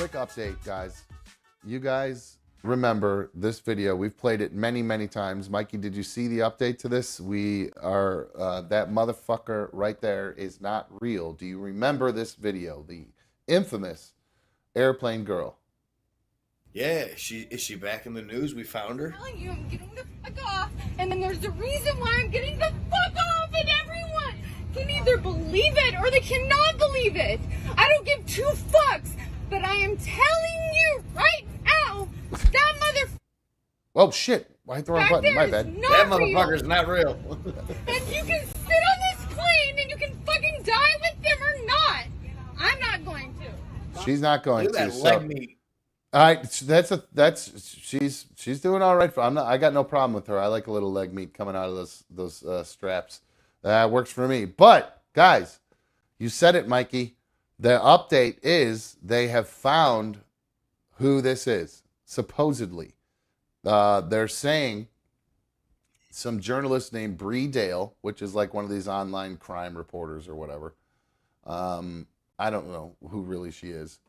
quick update, guys. You guys remember this video. We've played it many, many times. Mikey, did you see the update to this? We are, that motherfucker right there is not real. Do you remember this video? The infamous airplane girl. Yeah, is she back in the news? We found her. I'm telling you, I'm getting the fuck off, and then there's a reason why I'm getting the fuck off, and everyone can either believe it or they cannot believe it. I don't give two fucks, but I am telling you right now, that motherfucker. Oh shit! Why hit the wrong button? My bad. That motherfucker's not real. And you can sit on this plane and you can fucking die with them or not. I'm not going to. She's not going Look at to. that leg meat. All right, she's doing all right. I got no problem with her. I like a little leg meat coming out of those straps. That works for me. But guys, you said it, Mikey. The update is they have found who this is. Supposedly, they're saying some journalist named Bree Dale, which is like one of these online crime reporters or whatever. I don't know who really she is.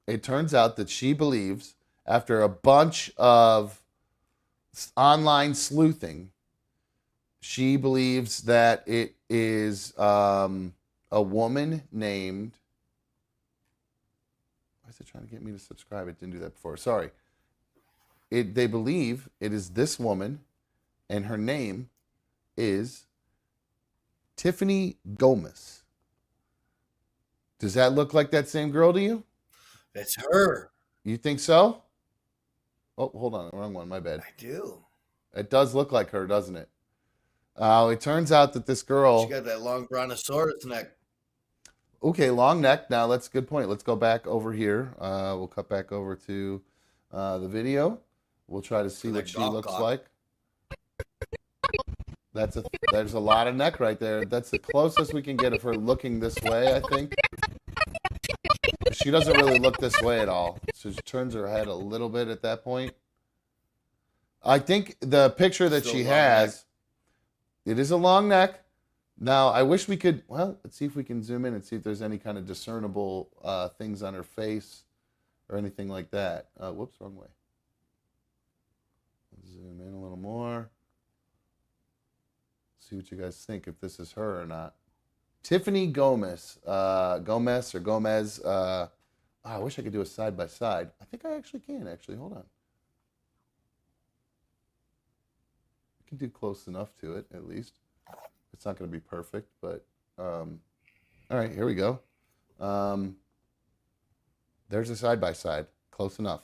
It turns out that she believes, after a bunch of online sleuthing, she believes that it is a woman named... Why is it trying to get me to subscribe? It didn't do that before. Sorry. They believe it is this woman, and her name is Tiffany Gomez. Does that look like that same girl to you? That's her. You think so? Oh, hold on. Wrong one. My bad. I do. It does look like her, doesn't it? It turns out that this girl... She got that long brontosaurus neck. Okay, long neck. Now, that's a good point. Let's go back over here. We'll cut back over to the video. We'll try to see what she looks like. There's a lot of neck right there. That's the closest we can get of her looking this way, I think. She doesn't really look this way at all. So she turns her head a little bit at that point. I think the picture that she has, it is a long neck. Now, I wish we could, well, let's see if we can zoom in and see if there's any kind of discernible things on her face or anything like that. Whoops, wrong way. Zoom in a little more. See what you guys think, if this is her or not. Tiffany Gomez. Gomez. I wish I could do a side-by-side. I think I actually can, Hold on. I can do close enough to it, at least. It's not going to be perfect, but... all right, here we go. There's a side-by-side. Close enough.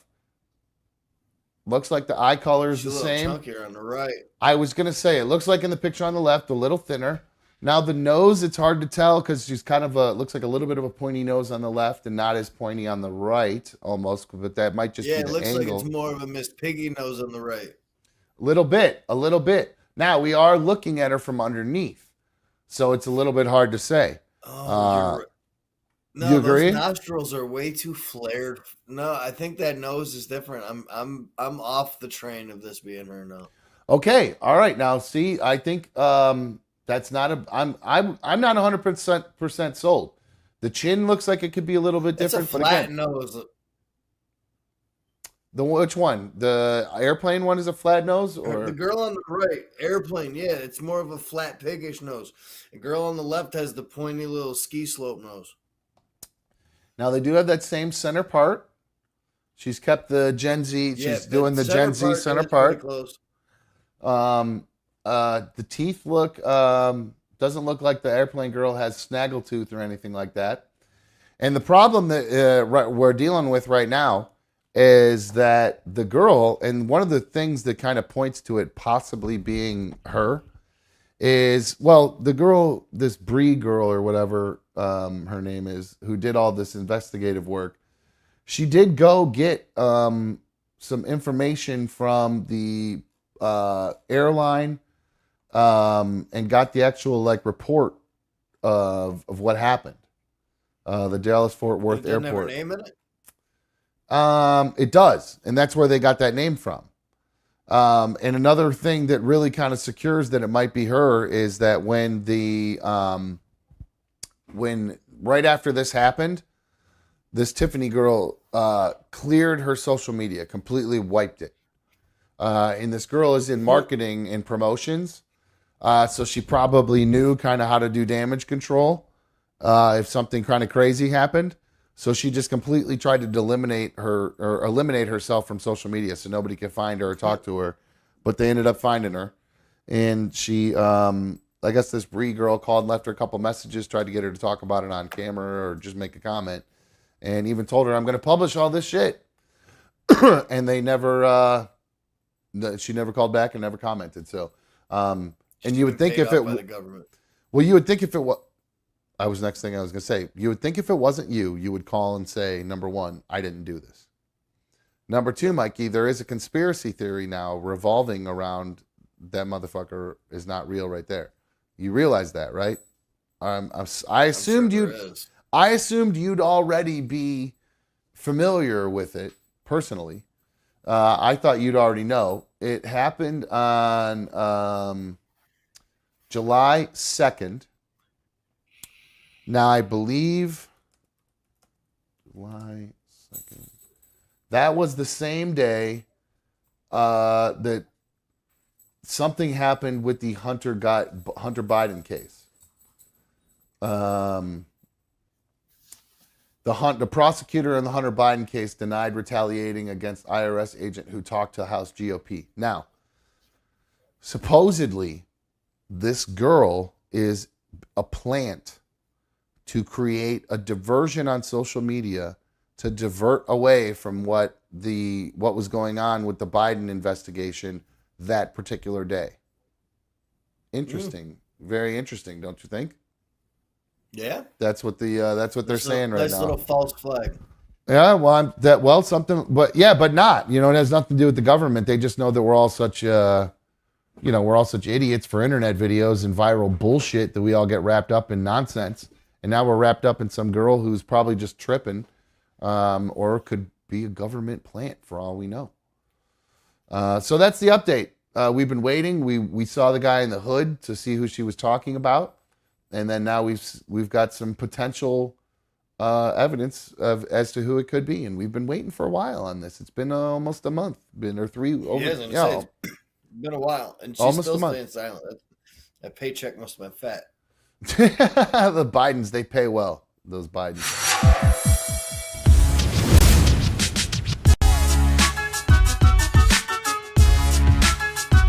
Looks like the eye color is the same. A little chunkier on the right. I was going to say, it looks like in the picture on the left, a little thinner. Now, the nose, it's hard to tell because she's kind of looks like a little bit of a pointy nose on the left and not as pointy on the right, almost. But that might just be the angle. Yeah, it looks like it's more of a Miss Piggy nose on the right. A little bit. Now, we are looking at her from underneath, so it's a little bit hard to say. Oh, no, you agree? Those nostrils are way too flared. No, I think that nose is different. I'm off the train of this being her now. Okay, all right. Now, see, I think that's not a. I'm not 100% sold. The chin looks like it could be a little bit different. It's a flat nose. Which one? The airplane one is a flat nose, or the girl on the right, airplane? Yeah, it's more of a flat piggish nose. The girl on the left has the pointy little ski slope nose. Now they do have that same center part. She's kept the Gen Z. She's doing the Gen Z center part. Close. The teeth look doesn't look like the airplane girl has snaggletooth or anything like that. And the problem that we're dealing with right now is that the girl, and one of the things that kind of points to it possibly being her, is, well, the girl, this Bree girl or whatever her name is, who did all this investigative work, she did go get some information from the airline and got the actual report of what happened. The Dallas-Fort Worth Airport. Have her name in it? It does, and that's where they got that name from. And another thing that really kind of secures that it might be her is that when right after this happened, this Tiffany girl cleared her social media, completely wiped it. And this girl is in marketing and promotions. So she probably knew kind of how to do damage control if something kind of crazy happened. So she just completely tried to eliminate herself from social media so nobody could find her or talk to her. But they ended up finding her. And she, I guess this Bree girl called and left her a couple messages, tried to get her to talk about it on camera or just make a comment. And even told her, I'm going to publish all this shit. And they never, she never called back and never commented. So, and you would think if it, by the government. Well, you would think if it was, next thing I was going to say, you would think if it wasn't you, you would call and say, number one, I didn't do this. Number two, Mikey, there is a conspiracy theory now revolving around that motherfucker is not real right there. You realize that, right? I assumed you'd already be familiar with it personally. I thought you'd already know. It happened on July 2nd. Now, I believe July 2nd. That was the same day that something happened with the Hunter Biden case. The prosecutor in the Hunter Biden case denied retaliating against IRS agent who talked to House GOP. Now, supposedly, this girl is a plant to create a diversion on social media to divert away from what was going on with the Biden investigation that particular day. Interesting. Very interesting, don't you think? Yeah. That's what they're saying right now. Nice little false flag. Yeah, well, but not. You know, it has nothing to do with the government. They just know that we're all such idiots for internet videos and viral bullshit that we all get wrapped up in nonsense. And now we're wrapped up in some girl who's probably just tripping, or could be a government plant for all we know. So that's the update. We've been waiting. We saw the guy in the hood to see who she was talking about, and then now we've got some potential evidence as to who it could be, and we've been waiting for a while on this. It's been almost a month, been It's been a while, and she's almost still a month. staying silent. That paycheck must have been fat. The Bidens, they pay well. Those Bidens.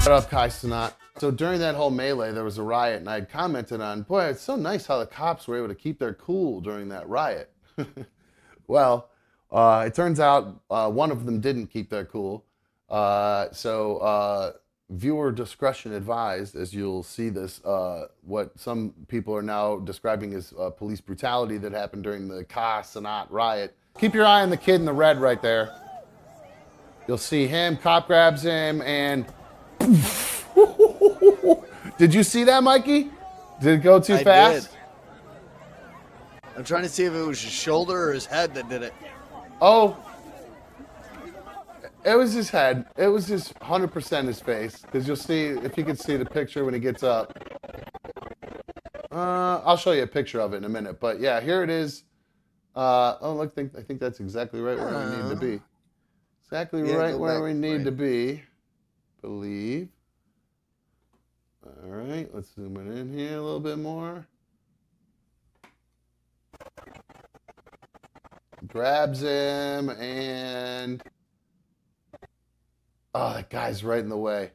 What up, Kai Sanat? So during that whole melee, there was a riot, and I had commented on, boy, it's so nice how the cops were able to keep their cool during that riot. Well, it turns out one of them didn't keep their cool. So viewer discretion advised, as you'll see this, what some people are now describing as police brutality that happened during the Kai Sanat riot. Keep your eye on the kid in the red right there. You'll see him, cop grabs him, and did you see that, Mikey? Did it go too fast? Did. I'm trying to see if it was his shoulder or his head that did it. Oh, it was his head. It was just 100% his face. Because you'll see, if you can see the picture when he gets up. I'll show you a picture of it in a minute. But yeah, here it is. Look, I think that's exactly right where we need to be. Exactly right where we need to be. Believe. All right, let's zoom it in here a little bit more. Grabs him and that guy's right in the way.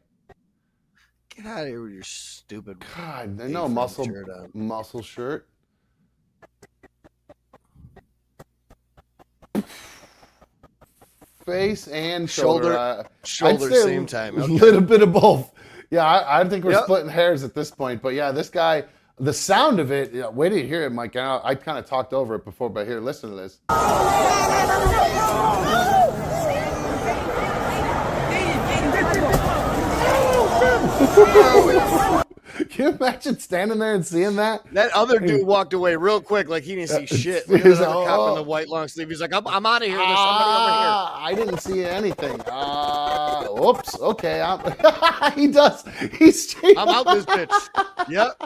Get out of here with your stupid. God, no muscle shirt. Face and shoulder. Shoulder, same time. A little bit of both. Yeah, I think we're splitting hairs at this point. But yeah, this guy, the sound of it, wait till you hear it, Mike. I kind of talked over it before, but here, listen to this. Can you imagine standing there and seeing that? That other dude walked away real quick, like he didn't see shit. Look at the other cop in the white long sleeve. He's like, I'm out of here. There's somebody over here. I didn't see anything. Oops. Okay. He does. He's. I'm out this bitch. Yep.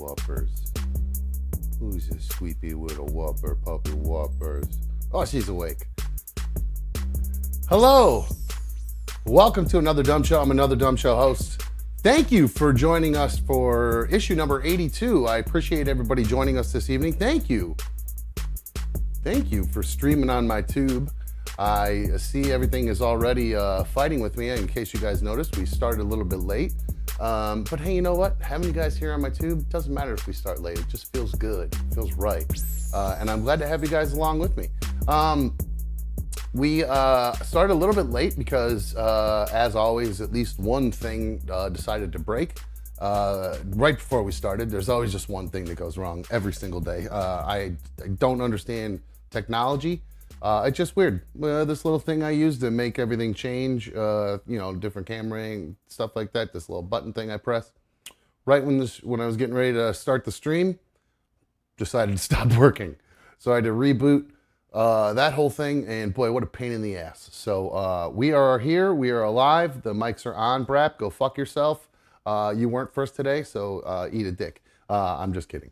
whoppers? Who's a sweepy little whopper, puppy whoppers? Oh, she's awake. Hello. Welcome to Another Dumb Show. I'm Another Dumb Show host. Thank you for joining us for issue number 82. I appreciate everybody joining us this evening. Thank you. Thank you for streaming on my tube. I see everything is already fighting with me. In case you guys noticed, we started a little bit late. But hey, you know what? Having you guys here on my tube doesn't matter if we start late. It just feels good. It feels right. And I'm glad to have you guys along with me. We started a little bit late because, as always, at least one thing decided to break. Right before we started, there's always just one thing that goes wrong every single day. I don't understand technology. It's just weird. This little thing I use to make everything change, different camera and stuff like that, this little button thing I press. Right when I was getting ready to start the stream, decided to stop working. So I had to reboot that whole thing, and boy, what a pain in the ass. So we are here, we are alive, the mics are on, Brap, go fuck yourself. You weren't first today, so eat a dick. I'm just kidding.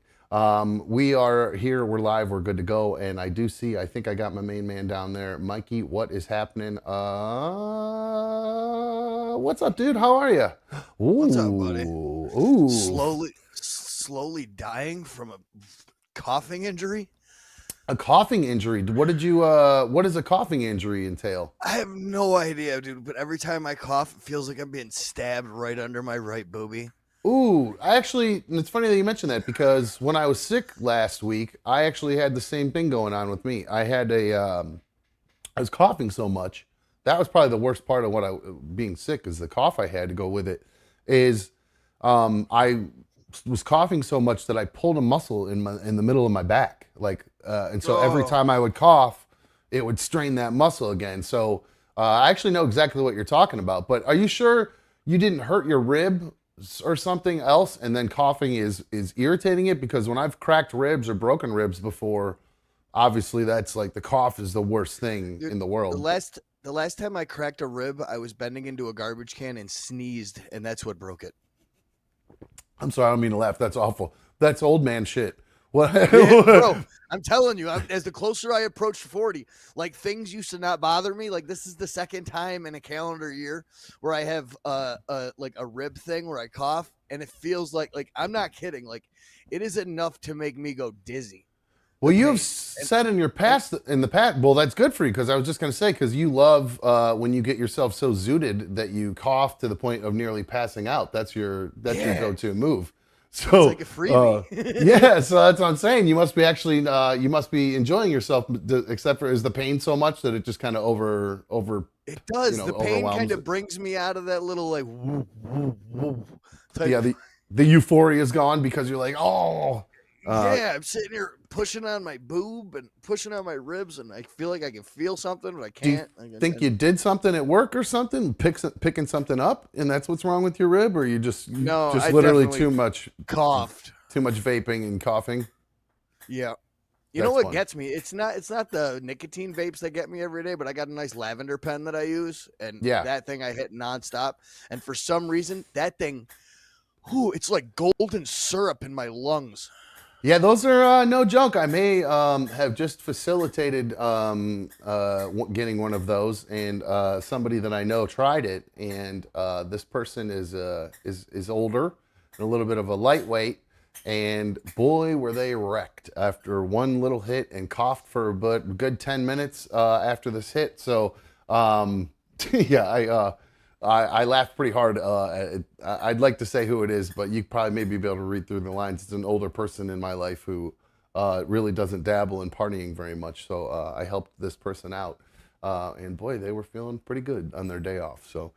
We are here, we're live, we're good to go, and I think I got my main man down there. Mikey, what is happening? What's up, dude? How are you? What's up, buddy? Ooh. Slowly dying from a coughing injury. A coughing injury. What does a coughing injury entail? I have no idea, dude, but every time I cough, it feels like I'm being stabbed right under my right boobie. Ooh, it's funny that you mentioned that because when I was sick last week, I actually had the same thing going on with me. I was coughing so much. That was probably the worst part of being sick is the cough I had to go with it. I was coughing so much that I pulled a muscle in the middle of my back, and so every time I would cough, it would strain that muscle again. So I actually know exactly what you're talking about. But are you sure you didn't hurt your rib or something else, and then coughing is irritating it? Because when I've cracked ribs or broken ribs before, obviously that's like the cough is the worst thing in the world. The last time I cracked a rib, I was bending into a garbage can and sneezed, and that's what broke it. I'm sorry, I don't mean to laugh. That's awful. That's old man shit. What? Yeah, bro, I'm telling you, as the closer I approach 40, like things used to not bother me. Like this is the second time in a calendar year where I have a rib thing where I cough, and it feels like I'm not kidding. Like it is enough to make me go dizzy. Well, you have said in the past, well, that's good for you because I was just going to say, because you love when you get yourself so zooted that you cough to the point of nearly passing out. That's your go-to move. So it's like a freebie. Yeah, so that's what I'm saying. You must be you must be enjoying yourself, except for is the pain so much that it just kind of over. It does. The pain kind of it. brings me out of that little like. Woo, woo, woo type. Yeah, the euphoria is gone because you're like, oh. Yeah, I'm sitting here pushing on my boob and pushing on my ribs, and I feel like I can feel something, but I can't. Think you did something at work or something, picking something up, and that's what's wrong with your rib, or you just literally too much coughed, too much vaping and coughing? Yeah. You know what gets me? It's not the nicotine vapes that get me every day, but I got a nice lavender pen that I use, and that thing I hit nonstop, and for some reason that thing, it's like golden syrup in my lungs. Yeah, those are no joke. I may have just facilitated getting one of those, and somebody that I know tried it, and this person is older and a little bit of a lightweight, and boy, were they wrecked after one little hit and coughed for a good 10 minutes after this hit. So, yeah, I laughed pretty hard. I'd like to say who it is, but you probably maybe be able to read through the lines. It's an older person in my life who really doesn't dabble in partying very much. So I helped this person out. And boy, they were feeling pretty good on their day off. So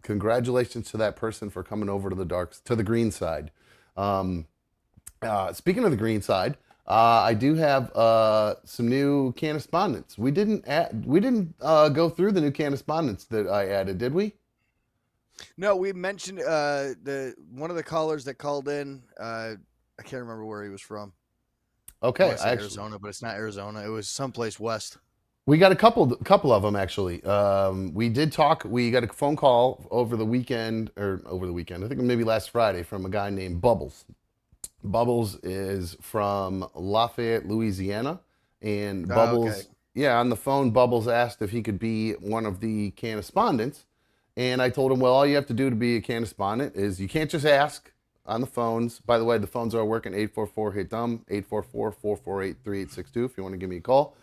congratulations to that person for coming over to the green side. Speaking of the green side, I do have some new Cannaspondents. We didn't go through the new Cannaspondents that I added, did we? No, we mentioned one of the callers that called in. I can't remember where he was from. Okay, Arizona, but it's not Arizona. It was someplace west. We got a couple of them actually. We did talk. We got a phone call over the weekend. I think maybe last Friday from a guy named Bubbles. Bubbles is from Lafayette, Louisiana, and Oh, Bubbles, okay. yeah, on the phone, Bubbles asked if he could be one of the Cannaspondents, and I told him, well, all you have to do to be a Cannaspondent is you can't just ask on the phones. By the way, the phones are working, 844-HIT-DUMB, 844-448-3862 if you want to give me a call.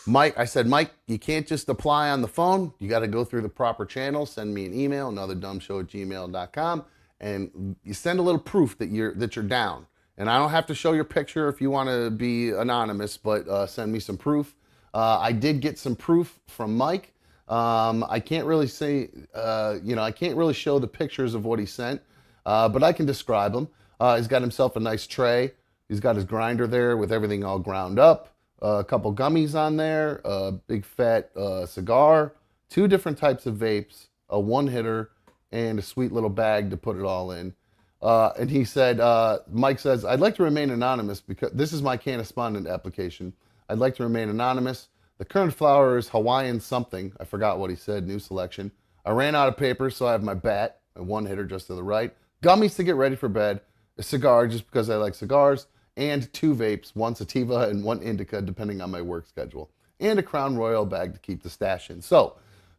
Mike, I said, Mike, you can't just apply on the phone. You got to go through the proper channels. Send me an email, anotherdumbshow@gmail.com, and you send a little proof that you're down. And I don't have to show your picture if you want to be anonymous, but send me some proof. I did get some proof from Mike. I can't really say, I can't really show the pictures of what he sent, but I can describe them. He's got himself a nice tray. He's got his grinder there with everything all ground up. A couple gummies on there, a big fat cigar, 2 different types of vapes, a one-hitter, and a sweet little bag to put it all in. And he said, Mike says, I'd like to remain anonymous because this is my Cannaspondent application. I'd like to remain anonymous. The current flower is Hawaiian something. I forgot what he said, new selection. I ran out of paper, so I have my bat, a one-hitter just to the right, gummies to get ready for bed, a cigar just because I like cigars, and 2 vapes, 1 sativa and 1 indica, depending on my work schedule, and a Crown Royal bag to keep the stash in. So,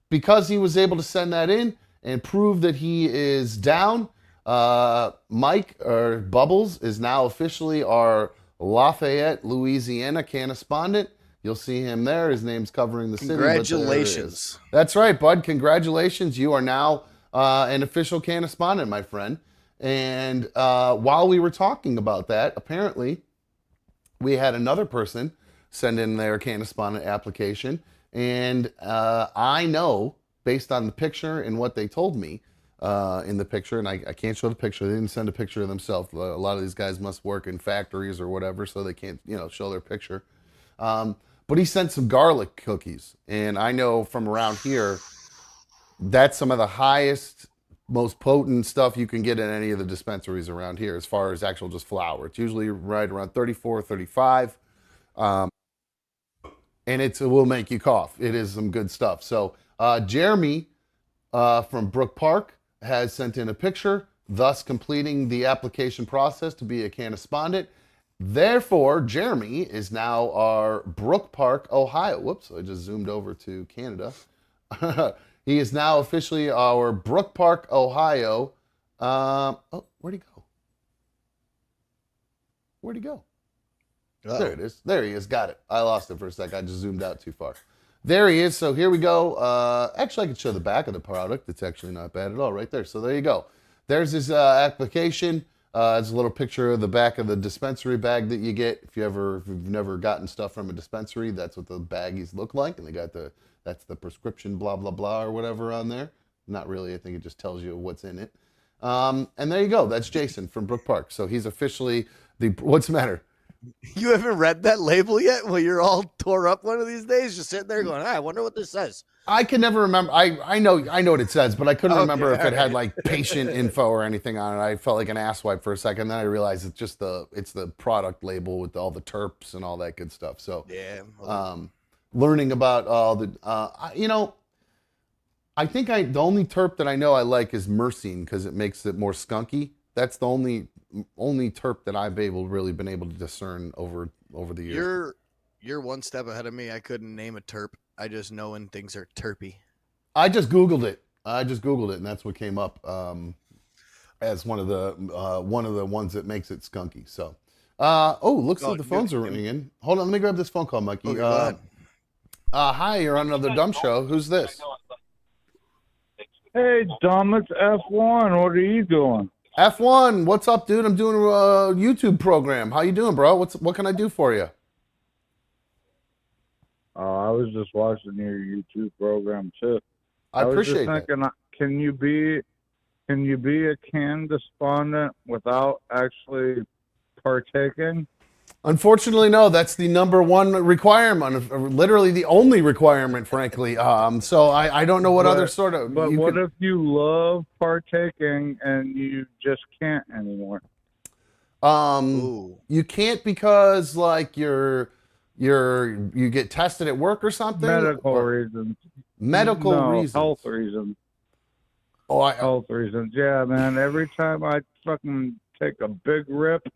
because he was able to send that in and prove that he is down, Mike, or Bubbles, is now officially our Lafayette, Louisiana Cannaspondent. You'll see him there. His name's covering the city. Congratulations. That's right, bud. Congratulations. You are now an official Cannaspondent, my friend. And while we were talking about that, apparently we had another person send in their Cannaspondent application. And I know, based on the picture and what they told me in the picture, and I can't show the picture. They didn't send a picture of themselves. A lot of these guys must work in factories or whatever, so they can't, show their picture. But he sent some garlic cookies. And I know from around here, that's some of the highest, most potent stuff you can get in any of the dispensaries around here as far as actual just flower. It's usually right around 34, 35. And it will make you cough. It is some good stuff. So Jeremy from Brook Park has sent in a picture, thus completing the application process to be a Cannaspondent. Therefore, Jeremy is now our Brook Park, Ohio. Whoops, I just zoomed over to Canada. He is now officially our Brook Park, Ohio. Where'd he go? Where'd he go? Uh-oh. There it is. There he is. Got it. I lost it for a sec. I just zoomed out too far. There he is. So here we go. Actually, I could show the back of the product. It's actually not bad at all right there. So there you go. There's his application. It's a little picture of the back of the dispensary bag that you get. If you've never gotten stuff from a dispensary, that's what the baggies look like. And they got that's the prescription blah, blah, blah, or whatever on there. Not really. I think it just tells you what's in it. And there you go. That's Jason from Brook Park. So he's officially what's the matter? You haven't read that label yet? Well, you're all tore up one of these days, just sitting there going, I wonder what this says. I can never remember. I know what it says, but I couldn't remember if it had like patient info or anything on it. I felt like an asswipe for a second. Then I realized it's just it's the product label with all the terps and all that good stuff. So yeah, learning about all the, I think the only terp that I know I like is myrcene because it makes it more skunky. That's the only terp that I've really been able to discern over the years. You're one step ahead of me. I couldn't name a terp. I just know when things are terpy. I just Googled it, and that's what came up as one of the ones that makes it skunky. So, looks like the phones are ringing. Hold on, let me grab this phone call, Mikey. Okay, hi, you're on another dumb show. Who's this? Hey, Dom, it's F1. What are you doing? F1, what's up, dude? I'm doing a YouTube program. How you doing, bro? What can I do for you? I was just watching your YouTube program too. I appreciate was just thinking, can you be a Cannaspondent without actually partaking? Unfortunately, no. That's the number one requirement, literally the only requirement, frankly. So I don't know what other sort of. But what if you love partaking and you just can't anymore? You can't because like you get tested at work or something. Medical reasons. Medical reasons. Health reasons. Health reasons. Yeah, man. Every time I fucking take a big rip,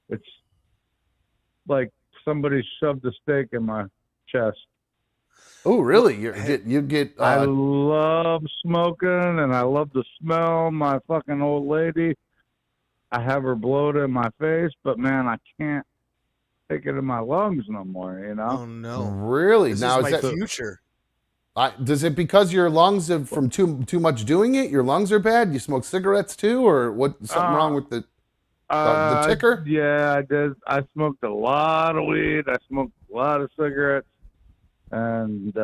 it's like somebody shoved a steak in my chest. Oh, really? You get. I love smoking, and I love to smell my fucking old lady. I have her blow it in my face, but man, I can't take it in my lungs no more. You know? Oh no! Really? This Now is my that future. does it because your lungs have from too much doing it? Your lungs are bad. You smoke cigarettes too, or what? Something wrong with the ticker? Yeah, I did. I smoked a lot of weed. I smoked a lot of cigarettes, and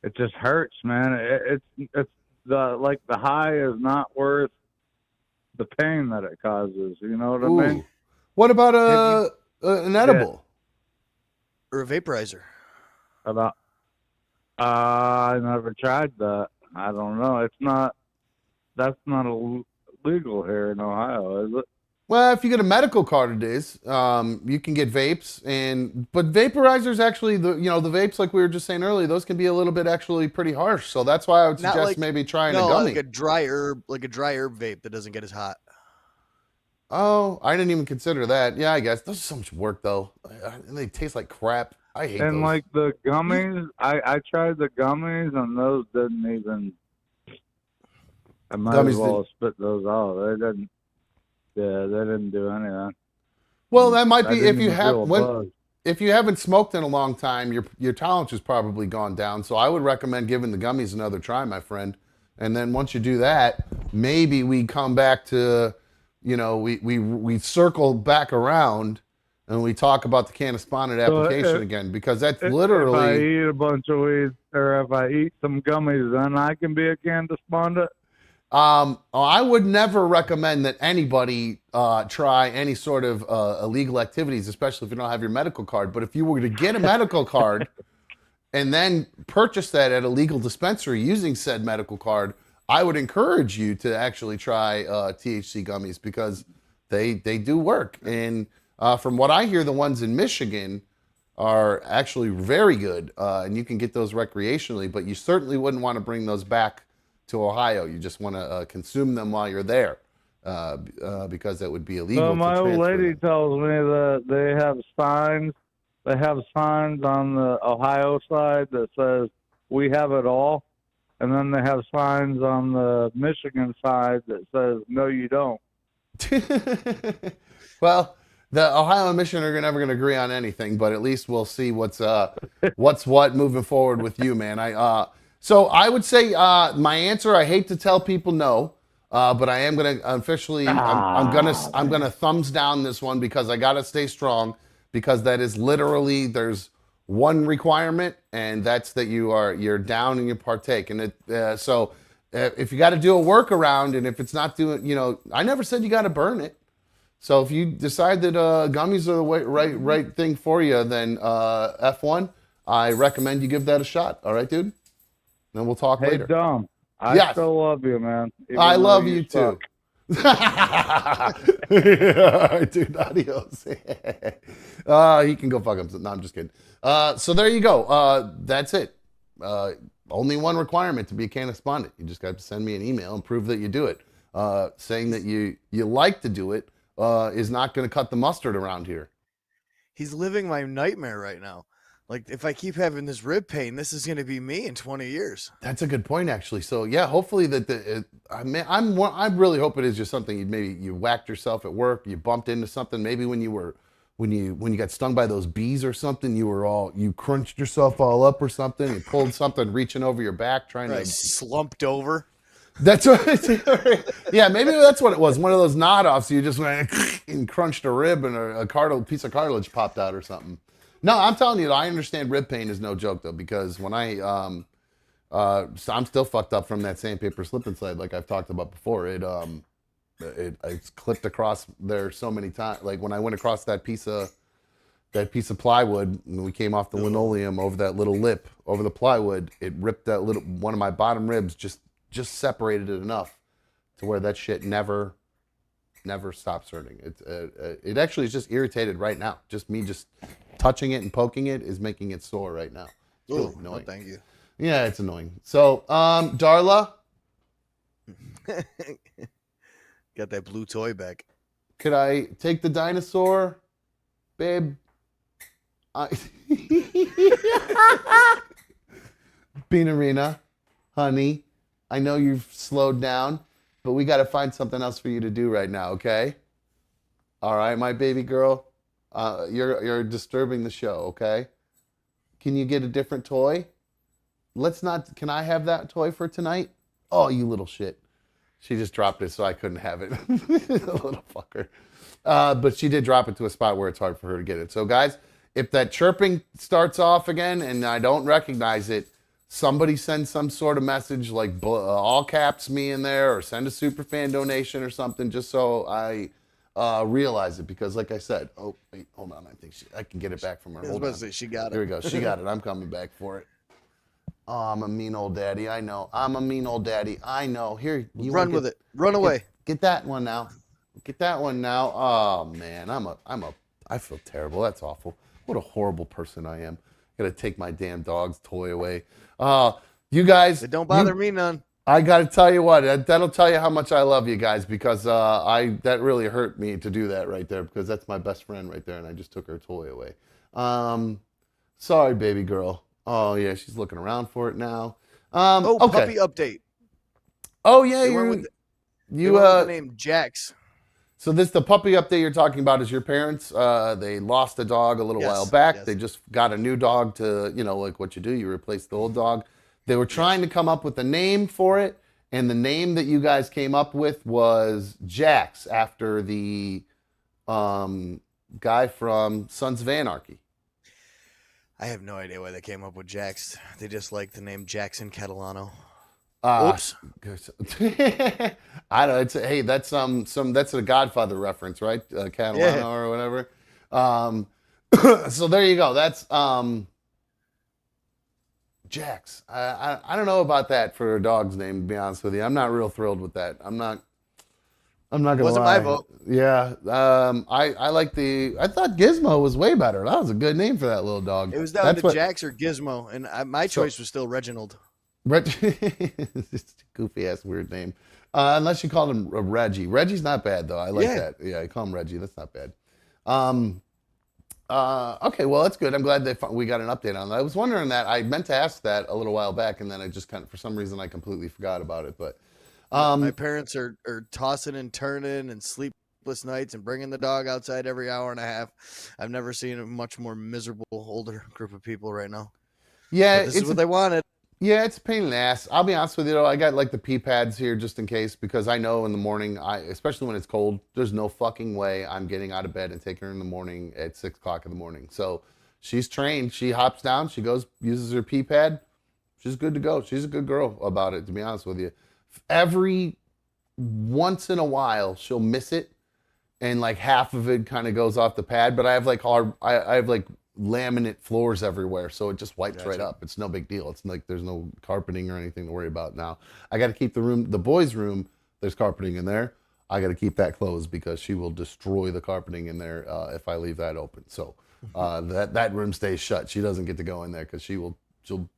it just hurts, man. It's the high is not worth the pain that it causes. You know what I mean? What about an edible or a vaporizer? I never tried that. I don't know. That's not illegal here in Ohio, is it? Well, if you get a medical card, it is. You can get vapes, but vaporizers actually, the vapes like we were just saying earlier, those can be a little bit actually pretty harsh. So that's why I would suggest maybe trying a gummy. Like a dry herb vape that doesn't get as hot. Oh, I didn't even consider that. Yeah, I guess those are so much work though. They taste like crap. I hate those. And like the gummies, I tried the gummies, and those didn't even. I might as well spit those out. They didn't. Yeah, they didn't do anything. Well, that might be if you haven't smoked in a long time, your tolerance has probably gone down. So I would recommend giving the gummies another try, my friend. And then once you do that, maybe we come back to, we circle back around and we talk about the Cannaspondent application again, because that's literally. If I eat a bunch of weed, or if I eat some gummies, then I can be a Cannaspondent. I would never recommend that anybody try any sort of illegal activities, especially if you don't have your medical card. But if you were to get a medical card and then purchase that at a legal dispensary using said medical card, I would encourage you to actually try THC gummies, because they do work. And from what I hear, the ones in Michigan are actually very good, and you can get those recreationally. But you certainly wouldn't want to bring those back to Ohio. You just want to consume them while you're there, because that would be illegal. So my old lady tells me that they have signs. They have signs on the Ohio side that says "We have it all," and then they have signs on the Michigan side that says "No, you don't." Well, the Ohio and Michigan are never going to agree on anything, but at least we'll see what's what moving forward with you, man. So I would say my answer. I hate to tell people no, but I am going to officially. I'm gonna thumbs down this one, because I got to stay strong, because that is literally, there's one requirement, and that's that you're down and you partake. And if you got to do a workaround, and if it's not doing, I never said you got to burn it. So if you decide that gummies are the right thing for you, then F1, I recommend you give that a shot. All right, dude? Then we'll talk later. Hey, Dom, I still love you, man. I love you too. All right, dude, adios. He can go fuck himself. No, I'm just kidding. So there you go. That's it. Only one requirement to be a Cannaspondent. You just got to send me an email and prove that you do it. Saying that you like to do it is not going to cut the mustard around here. He's living my nightmare right now. Like, if I keep having this rib pain, this is going to be me in 20 years. That's a good point, actually. So yeah, hopefully I really hope it is just something you whacked yourself at work, you bumped into something. Maybe when you got stung by those bees or something, you crunched yourself all up or something. You pulled something, reaching over your back, trying to slumped over. That's what. Yeah, maybe that's what it was. One of those nod offs. You just went and crunched a rib, and a piece of cartilage popped out or something. No, I'm telling you, I understand rib pain is no joke though, because when I'm still fucked up from that sandpaper slip and slide, like I've talked about before. It's clipped across there so many times. Like when I went across that piece of plywood, and we came off the linoleum over that little lip over the plywood, it ripped that one of my bottom ribs, just separated it enough to where that shit never stops hurting. It actually is just irritated right now. Just me touching it and poking it is making it sore right now. It's really annoying. Oh, thank you. Yeah, it's annoying. So, Darla. Got that blue toy back. Could I take the dinosaur, babe? Bean Arena, honey, I know you've slowed down, but we got to find something else for you to do right now, okay? All right, my baby girl, you're disturbing the show, okay? Can you get a different toy? Can I have that toy for tonight? Oh, you little shit. She just dropped it, so I couldn't have it. Little fucker. But she did drop it to a spot where it's hard for her to get it. So, guys, if that chirping starts off again and I don't recognize it, somebody send some sort of message like all caps me in there, or send a superfan donation or something, just so I realize it. Because, like I said, oh wait, hold on, I can get it back from her. I was Hold about on. to say she got it. Here we go. She got it. I'm coming back for it. Oh, I'm a mean old daddy. I know. I'm a mean old daddy. I know. Here, you Run with it. Run away. Get that one now. Get that one now. Oh man, I feel terrible. That's awful. What a horrible person I am. Gotta take my damn dog's toy away. You guys. It don't bother me none. I gotta tell you what. That'll tell you how much I love you guys, because that really hurt me to do that right there, because that's my best friend right there, and I just took her toy away. Sorry, baby girl. Oh yeah, she's looking around for it now. Okay. Puppy update. Oh yeah, They went with the name Jax. So the puppy update you're talking about is your parents. They lost a dog a little while back. Yes. They just got a new dog to, like what you do, you replace the old dog. They were trying to come up with a name for it, and the name that you guys came up with was Jax, after the guy from Sons of Anarchy. I have no idea why they came up with Jax. They just like the name Jackson Catalano. Oops. I don't know. Hey, that's that's a Godfather reference, right? Catalano or whatever. So there you go. That's Jax. I don't know about that for a dog's name, to be honest with you. I'm not real thrilled with that. I'm not gonna Wasn't lie. my vote. Yeah. I thought Gizmo was way better. That was a good name for that little dog. It was down to Jax or Gizmo, and my choice was still Reginald. It's a goofy ass weird name. Unless you called him Reggie. Reggie's not bad though. I like that. Yeah, I call him Reggie. That's not bad. Okay, well that's good. I'm glad we got an update on that. I was wondering that. I meant to ask that a little while back, and then I just for some reason I completely forgot about it. But my parents are tossing and turning and sleepless nights and bringing the dog outside every hour and a half. I've never seen a much more miserable older group of people right now. Yeah, but this is what they wanted. Yeah, it's a pain in the ass. I'll be honest with you though. I got like the pee pads here just in case, because I know in the morning, especially when it's cold, there's no fucking way I'm getting out of bed and taking her in the morning at 6 o'clock in the morning. So she's trained. She hops down. She goes, uses her pee pad. She's good to go. She's a good girl about it, to be honest with you. Every once in a while, she'll miss it, and like half of it kind of goes off the pad. But I have like I have like laminate floors everywhere, so it just wipes right up. It's no big deal. It's like there's no carpeting or anything to worry about now. I got to keep the boys' room, there's carpeting in there. I got to keep that closed because she will destroy the carpeting in there if I leave that open. So that room stays shut. She doesn't get to go in there because she'll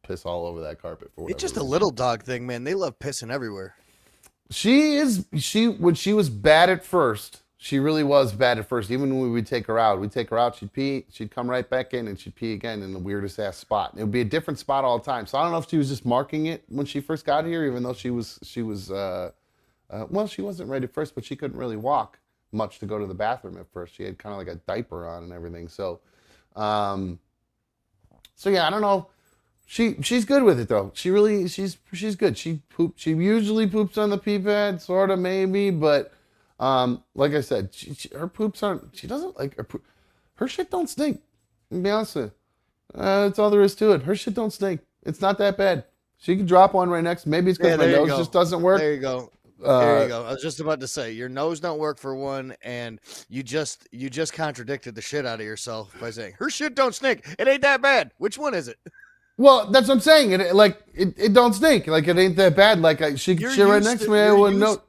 piss all over that carpet for whatever It's just a reason. little dog thing, man. They love pissing everywhere. When she was bad at first, she really was bad at first. Even when we would take her out, she'd pee, she'd come right back in, and she'd pee again in the weirdest ass spot. It would be a different spot all the time. So I don't know if she was just marking it when she first got here, even though she wasn't right at first, but she couldn't really walk much to go to the bathroom at first. She had kind of like a diaper on and everything. So yeah, I don't know. She's good with it though. She's good. She usually poops on the pee pad, sort of maybe, but like I said, her poops aren't. She doesn't like her shit don't stink. To be honest with you, that's all there is to it. Her shit don't stink. It's not that bad. She can drop one right next. Maybe it's because my nose just doesn't work. There you go. There you go. I was just about to say your nose don't work for one, and you just contradicted the shit out of yourself by saying her shit don't stink. It ain't that bad. Which one is it? Well, that's what I'm saying. It don't stink. Like it ain't that bad. Like she could shit right next to me. I wouldn't know.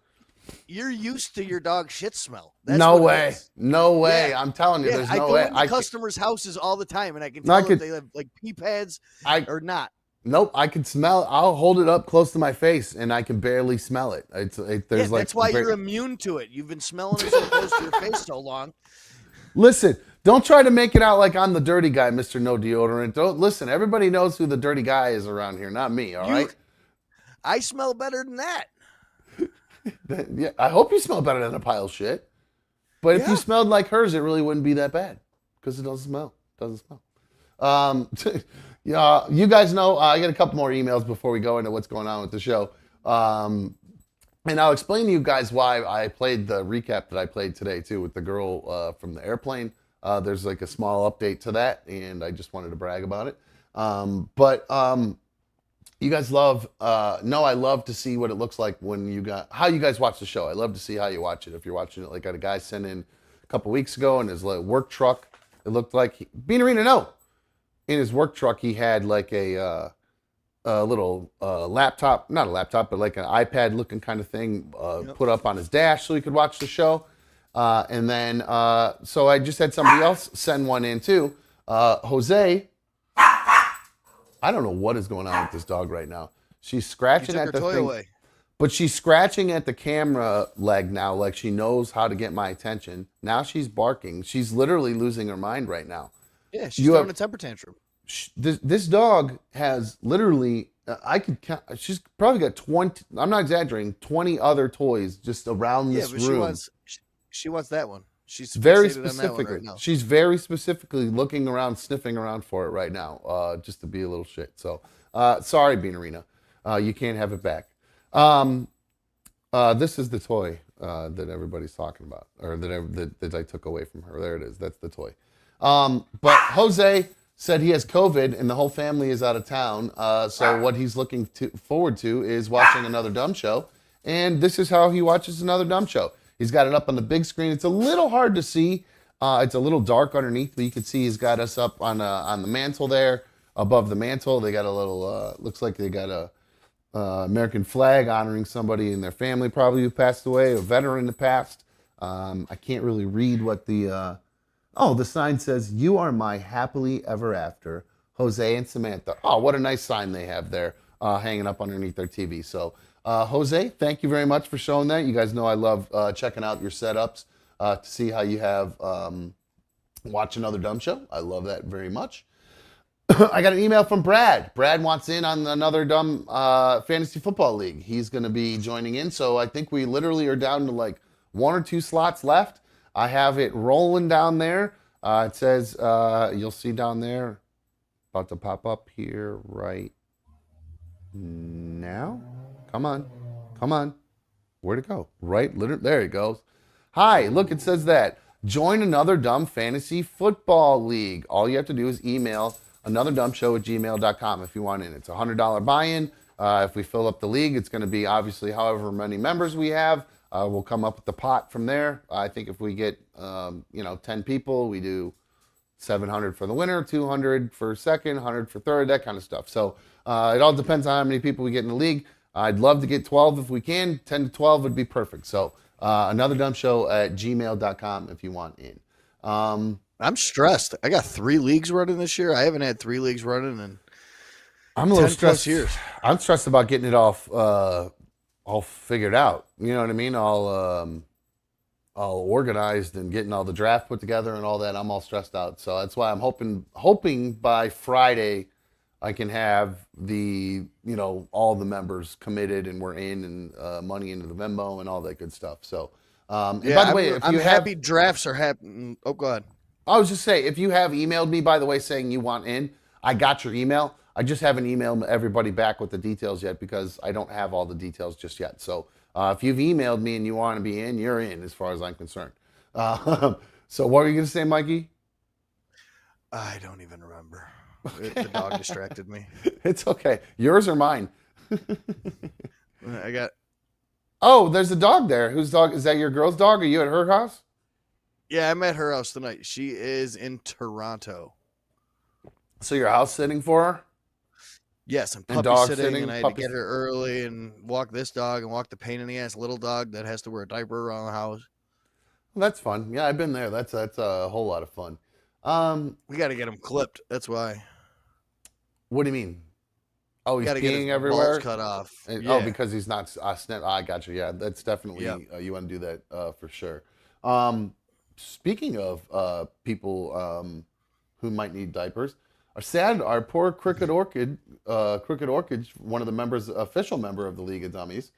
You're used to your dog's shit smell. That's no way. No way. Yeah. I'm telling you, there's no way. I go to customers' houses all the time, and I can tell if they have like pee pads or not. Nope, I can smell. I'll hold it up close to my face, and I can barely smell it. There's That's why you're immune to it. You've been smelling it so close to your face so long. Listen, don't try to make it out like I'm the dirty guy, Mr. No Deodorant. Don't listen. Everybody knows who the dirty guy is around here, not me. All right. I smell better than that. Yeah, I hope you smell better than a pile of shit. But if you smelled like hers, it really wouldn't be that bad because it doesn't smell. Yeah, you guys know. I got a couple more emails before we go into what's going on with the show, and I'll explain to you guys why I played the recap that I played today too with the girl from the airplane. There's like a small update to that, and I just wanted to brag about it. But you guys love. No, I love to see what it looks like when how you guys watch the show. I love to see how you watch it. If you're watching it, like I had a guy sent in a couple weeks ago in his work truck. It looked like Bean Arena. No. In his work truck, he had like a little laptop, not a laptop, but like an iPad looking kind of thing put up on his dash so he could watch the show. And then, so I just had somebody else send one in too. Jose, I don't know what is going on with this dog right now. She's scratching at the thing, away. But she's scratching at the camera leg now, like she knows how to get my attention. Now she's barking. She's literally losing her mind right now. Yeah, she's throwing a temper tantrum. This dog has literally, I could count, she's probably got 20, I'm not exaggerating, 20 other toys just around this room. She wants that one. She's very specifically. Right now. She's very specifically looking around, sniffing around for it right now, just to be a little shit. So, sorry, Bean Arena. You can't have it back. This is the toy that everybody's talking about, or that I took away from her. There it is. That's the toy. But Jose said he has COVID and the whole family is out of town. So what he's looking forward to is watching another dumb show. And this is how he watches another dumb show. He's got it up on the big screen. It's a little hard to see. It's a little dark underneath, but you can see he's got us up on the mantle there. Above the mantle, they got a little, looks like they got a American flag honoring somebody in their family probably who passed away, a veteran in the past. I can't really read what the... the sign says, "You are my happily ever after, Jose and Samantha." Oh, what a nice sign they have there hanging up underneath their TV. So, Jose, thank you very much for showing that. You guys know I love checking out your setups to see how you have Watch Another Dumb Show. I love that very much. I got an email from Brad. Brad wants in on another dumb fantasy football league. He's going to be joining in. So I think we literally are down to like 1 or 2 slots left. I have it rolling down there. It says, you'll see down there, about to pop up here right now. Come on. Where'd it go? Right, literally, there it goes. Hi, look, it says that. Join another dumb fantasy football league. All you have to do is email anotherdumbshow@gmail.com if you want in. It's a $100 buy-in. If we fill up the league, it's going to be obviously however many members we have. We'll come up with the pot from there. I think if we get, 10 people, we do 700 for the winner, 200 for second, 100 for third, that kind of stuff. So it all depends on how many people we get in the league. I'd love to get 12 if we can. 10 to 12 would be perfect. So anotherdumbshow@gmail.com if you want in. I'm stressed. I got 3 leagues running this year. I haven't had 3 leagues running in I'm a little 10 stressed. plus years. I'm stressed about getting it all figured out. You know what I mean? All organized and getting all the draft put together and all that. I'm all stressed out. So that's why I'm hoping by Friday I can have all the members committed and we're in and money into the Venmo and all that good stuff. So, and by the way, if I'm you happy drafts are happening. Oh, go ahead. I was just saying, if you have emailed me, by the way, saying you want in, I got your email. I just haven't emailed everybody back with the details yet because I don't have all the details just yet. So if you've emailed me and you want to be in, you're in as far as I'm concerned. So what were you going to say, Mikey? I don't even remember. The dog distracted me. It's okay. Yours or mine? I got... Oh, there's a dog there. Whose dog? Is that your girl's dog? Are you at her house? Yeah, I'm at her house tonight. She is in Toronto. So you're house sitting for her? Yes, I'm puppy sitting, and I had to get her early and walk this dog and walk the pain in the ass little dog that has to wear a diaper around the house. Well, that's fun. Yeah, I've been there. That's a whole lot of fun. We got to get him clipped. That's why. What do you mean? Oh, he's Gotta get his peeing balls everywhere. cut off. And, Yeah. Oh, because he's not I got you. Yeah, that's definitely Yep. You want to do that for sure. Speaking of people who might need diapers, our poor Crooked Orchid, one of the members, official member of the League of Dummies,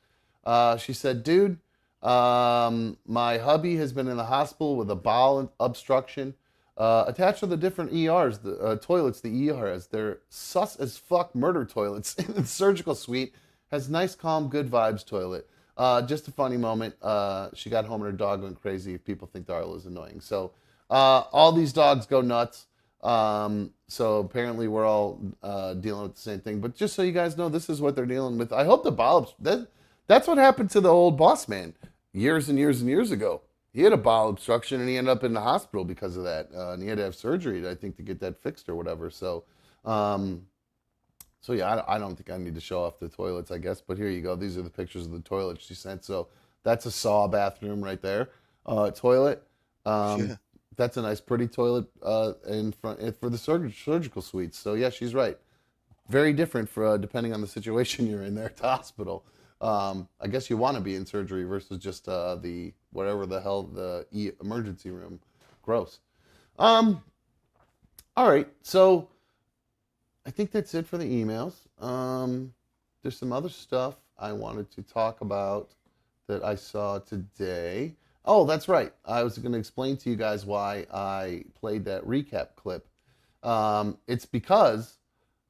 she said, "Dude, my hubby has been in the hospital with a bowel obstruction." Attached to the different ERs, the toilets, the ER has. They're sus as fuck murder toilets in the surgical suite. Has nice, calm, good vibes toilet. Just a funny moment. She got home and her dog went crazy. If people think Darla is annoying. So all these dogs go nuts. So apparently we're all dealing with the same thing. But just so you guys know, this is what they're dealing with. I hope the bowel... That's what happened to the old boss man years and years and years ago. He had a bowel obstruction and he ended up in the hospital because of that. And he had to have surgery, I think, to get that fixed or whatever. So, yeah, I don't think I need to show off the toilets, I guess. But here you go. These are the pictures of the toilet she sent. So that's a Saw bathroom right there. Toilet. Yeah. That's a nice, pretty toilet in front for the surgical suites. So yeah, she's right. Very different for depending on the situation you're in there at the hospital. I guess you want to be in surgery versus just the whatever the hell the emergency room. Gross. All right, so I think that's it for the emails. There's some other stuff I wanted to talk about that I saw today. Oh, that's right. I was going to explain to you guys why I played that recap clip. It's because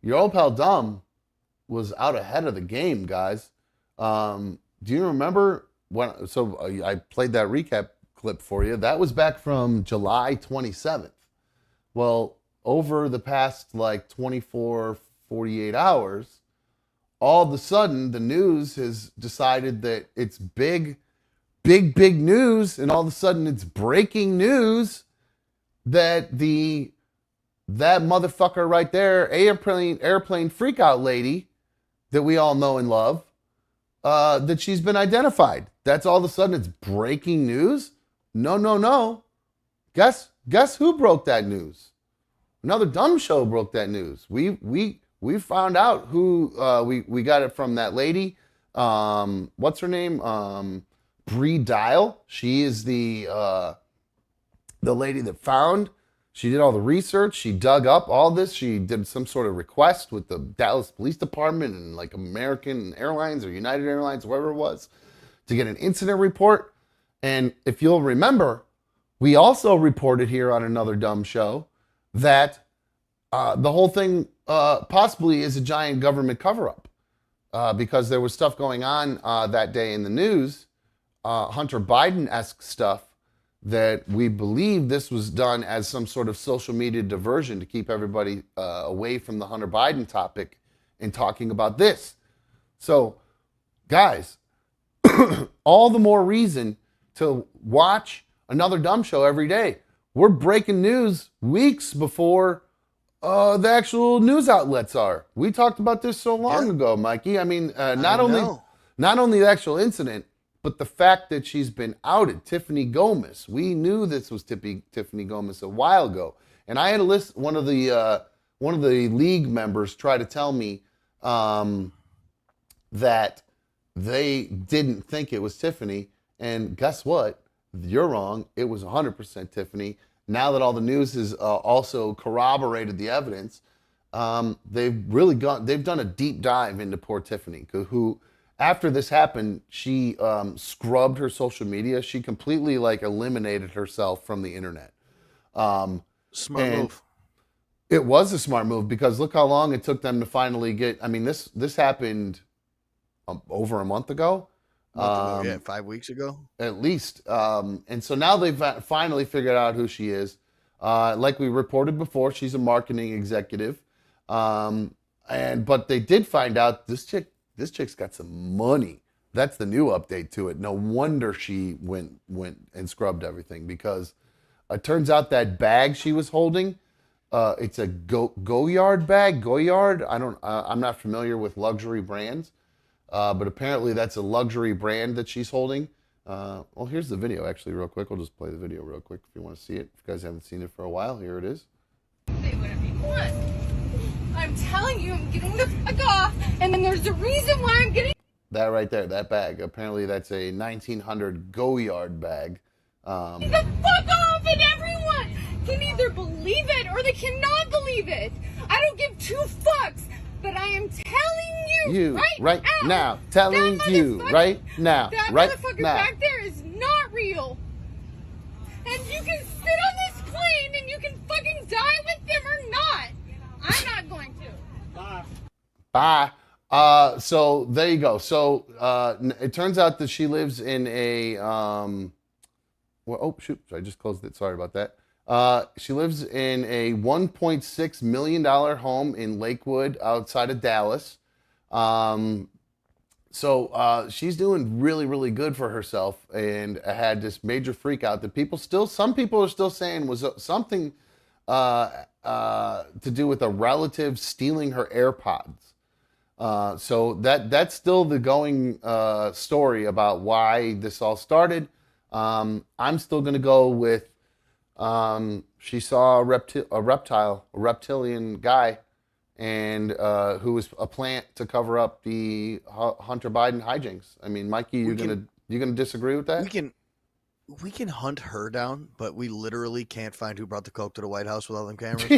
your old pal Dom was out ahead of the game, guys. Do you remember when? So I played that recap clip for you. That was back from July 27th. Well, over the past like 24, 48 hours, all of a sudden the news has decided that it's big news, and all of a sudden it's breaking news that that motherfucker right there, airplane freakout lady that we all know and love, that she's been identified. That's all of a sudden it's breaking news? No. Guess who broke that news? Another dumb show broke that news. We found out who we got it from that lady. What's her name? Bree Dial. She is the lady that found. She did all the research. She dug up all this. She did some sort of request with the Dallas Police Department and like American Airlines or United Airlines, whatever it was, to get an incident report. And if you'll remember, we also reported here on another dumb show that the whole thing possibly is a giant government cover-up because there was stuff going on that day in the news, Hunter Biden-esque stuff, that we believe this was done as some sort of social media diversion to keep everybody away from the Hunter Biden topic and talking about this. So, guys, all the more reason to watch another dumb show every day. We're breaking news weeks before the actual news outlets are. We talked about this so long ago, Mikey. I mean, not only the actual incident, but the fact that she's been outed, Tiffany Gomez. We knew this was Tiffany Gomez a while ago, and I had a list. One of the league members tried to tell me that they didn't think it was Tiffany, and guess what? You're wrong. It was 100% Tiffany. Now that all the news has also corroborated the evidence, they've done a deep dive into poor Tiffany, who. After this happened, she scrubbed her social media. She completely eliminated herself from the internet. Smart move. It was a smart move because look how long it took them to finally get. I mean, this happened over a month ago. 5 weeks ago, at least. And so now they've finally figured out who she is. Like we reported before, she's a marketing executive. But they did find out this chick's got some money. That's the new update to it. No wonder she went and scrubbed everything, because it turns out that bag she was holding, it's a Goyard bag. Goyard. I'm not familiar with luxury brands, but apparently that's a luxury brand that she's holding. Well, here's the video actually, real quick. We'll just play the video real quick if you want to see it. If you guys haven't seen it for a while, here it is. Say whatever you want. I'm I'm telling you, I'm getting the fuck off. And then there's a reason why I'm getting That right there, that bag. Apparently that's a 1900 Go-Yard bag. the fuck off, and everyone can either believe it or they cannot believe it. I don't give two fucks, but I am telling you, right now. Telling you right now. That Right motherfucker now. back there is not real. And you can sit on this plane and you can fucking die with them or not. I'm not going to. Bye. So there you go. So it turns out that she lives in a well, oh shoot, I just closed it. Sorry about that. She lives in a $1.6 million home in Lakewood outside of Dallas. So she's doing really, really good for herself, and had this major freak out that some people are still saying was something to do with a relative stealing her AirPods. So that's still the going story about why this all started. I'm still gonna go with she saw a reptilian guy, and who was a plant to cover up the Hunter Biden hijinks. I mean, Mikey, you gonna disagree with that? We can hunt her down, but we literally can't find who brought the coke to the White House with all them cameras.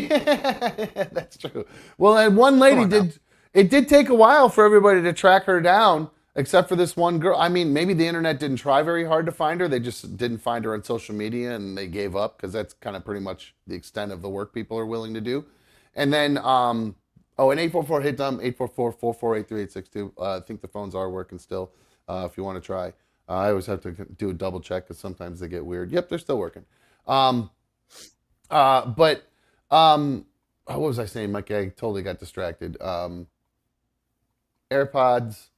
That's true. Well, and one lady did. It did take a while for everybody to track her down, except for this one girl. I mean, maybe the internet didn't try very hard to find her. They just didn't find her on social media, and they gave up, because that's kind of pretty much the extent of the work people are willing to do. And then, and 844 hit them, 844-448-3862. I think the phones are working still, if you want to try. I always have to do a double check, because sometimes they get weird. Yep, they're still working. What was I saying, Mike? I totally got distracted. AirPods.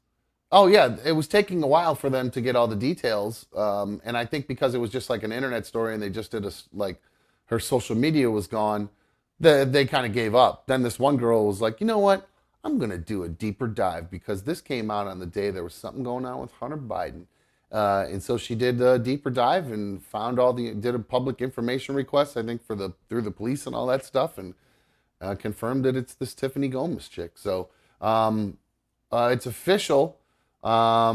Oh yeah, it was taking a while for them to get all the details, and I think because it was just like an internet story, and they just did her social media was gone, they kind of gave up. Then this one girl was like, you know what? I'm gonna do a deeper dive, because this came out on the day there was something going on with Hunter Biden, and so she did a deeper dive and found did a public information request, I think through the police and all that stuff, and confirmed that it's this Tiffany Gomez chick. So. It's official. I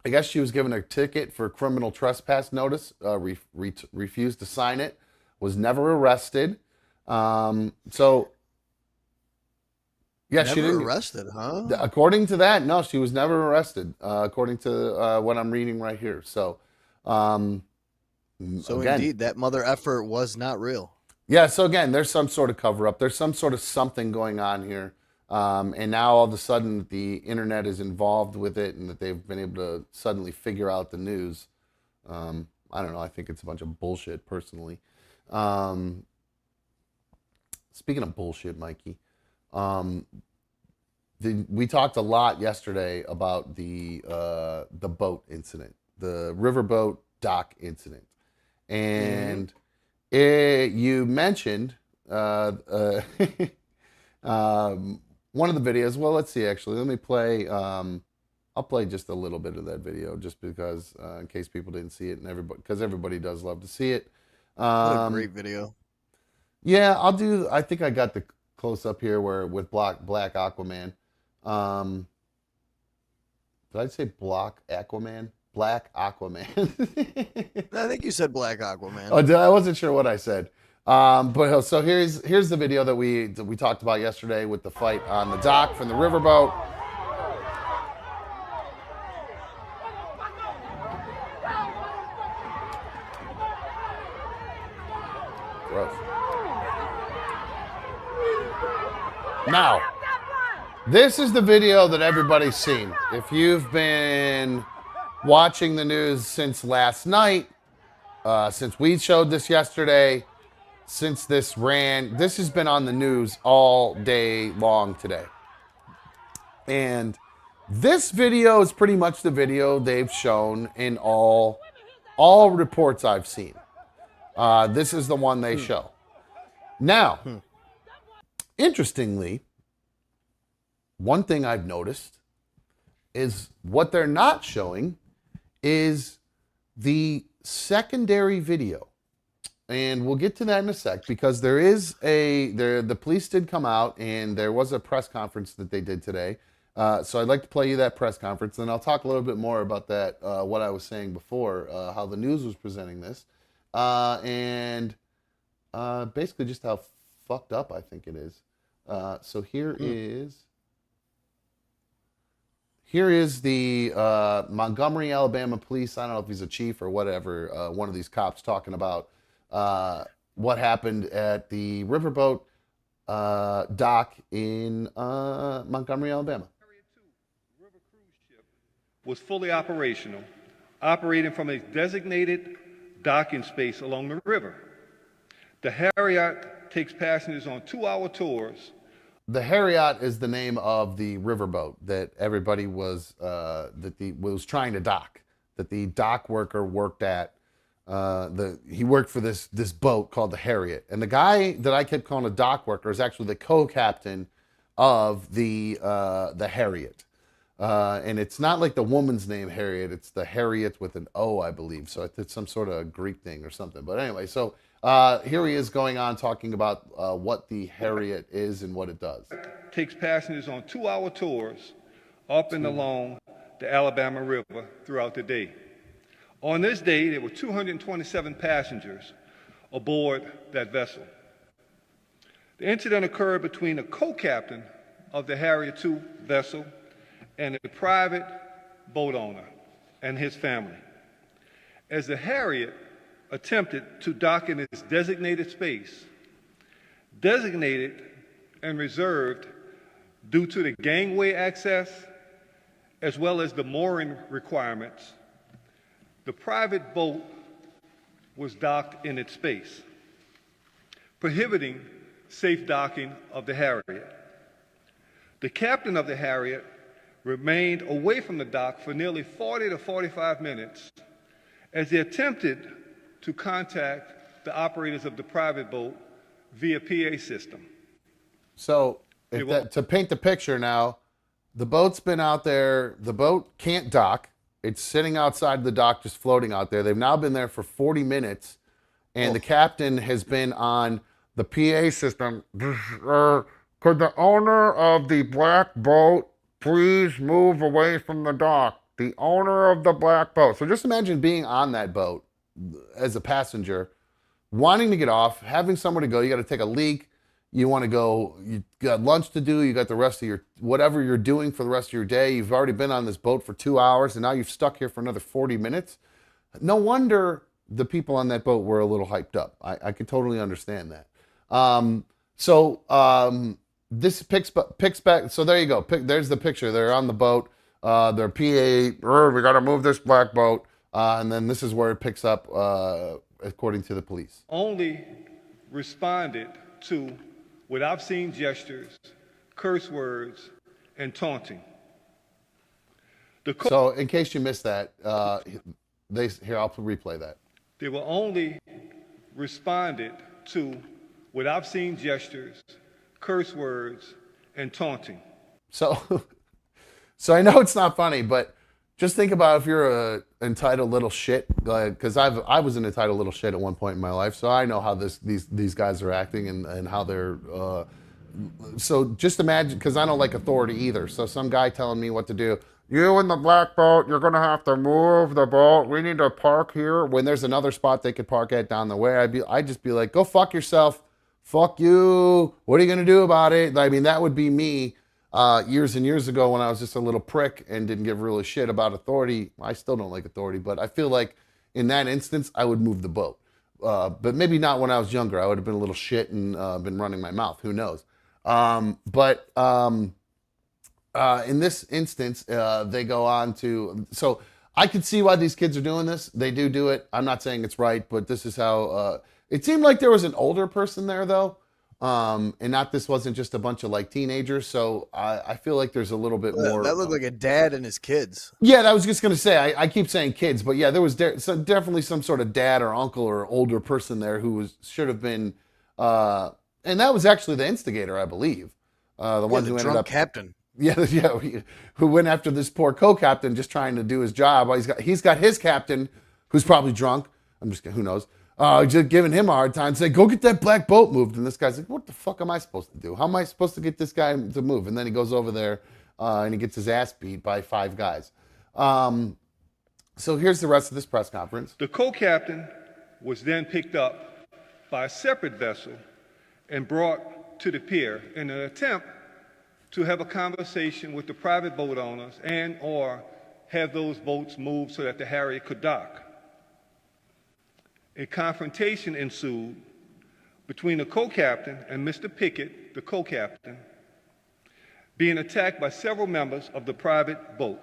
guess she was given a ticket for criminal trespass notice, refused to sign it, was never arrested. So, yeah, she didn't arrested, huh? According to that, no, she was never arrested, according to what I'm reading right here. So, again, indeed, that mother effer was not real. Yeah, so again, there's some sort of cover-up. There's some sort of something going on here. And now all of a sudden the internet is involved with it, and that they've been able to suddenly figure out the news. I don't know. I think it's a bunch of bullshit, personally. Speaking of bullshit, Mikey, we talked a lot yesterday about the boat incident, the Riverboat dock incident, and you mentioned one of the videos. Well, let's see. Actually, let me play. I'll play just a little bit of that video, just because, in case people didn't see it, and everybody does love to see it. What a great video. Yeah, I'll do. I think I got the close up here with Black Aquaman. Did I say Black Aquaman? Black Aquaman. I think you said Black Aquaman. Oh, I wasn't sure what I said. But so here's the video that we talked about yesterday with the fight on the dock from the Riverboat. Gross. Now, this is the video that everybody's seen. If you've been watching the news since last night, since we showed this yesterday, since this has been on the news all day long today. And this video is pretty much the video they've shown in all reports I've seen. This is the one they show. Now, interestingly, one thing I've noticed is what they're not showing is the secondary video. and we'll get to that in a sec because the police did come out and there was a press conference that they did today. So I'd like to play you that press conference, and I'll talk a little bit more about that, what I was saying before, how the news was presenting this, and basically just how fucked up I think it is. So here is the Montgomery, Alabama police. I don't know if he's a chief or whatever, one of these cops talking about what happened at the Riverboat dock in Montgomery, Alabama. Was fully operational, operating from a designated docking space along the river. The Harriet takes passengers on 2-hour tours. The Harriet is the name of the riverboat that everybody was was trying to dock. That the dock worker worked at. He worked for this boat called the Harriet, and the guy that I kept calling a dock worker is actually the co-captain of the Harriet. And it's not like the woman's name Harriet, it's the Harriet with an O, I believe. So it's some sort of Greek thing or something. But anyway, so here he is going on talking about what the Harriet is and what it does. Takes passengers on 2-hour tours up and along the Alabama River throughout the day. On this day, there were 227 passengers aboard that vessel. The incident occurred between a co-captain of the Harriet II vessel and a private boat owner and his family. As the Harriet attempted to dock in its designated space, designated and reserved due to the gangway access as well as the mooring requirements, the private boat was docked in its space, prohibiting safe docking of the Harriet. The captain of the Harriet remained away from the dock for nearly 40 to 45 minutes as he attempted to contact the operators of the private boat via PA system. So to paint the picture now, the boat's been out there. The boat can't dock. It's sitting outside the dock, just floating out there. They've now been there for 40 minutes, and the captain has been on the PA system. Could the owner of the black boat please move away from the dock? The owner of the black boat. So just imagine being on that boat as a passenger, wanting to get off, having somewhere to go. You got to take a leak. You want to go, you got lunch to do. You got the rest of your, whatever you're doing for the rest of your day. You've already been on this boat for 2 hours and now you've stuck here for another 40 minutes. No wonder the people on that boat were a little hyped up. I could totally understand that. This picks back. So there you go. There's the picture. They're on the boat. They're PA. We got to move this black boat. And then this is where it picks up, according to the police. Only responded to with obscene gestures, curse words, and taunting. So in case you missed that, I'll replay that. They were only responded to with obscene gestures, curse words, and taunting. So I know it's not funny, but just think about if you're a entitled little shit, because I was an entitled little shit at one point in my life, so I know how these guys are acting and how they're. So just imagine, because I don't like authority either. So some guy telling me what to do. You in the black boat, you're gonna have to move the boat. We need to park here. When there's another spot they could park at down the way, I'd just be like, go fuck yourself. Fuck you. What are you gonna do about it? I mean, that would be me. Years and years ago when I was just a little prick and didn't give really shit about authority. I still don't like authority, but I feel like in that instance, I would move the boat. But maybe not when I was younger. I would have been a little shit and been running my mouth. Who knows? In this instance, they go on to... So I could see why these kids are doing this. They do it. I'm not saying it's right, but this is how... it seemed like there was an older person there, though. And this wasn't just a bunch of like teenagers. So I feel like there's a little bit more. That looked like a dad and his kids. Yeah, I was just going to say, I keep saying kids, but yeah, there was definitely some sort of dad or uncle or older person there who should have been, and that was actually the instigator, I believe. The one who ended up captain. Yeah, who went after this poor co-captain just trying to do his job. He's got his captain who's probably drunk. I'm just kidding, who knows? just giving him a hard time, saying, go get that black boat moved. And this guy's like, what the fuck am I supposed to do? How am I supposed to get this guy to move? And then he goes over there and he gets his ass beat by 5 guys. So here's the rest of this press conference. The co-captain was then picked up by a separate vessel and brought to the pier in an attempt to have a conversation with the private boat owners and or have those boats moved so that the Harriet could dock. A confrontation ensued between the co-captain and Mr. Pickett, the co-captain, being attacked by several members of the private boat.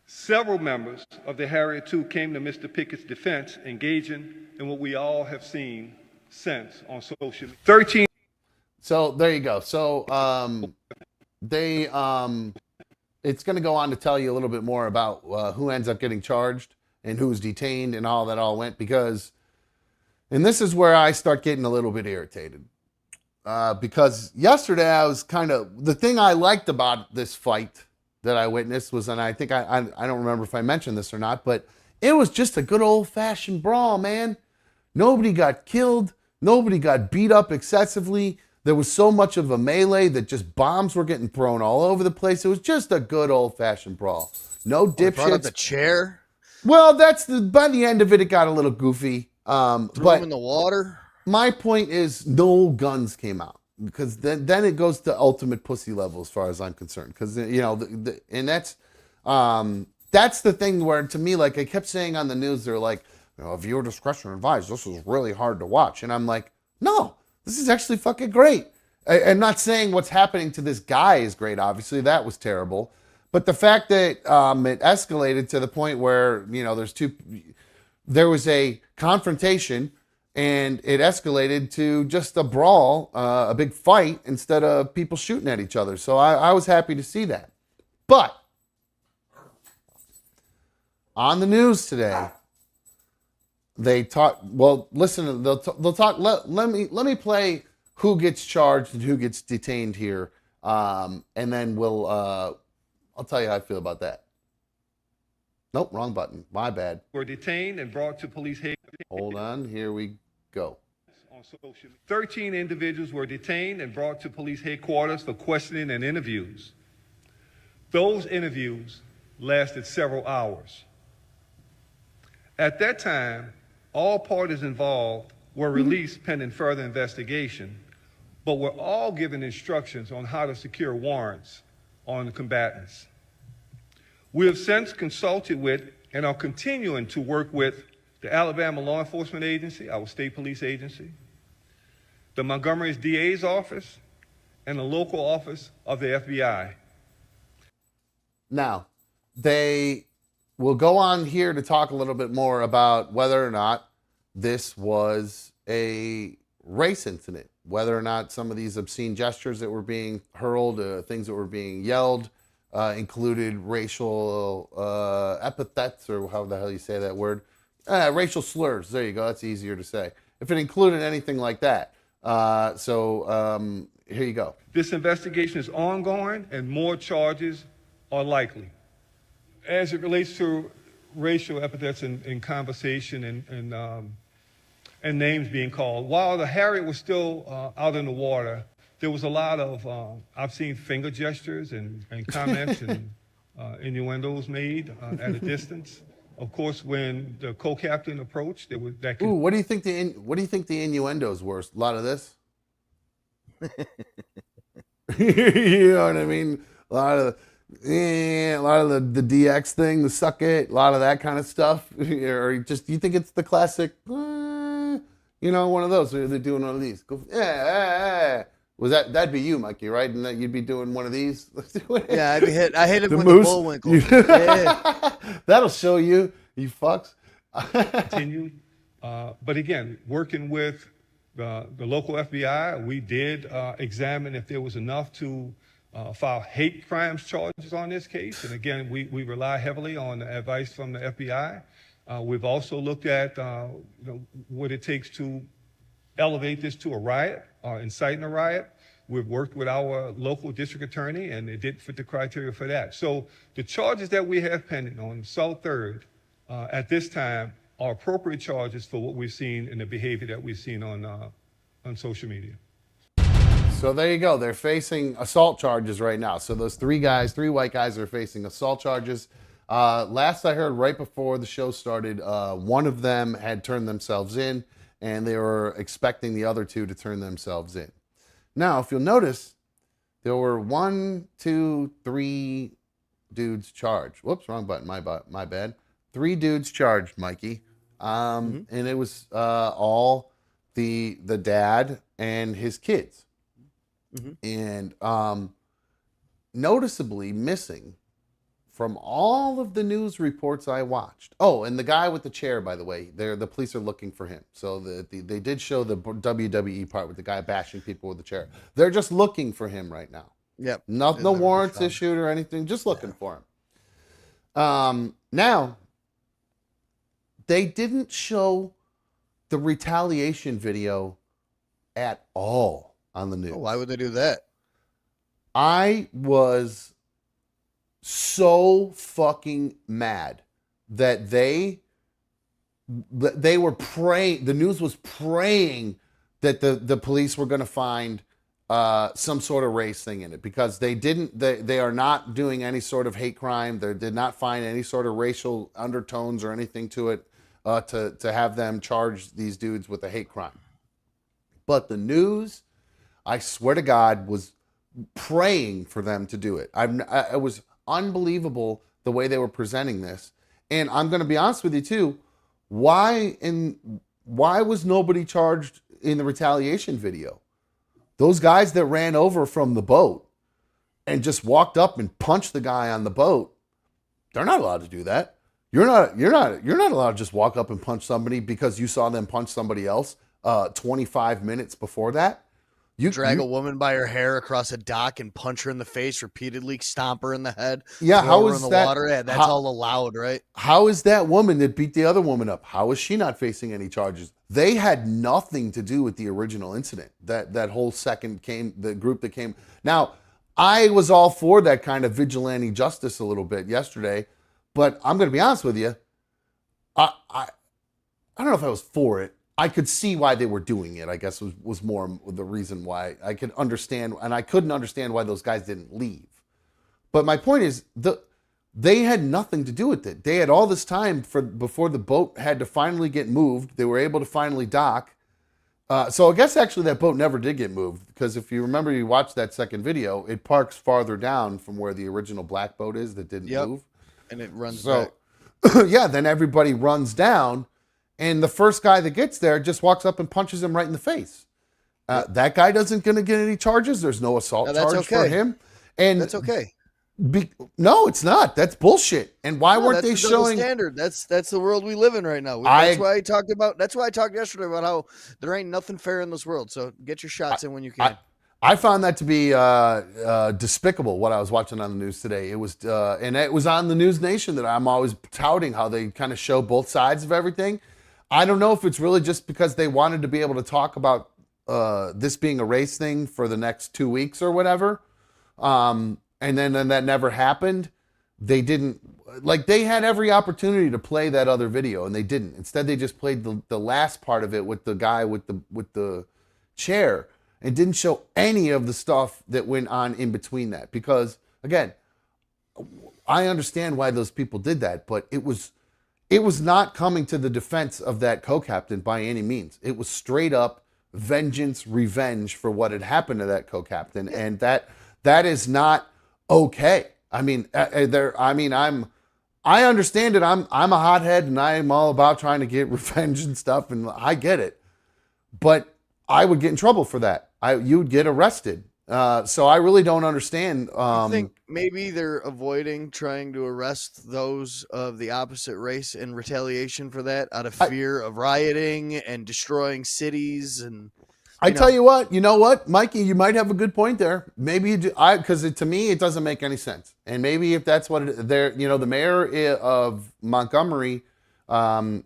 Several members of the Harriet II came to Mr. Pickett's defense, engaging in what we all have seen since on social media. 13. So there you go. So it's going to go on to tell you a little bit more about who ends up getting charged and who's detained and all that all went, because, and this is where I start getting a little bit irritated. Because yesterday I was the thing I liked about this fight that I witnessed was, and I think I don't remember if I mentioned this or not, but it was just a good old fashioned brawl, man. Nobody got killed. Nobody got beat up excessively. There was so much of a melee that just bombs were getting thrown all over the place. It was just a good old fashioned brawl. No dipshits. Brought up the chair. Well, by the end of it, it got a little goofy. Threw him in the water. My point is, no guns came out, because then it goes to ultimate pussy level as far as I'm concerned. Because and that's the thing where, to me, like I kept saying on the news, they're like, viewer discretion advised. This is really hard to watch, and I'm like, no, this is actually fucking great. I'm not saying what's happening to this guy is great. Obviously, that was terrible. But the fact that it escalated to the point where, there was a confrontation and it escalated to just a brawl, a big fight, instead of people shooting at each other. So I was happy to see that. But on the news today, they talk, listen, they'll talk, let me play who gets charged and who gets detained here. And then I'll tell you how I feel about that. Nope, wrong button. My bad. Were detained and brought to police headquarters. Hold on, here we go. 13 individuals were detained and brought to police headquarters for questioning and interviews. Those interviews lasted several hours. At that time, all parties involved were released pending further investigation, but were all given instructions on how to secure warrants on the combatants. We have since consulted with and are continuing to work with the Alabama Law Enforcement Agency, our state police agency, the Montgomery's DA's office, and the local office of the FBI. Now, they will go on here to talk a little bit more about whether or not this was a race incident, whether or not some of these obscene gestures that were being hurled, things that were being yelled, included racial epithets, or how the hell you say that word, racial slurs. There you go. That's easier to say. If it included anything like that. Here you go. This investigation is ongoing and more charges are likely. As it relates to racial epithets in conversation and names being called, while the Harriet was still out in the water, there was a lot of, I've seen finger gestures and comments and innuendos made at a distance. Of course, when the co-captain approached, there was that. Ooh, what do you think the innuendos were? A lot of this. You know what I mean? A lot of the DX thing, the suck it, a lot of that kind of stuff. Or just, you think it's the classic, one of those. They're doing one of these. Go, yeah. Was that'd be you, Mikey, right? And that you'd be doing one of these. Yeah, I hit him with moose. the bullwinkle. Yeah. That'll show you fucks. Continue, but again, working with the local FBI, we did examine if there was enough to file hate crimes charges on this case. And again, we rely heavily on the advice from the FBI. We've also looked at what it takes to elevate this to a riot, inciting a riot. We've worked with our local district attorney, and it did fit the criteria for that. So the charges that we have pending on South 3rd at this time are appropriate charges for what we've seen and the behavior that we've seen on social media. So there you go. They're facing assault charges right now. So those three white guys are facing assault charges. Last I heard, right before the show started, one of them had turned themselves in, and they were expecting the other two to turn themselves in. Now, if you'll notice, there were 3 dudes charged. Whoops, wrong button. My bad. 3 dudes charged, Mikey. And it was all the dad and his kids. And noticeably missing from all of the news reports I watched. Oh, and the guy with the chair, by the way, the police are looking for him. So they did show the WWE part with the guy bashing people with the chair. They're just looking for him right now. Yep. No warrants issued or anything, just looking for him. Now, they didn't show the retaliation video at all on the news. Why would they do that? I was so fucking mad that they were praying, the news was praying that the police were going to find some sort of race thing in it, because they are not doing any sort of hate crime. They did not find any sort of racial undertones or anything to it to have them charge these dudes with a hate crime. But the news, I swear to God, was praying for them to do it. It was unbelievable the way they were presenting this. And I'm going to be honest with you too. Why was nobody charged in the retaliation video? Those guys that ran over from the boat and just walked up and punched the guy on the boat, they're not allowed to do that. You're not allowed to just walk up and punch somebody because you saw them punch somebody else 25 minutes before that. You drag a woman by her hair across a dock and punch her in the face repeatedly, stomp her in the head. Yeah, how is that? Water. Yeah, that's all allowed, right? How is that woman that beat the other woman up? How is she not facing any charges? They had nothing to do with the original incident. That whole the group that came. Now, I was all for that kind of vigilante justice a little bit yesterday, but I'm going to be honest with you. I don't know if I was for it. I could see why they were doing it, I guess was more the reason why. I could understand, and I couldn't understand why those guys didn't leave. But my point is, they had nothing to do with it. They had all this time before the boat had to finally get moved. They were able to finally dock. So I guess actually that boat never did get moved, because if you remember, you watched that second video, it parks farther down from where the original black boat is that didn't move. And it runs back. Yeah, then everybody runs down. And the first guy that gets there just walks up and punches him right in the face. That guy doesn't going to get any charges. There's no assault charge for him. And that's okay. No, it's not. That's bullshit. And why weren't they showing standard? That's the world we live in right now. That's why I talked yesterday about how there ain't nothing fair in this world. So get your shots in when you can. I found that to be despicable, what I was watching on the news today. It was and it was on the News Nation that I'm always touting how they kind of show both sides of everything. I don't know if it's really just because they wanted to be able to talk about this being a race thing for the next 2 weeks or whatever. And then that never happened. They didn't, they had every opportunity to play that other video and they didn't. Instead, they just played the last part of it with the guy with the chair and didn't show any of the stuff that went on in between that. Because again, I understand why those people did that, but it was not coming to the defense of that co-captain by any means. It was straight up vengeance, revenge for what had happened to that co-captain, and that is not okay. I mean, I understand it. I'm a hothead, and I'm all about trying to get revenge and stuff, and I get it. But I would get in trouble for that. You would get arrested. So I really don't understand. I think maybe they're avoiding trying to arrest those of the opposite race in retaliation for that out of fear of rioting and destroying cities. And tell you what, Mikey, you might have a good point there. Maybe because to me, it doesn't make any sense. And maybe if that's what the mayor of Montgomery,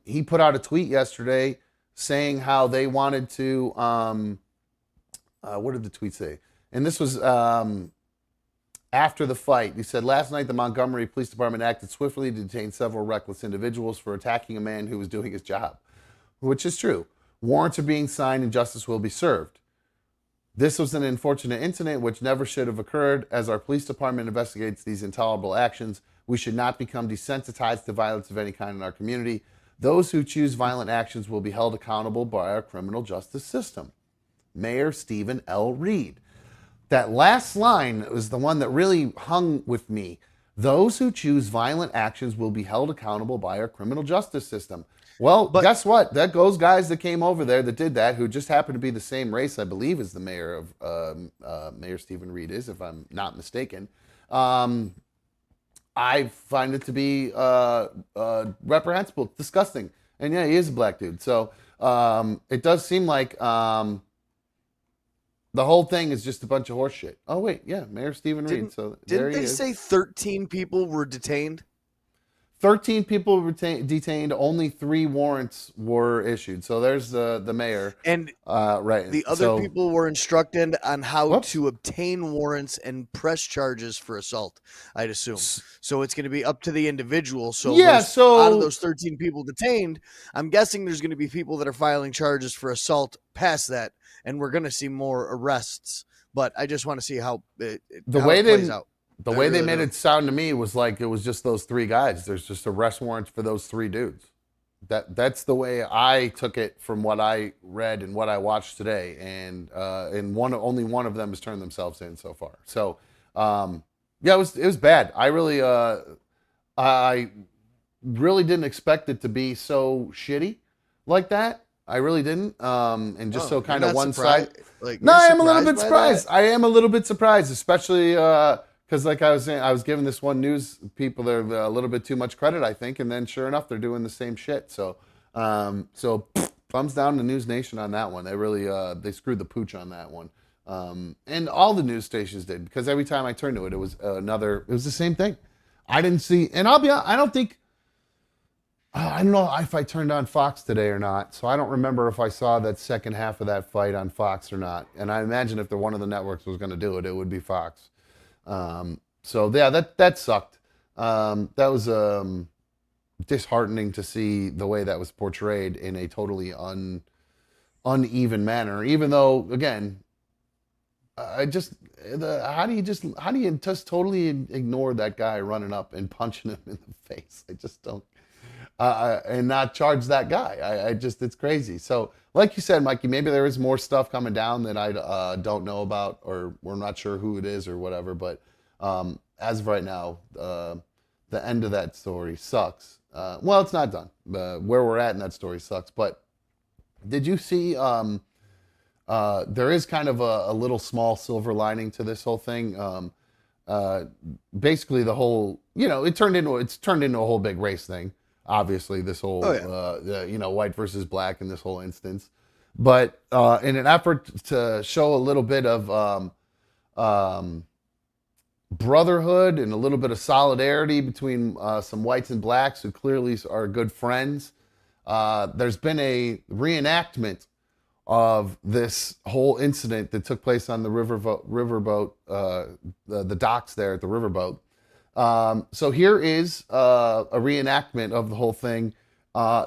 he put out a tweet yesterday saying how they wanted to, what did the tweet say? And this was after the fight. He said, last night the Montgomery Police Department acted swiftly to detain several reckless individuals for attacking a man who was doing his job, which is true. Warrants are being signed and justice will be served. This was an unfortunate incident which never should have occurred. As our police department investigates these intolerable actions, we should not become desensitized to violence of any kind in our community. Those who choose violent actions will be held accountable by our criminal justice system. Mayor Stephen L. Reed. That last line was the one that really hung with me. Those who choose violent actions will be held accountable by our criminal justice system. Well, guess what? Those guys that came over there that did that, who just happened to be the same race, I believe, as the mayor of Mayor Stephen Reed is, if I'm not mistaken. I find it to be reprehensible, disgusting. And yeah, he is a black dude. So it does seem like the whole thing is just a bunch of horse shit. Oh, wait, yeah, Mayor Stephen Reed. So there he is. Didn't they say 13 people were detained? 13 people were detained. Only 3 warrants were issued. So there's the mayor. And right. The other people were instructed on how to obtain warrants and press charges for assault, I'd assume. So it's going to be up to the individual. So yeah, out of those 13 people detained, I'm guessing there's going to be people that are filing charges for assault past that, and we're going to see more arrests. But I just want to see how it plays out. The way they made it sound to me was like it was just those 3 guys. There's just arrest warrants for those 3 dudes. That's the way I took it from what I read and what I watched today. And only one of them has turned themselves in so far. So yeah, it was bad. I really didn't expect it to be so shitty like that. I really didn't. And just so kind of one side. No, I am a little bit surprised. I am a little bit surprised, especially because like I was saying, I was giving this one news people there a little bit too much credit, I think, and then sure enough, they're doing the same shit. So, thumbs down to News Nation on that one. They really they screwed the pooch on that one, and all the news stations did, because every time I turned to it, it was it was the same thing. I didn't see, and I'll be honest, I don't think. I don't know if I turned on Fox today or not, so I don't remember if I saw that second half of that fight on Fox or not. And I imagine if one of the networks was going to do it, it would be Fox. So yeah, that sucked. That was disheartening to see the way that was portrayed in a totally uneven manner. Even though, again, how do you just totally ignore that guy running up and punching him in the face? I just don't. And not charge that guy. It's crazy. So, like you said, Mikey, maybe there is more stuff coming down that I don't know about, or we're not sure who it is or whatever. But as of right now, the end of that story sucks. Well, it's not done. Where we're at in that story sucks. But did you see? There is kind of a little small silver lining to this whole thing. Basically, the whole it's turned into a whole big race thing. Obviously, this whole, white versus black in this whole instance. But in an effort to show a little bit of brotherhood and a little bit of solidarity between some whites and blacks who clearly are good friends, there's been a reenactment of this whole incident that took place on the riverboat, the docks there at the riverboat. So here is a reenactment of the whole thing.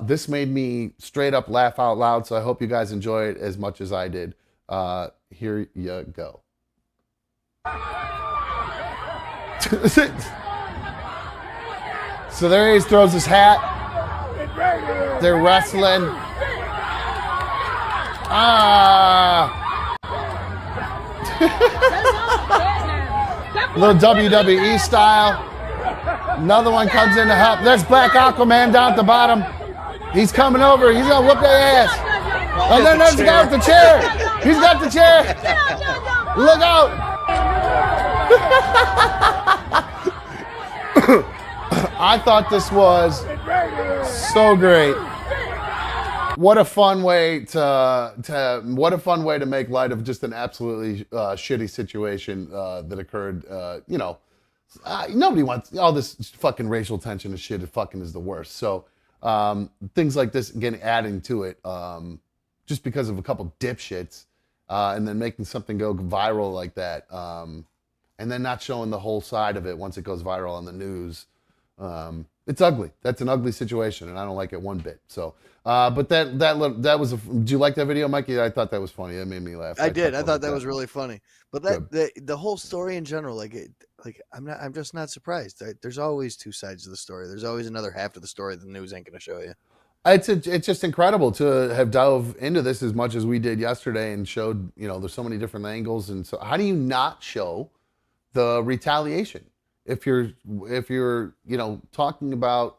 This made me straight up laugh out loud, so I hope you guys enjoy it as much as I did. Here you go. So there he is, throws his hat. They're wrestling. Little WWE style. Another one comes in to help. There's Black Aquaman down at the bottom. He's coming over. He's going to whoop their ass. And then there's the guy with the chair. He's got the chair. Look out. I thought this was so great. What a fun way to make light of just an absolutely shitty situation that occurred. Nobody wants all this fucking racial tension and shit. It fucking is the worst. So things like this again adding to it, just because of a couple dipshits, and then making something go viral like that. and then not showing the whole side of it once it goes viral on the news. It's ugly. That's an ugly situation, and I don't like it one bit. So, but that was. Did you like that video, Mikey? I thought that was funny. That made me laugh. I did. I thought that was really funny. But the whole story in general, I'm just not surprised. There's always two sides of the story. There's always another half of the story the news ain't going to show you. It's just incredible to have dove into this as much as we did yesterday and showed, there's so many different angles. And so how do you not show the retaliation if you're talking about,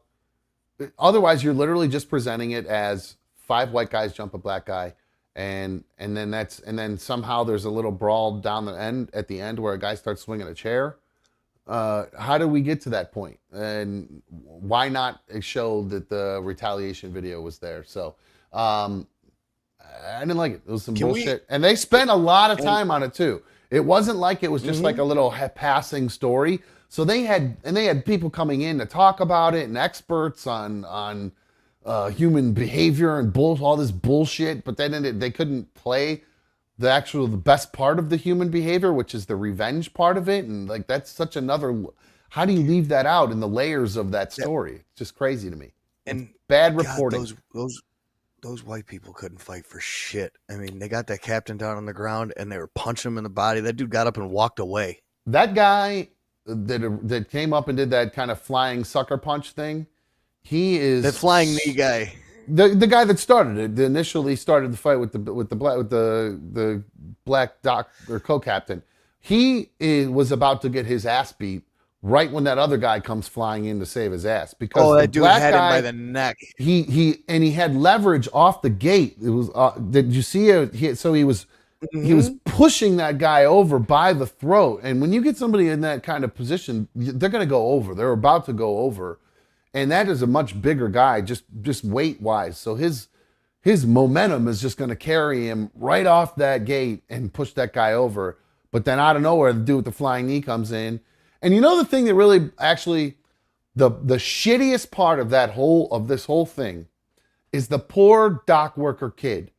otherwise you're literally just presenting it as 5 white guys jump a black guy. And then somehow there's a little brawl at the end where a guy starts swinging a chair. How do we get to that point? And why not show that the retaliation video was there? So I didn't like it. It was some bullshit. And they spent a lot of time on it too. It wasn't like it was just like a little passing story. So they had people coming in to talk about it and experts on human behavior and all this bullshit. But then they couldn't play the best part of the human behavior, which is the revenge part of it. And like, that's such another, how do you leave that out in the layers of that story? It's just crazy to me. And bad reporting. God, those white people couldn't fight for shit. I mean, they got that captain down on the ground and they were punching him in the body. That dude got up and walked away. That guy that came up and did that kind of flying sucker punch thing, he is the flying knee guy. The guy that started it, initially started the fight with the black doc or co-captain. He was about to get his ass beat right when that other guy comes flying in to save his ass, because that dude had him by the neck. He had leverage off the gate. It was did you see it? He was pushing that guy over by the throat, and when you get somebody in that kind of position, they're going to go over. They're about to go over. And that is a much bigger guy, just weight-wise. So his momentum is just going to carry him right off that gate and push that guy over. But then out of nowhere, the dude with the flying knee comes in. And the thing that really actually, the shittiest part of this whole thing is the poor dock worker kid.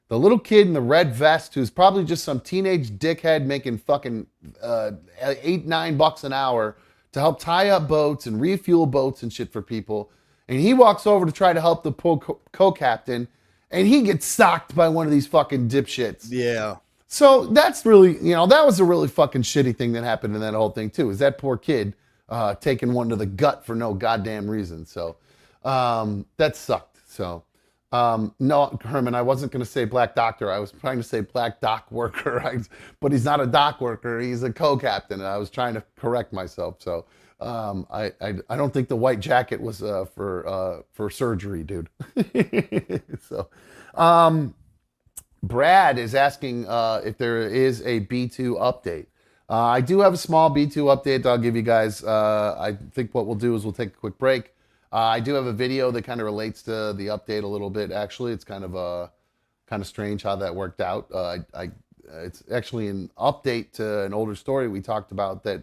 The little kid in the red vest who's probably just some teenage dickhead making fucking $8-9 an hour to help tie up boats and refuel boats and shit for people. And he walks over to try to help the co-captain, and he gets socked by one of these fucking dipshits. Yeah. So that's really, that was a really fucking shitty thing that happened in that whole thing too, is that poor kid taking one to the gut for no goddamn reason. So that sucked. So no, Herman, I wasn't going to say black doctor. I was trying to say black dock worker, but he's not a dock worker. He's a co-captain. And I was trying to correct myself. So I don't think the white jacket was for surgery, dude. So Brad is asking if there is a B2 update. I do have a small B2 update that I'll give you guys. I think what we'll do is we'll take a quick break. I do have a video that kind of relates to the update a little bit. Actually, it's kind of strange how that worked out. It's actually an update to an older story we talked about that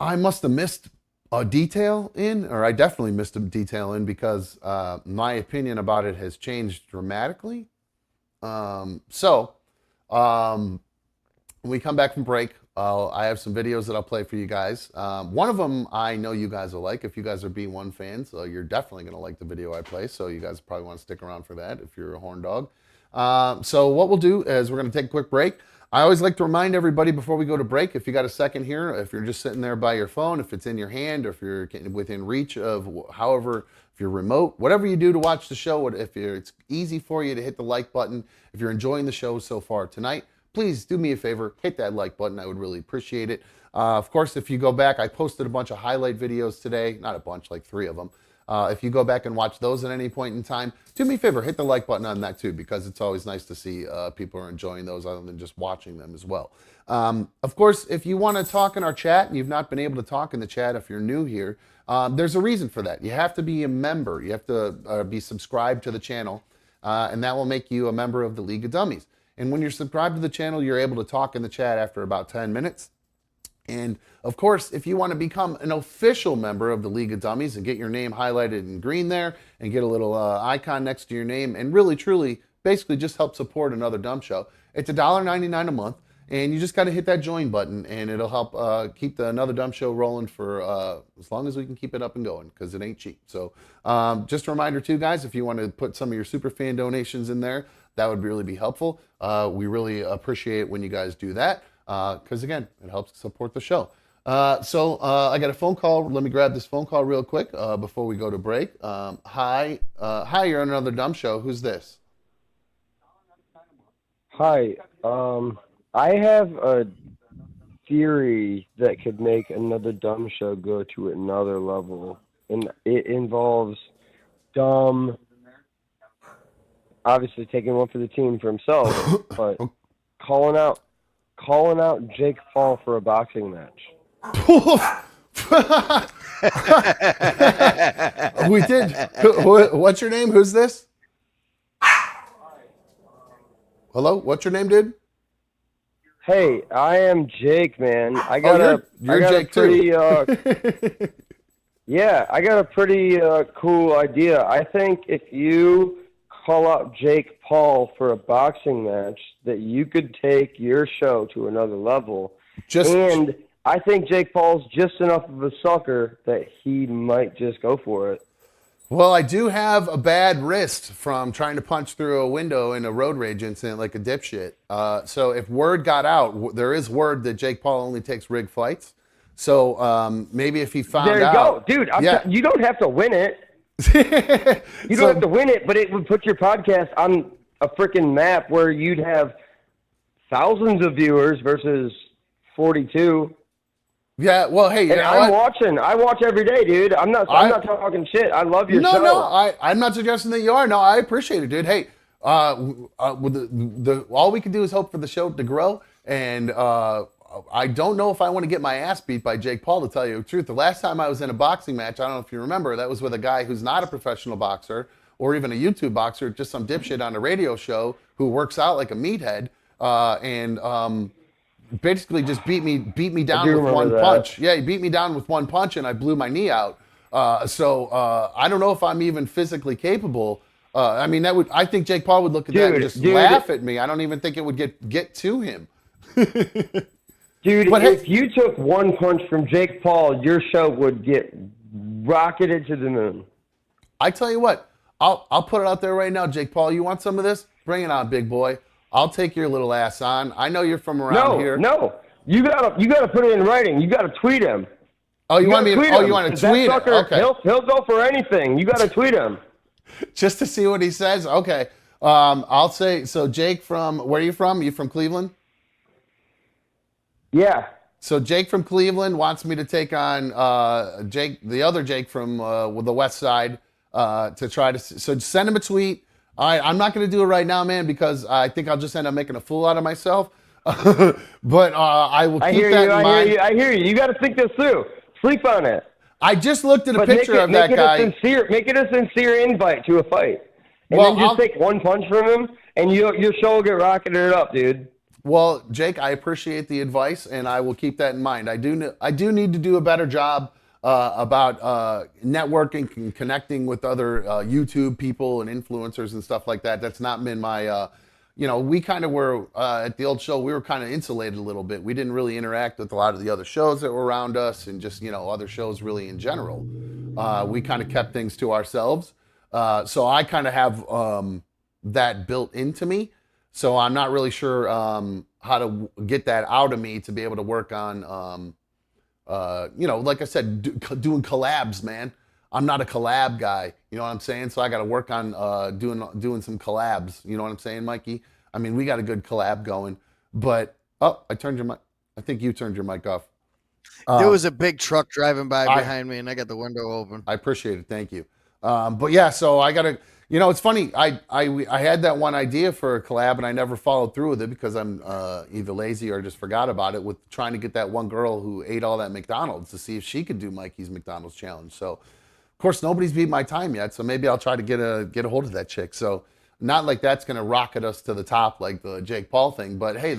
I must have missed a detail in, or I definitely missed a detail in, because my opinion about it has changed dramatically. When we come back from break, I have some videos that I'll play for you guys. One of them I know you guys will like. If you guys are B1 fans, you're definitely going to like the video I play. So you guys probably want to stick around for that if you're a horn dog. So what we'll do is we're going to take a quick break. I always like to remind everybody before we go to break, if you got a second here, if you're just sitting there by your phone, if it's in your hand, or if you're within reach of if you're remote, whatever you do to watch the show, it's easy for you to hit the like button. If you're enjoying the show so far tonight, please do me a favor, hit that like button. I would really appreciate it. Of course, if you go back, I posted a bunch of highlight videos today. Not a bunch, like 3 of them. If you go back and watch those at any point in time, do me a favor, hit the like button on that too, because it's always nice to see people are enjoying those other than just watching them as well. Of course, if you want to talk in our chat and you've not been able to talk in the chat if you're new here, there's a reason for that. You have to be a member. You have to be subscribed to the channel, and that will make you a member of the League of Dummies. And when you're subscribed to the channel, you're able to talk in the chat after about 10 minutes. And of course, if you want to become an official member of the League of Dummies and get your name highlighted in green there and get a little icon next to your name and really, truly, basically just help support another dumb show, it's $1.99 a month. And you just got to hit that join button, and it'll help keep the Another Dumb Show rolling for as long as we can keep it up and going, because it ain't cheap. So just a reminder too, guys, if you want to put some of your super fan donations in there, that would really be helpful. We really appreciate when you guys do that, because again, it helps support the show. So I got a phone call. Let me grab this phone call real quick before we go to break. Hi, you're on Another Dumb Show. Who's this? Hi. I have a theory that could make Another Dumb Show go to another level, and it involves Dumb obviously taking one for the team for himself, but calling out Jake Paul for a boxing match. We did. What's your name? Who's this? Hello? What's your name, dude? Hey, I am Jake, man. I got you're a Jake pretty, too. yeah, I got a pretty cool idea. I think if you call out Jake Paul for a boxing match, that you could take your show to another level. And I think Jake Paul's just enough of a sucker that he might just go for it. Well, I do have a bad wrist from trying to punch through a window in a road rage incident like a dipshit. So if word got out, there is word that Jake Paul only takes rig fights. So maybe if he found out. There you go. Dude, you don't have to win it. You don't have to win it, but it would put your podcast on a freaking map where you'd have thousands of viewers versus 42. Yeah, well, hey, and I'm watching. I watch every day, dude. I'm not talking shit. I love your show. No, I'm not suggesting that you are. No, I appreciate it, dude. Hey, all we can do is hope for the show to grow. And I don't know if I want to get my ass beat by Jake Paul, to tell you the truth. The last time I was in a boxing match, I don't know if you remember, that was with a guy who's not a professional boxer or even a YouTube boxer, just some dipshit on a radio show who works out like a meathead. And basically just beat me down with one punch. Yeah, he beat me down with one punch, and I blew my knee out. So I don't know if I'm even physically capable. I mean, I think Jake Paul would look at that and just laugh at me. I don't even think it would get to him. Dude, if you took one punch from Jake Paul, your show would get rocketed to the moon. I tell you what, I'll put it out there right now, Jake Paul. You want some of this? Bring it on, big boy. I'll take your little ass on. I know you're from around here. No, you gotta put it in writing. You gotta tweet him. Oh, you want to tweet it? Okay. He'll go for anything. You gotta tweet him. Just to see what he says? Okay. I'll say, so Jake from, where are you from? Are you from Cleveland? Yeah. So Jake from Cleveland wants me to take on the other Jake from the West Side to try to, so send him a tweet. I'm not going to do it right now, man, because I think I'll just end up making a fool out of myself. But I will keep that in mind. I hear you. You got to think this through. Sleep on it. I just looked at a picture of that guy. Make it a sincere invite to a fight. And then just take one punch from him, and your show will get rocketed up, dude. Well, Jake, I appreciate the advice, and I will keep that in mind. I do need to do a better job about networking and connecting with other YouTube people and influencers and stuff like that. That's not been my, we kind of were, at the old show, we were kind of insulated a little bit. We didn't really interact with a lot of the other shows that were around us and just, other shows really in general. We kind of kept things to ourselves. So I kind of have that built into me. So I'm not really sure how to get that out of me to be able to work on, like I said, doing collabs, man. I'm not a collab guy. You know what I'm saying? So I got to work on doing some collabs. You know what I'm saying, Mikey? I mean, we got a good collab going. But, I turned your mic. I think you turned your mic off. There was a big truck driving by behind me, and I got the window open. I appreciate it. Thank you. But yeah, so I got to... it's funny. I had that one idea for a collab, and I never followed through with it because I'm either lazy or just forgot about it, with trying to get that one girl who ate all that McDonald's to see if she could do Mikey's McDonald's challenge. So, of course, nobody's beat my time yet, so maybe I'll try to get a hold of that chick. So, not like that's going to rocket us to the top like the Jake Paul thing, but hey,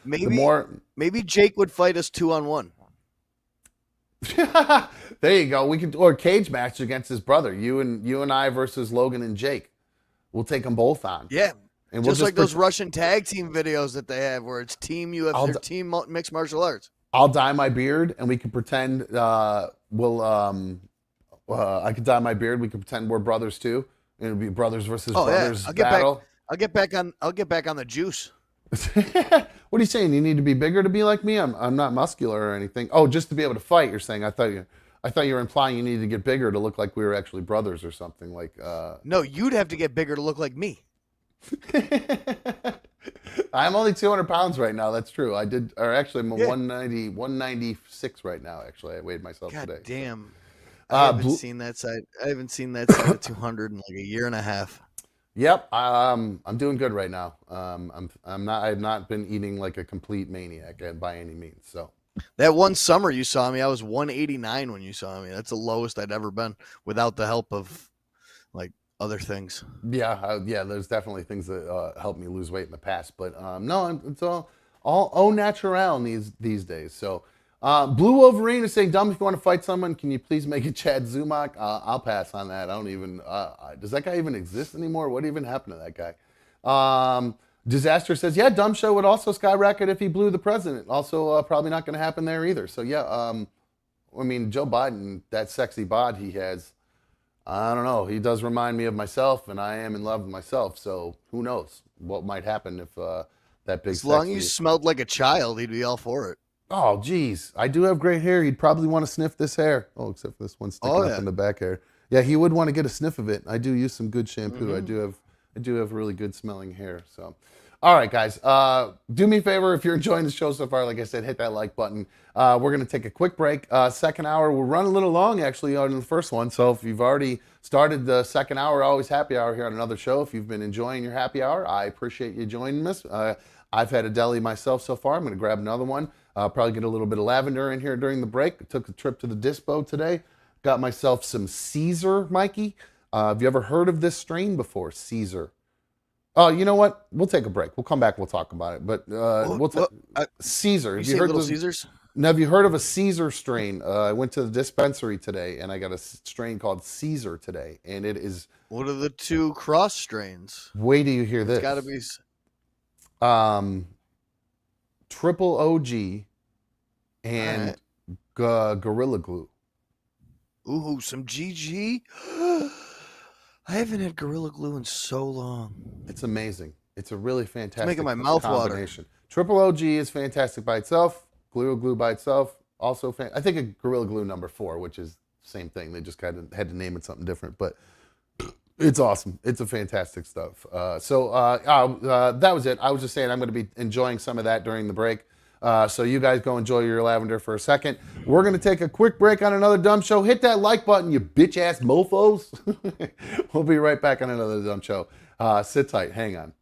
maybe Jake would fight us 2-on-1. There you go. We could, or cage match against his brother. You and I versus Logan and Jake. We'll take them both on. Yeah. and we'll just like those Russian tag team videos that they have, where it's team UFC or team mixed martial arts. I'll dye my beard, and we can pretend I could dye my beard. We could pretend we're brothers too. It'll be brothers versus brothers battle. I'll get back on the juice. What are you saying? You need to be bigger to be like me? I'm not muscular or anything. Oh, just to be able to fight. You're saying? I thought you were implying you needed to get bigger to look like we were actually brothers or something like. No, you'd have to get bigger to look like me. I'm only 200 pounds right now. That's true. I'm 196 right now. Actually, I weighed myself God today. Damn. I haven't seen that side. I haven't seen that side of 200 in like a year and a half. Yep, I'm doing good right now. I've not been eating like a complete maniac by any means. So that one summer you saw me, I was 189 when you saw me. That's the lowest I'd ever been without the help of like other things. Yeah, there's definitely things that helped me lose weight in the past, but no, it's all au naturel these days. So Blue Wolverine is saying, Dumb, if you want to fight someone, can you please make it Chad Zumach? I'll pass on that. I don't even, does that guy even exist anymore? What even happened to that guy? Disaster says, yeah, Dumb Show would also skyrocket if he blew the president. Also, probably not going to happen there either. So yeah, I mean, Joe Biden, that sexy bod he has, I don't know. He does remind me of myself, and I am in love with myself. So who knows what might happen if that big. As long as you smelled like a child, he'd be all for it. Oh, geez. I do have great hair. You'd probably want to sniff this hair. Oh, except for this one sticking up in the back hair. Yeah, he would want to get a sniff of it. I do use some good shampoo. Mm-hmm. I do have really good smelling hair. So, all right, guys. Do me a favor. If you're enjoying the show so far, like I said, hit that like button. We're going to take a quick break. Second hour, we'll run a little long, actually, on the first one. So if you've already started the second hour, always happy hour here on another show. If you've been enjoying your happy hour, I appreciate you joining us. I've had a deli myself so far. I'm going to grab another one. Probably get a little bit of lavender in here during the break. Took a trip to the Dispo today. Got myself some Caesar, Mikey. Have you ever heard of this strain before? Caesar. Oh, you know what? We'll take a break. We'll come back. We'll talk about it. But Caesar. Have you heard of Caesars? Now, have you heard of a Caesar strain? I went to the dispensary today, and I got a strain called Caesar today, and it is. What are the two cross strains? Wait till you hear this. It's got to be. Triple OG and Gorilla Glue. Ooh, some GG. I haven't had Gorilla Glue in so long. It's amazing. It's a really fantastic it's making my mouth combination. Water. Triple OG is fantastic by itself. Gorilla Glue by itself, also I think a Gorilla Glue number 4, which is the same thing. They just kind of had to name it something different, but it's awesome. It's a fantastic stuff. That was it. I was just saying I'm going to be enjoying some of that during the break. So you guys go enjoy your lavender for a second. We're going to take a quick break on another Dumb Show. Hit that like button, you bitch-ass mofos. We'll be right back on another Dumb Show. Sit tight. Hang on.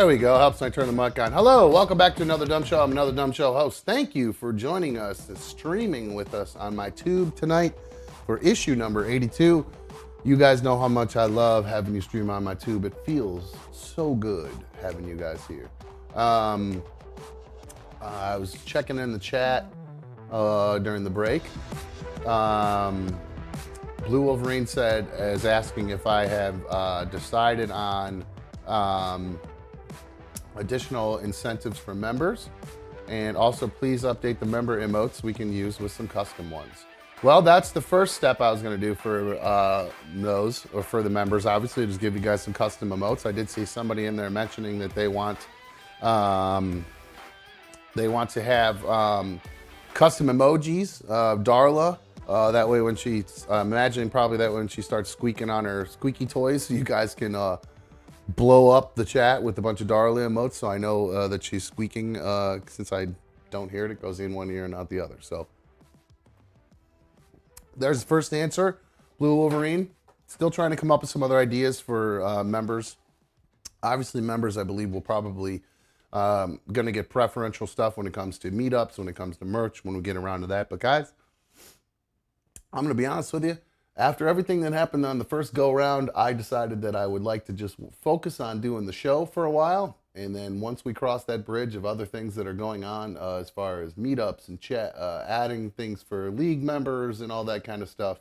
There we go. Helps when I turn the mic on. Hello, welcome back to Another Dumb Show. I'm Another Dumb Show host. Thank you for joining us, streaming with us on my tube tonight for issue number 82. You guys know how much I love having you stream on my tube. It feels so good having you guys here. I was checking in the chat during the break. Blue Wolverine is asking if I have decided on additional incentives for members, and also please update the member emotes we can use with some custom ones. Well, that's the first step I was going to do for those, or for the members, obviously, just give you guys some custom emotes. I did see somebody in there mentioning that they want to have custom emojis of Darla. That way when she, imagining probably that when she starts squeaking on her squeaky toys, you guys can blow up the chat with a bunch of Darla emotes, so I know that she's squeaking. Since I don't hear it, it goes in one ear and out the other. So there's the first answer. Blue Wolverine. Still trying to come up with some other ideas for members. Obviously, members, I believe, will probably going to get preferential stuff when it comes to meetups, when it comes to merch, when we get around to that. But guys, I'm going to be honest with you. After everything that happened on the first go-round, I decided that I would like to just focus on doing the show for a while. And then once we cross that bridge of other things that are going on as far as meetups and chat, adding things for league members and all that kind of stuff,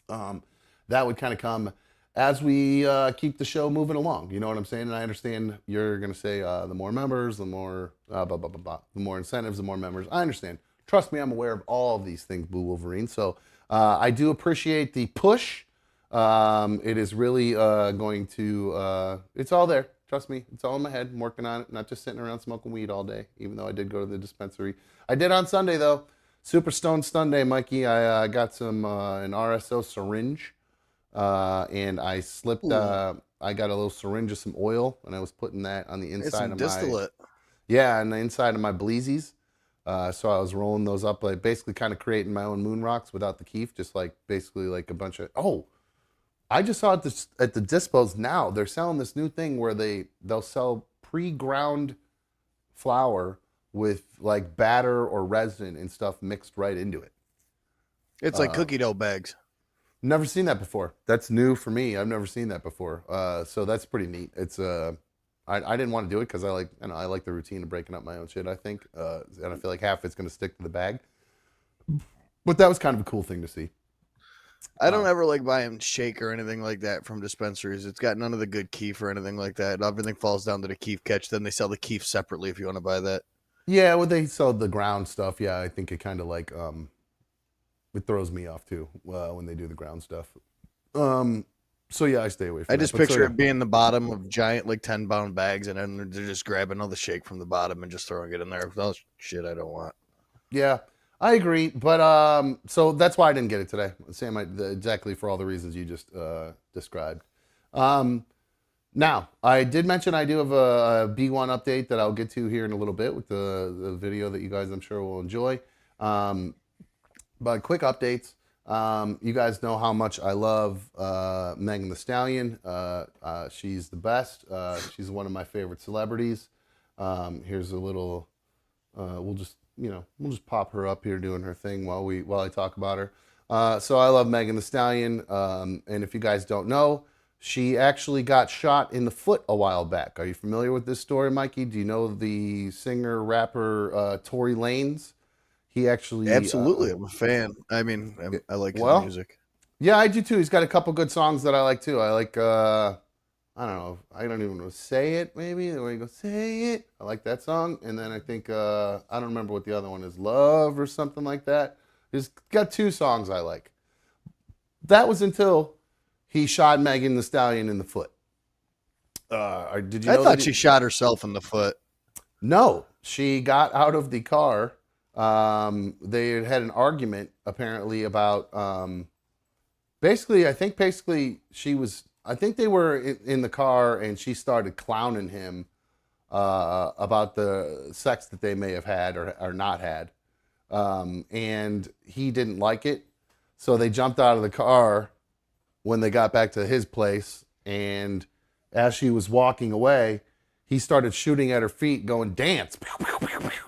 that would kind of come as we keep the show moving along. You know what I'm saying? And I understand you're going to say the more members, the more blah, blah, blah, blah. The more incentives, the more members. I understand. Trust me, I'm aware of all of these things, Blue Wolverine. So I do appreciate the push. It is really going to, it's all there. Trust me, it's all in my head. I'm working on it, not just sitting around smoking weed all day, even though I did go to the dispensary. I did on Sunday, though. Super Stone Sunday, Mikey. I got some, an RSO syringe, and I slipped, I got a little syringe of some oil, and I was putting that on the inside of distillate. Yeah, on the inside of my bleezies. So I was rolling those up, like basically kind of creating my own moon rocks without the keef, just like basically like a bunch of, I just saw it at the dispos now. They're selling this new thing where they'll sell pre-ground flour with like batter or resin and stuff mixed right into it. It's like cookie dough bags. Never seen that before. That's new for me. I've never seen that before. So that's pretty neat. It's I didn't want to do it because I like the routine of breaking up my own shit, I think. And I feel like half it's going to stick to the bag. But that was kind of a cool thing to see. I don't ever like buying shake or anything like that from dispensaries. It's got none of the good keef or anything like that. Everything falls down to the keef catch. Then they sell the keef separately if you want to buy that. Yeah, well, they sell the ground stuff. Yeah, I think it kind of like, it throws me off too when they do the ground stuff. So yeah, I stay away from I that. just picture it being the bottom of giant, like 10-pound bags, and then they're just grabbing all the shake from the bottom and just throwing it in there. That's shit I don't want. Yeah, I agree. But so that's why I didn't get it today. Same, exactly for all the reasons you just described. Now, I did mention I do have a B1 update that I'll get to here in a little bit with the video that you guys, I'm sure, will enjoy. But quick updates. You guys know how much I love Megan Thee Stallion. She's the best. She's one of my favorite celebrities. Here's a little. We'll just pop her up here doing her thing while I talk about her. So I love Megan Thee Stallion. And if you guys don't know, she actually got shot in the foot a while back. Are you familiar with this story, Mikey? Do you know the singer, rapper Tory Lanez? He actually... Absolutely. I'm a fan. I mean, I like his well, music. yeah, I do too. He's got a couple good songs that I like too. I like, I don't know, I don't even know, Say It, maybe? The way you go, Say It. I like that song. And then I think, I don't remember what the other one is, Love or something like that. He's got two songs I like. That was until he shot Megan Thee Stallion in the foot. Did you I know thought that she shot herself in the foot. No, she got out of the car. They had an argument apparently about, I think they were in the car and she started clowning him about the sex that they may have had or not had. And he didn't like it. So they jumped out of the car when they got back to his place. And as she was walking away, he started shooting at her feet, going, dance,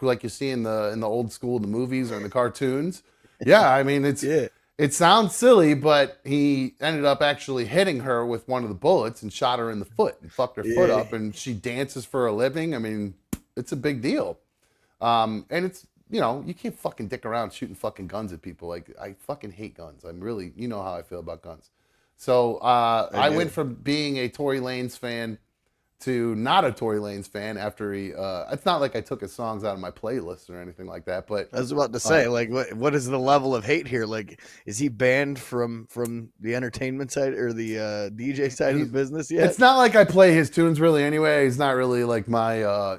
like you see in the old school, the movies or in the cartoons. Yeah, I mean, it sounds silly, but he ended up actually hitting her with one of the bullets and shot her in the foot and fucked her foot up. And she dances for a living. I mean, it's a big deal. And it's, you can't fucking dick around shooting fucking guns at people. Like, I fucking hate guns. I'm really, you know how I feel about guns. So I went from being a Tory Lanez fan to not a Tory Lanez fan after he, it's not like I took his songs out of my playlist or anything like that, but I was about to say, like, what is the level of hate here? Like, is he banned from the entertainment side or the DJ side of the business yet? It's not like I play his tunes really anyway. He's not really like my,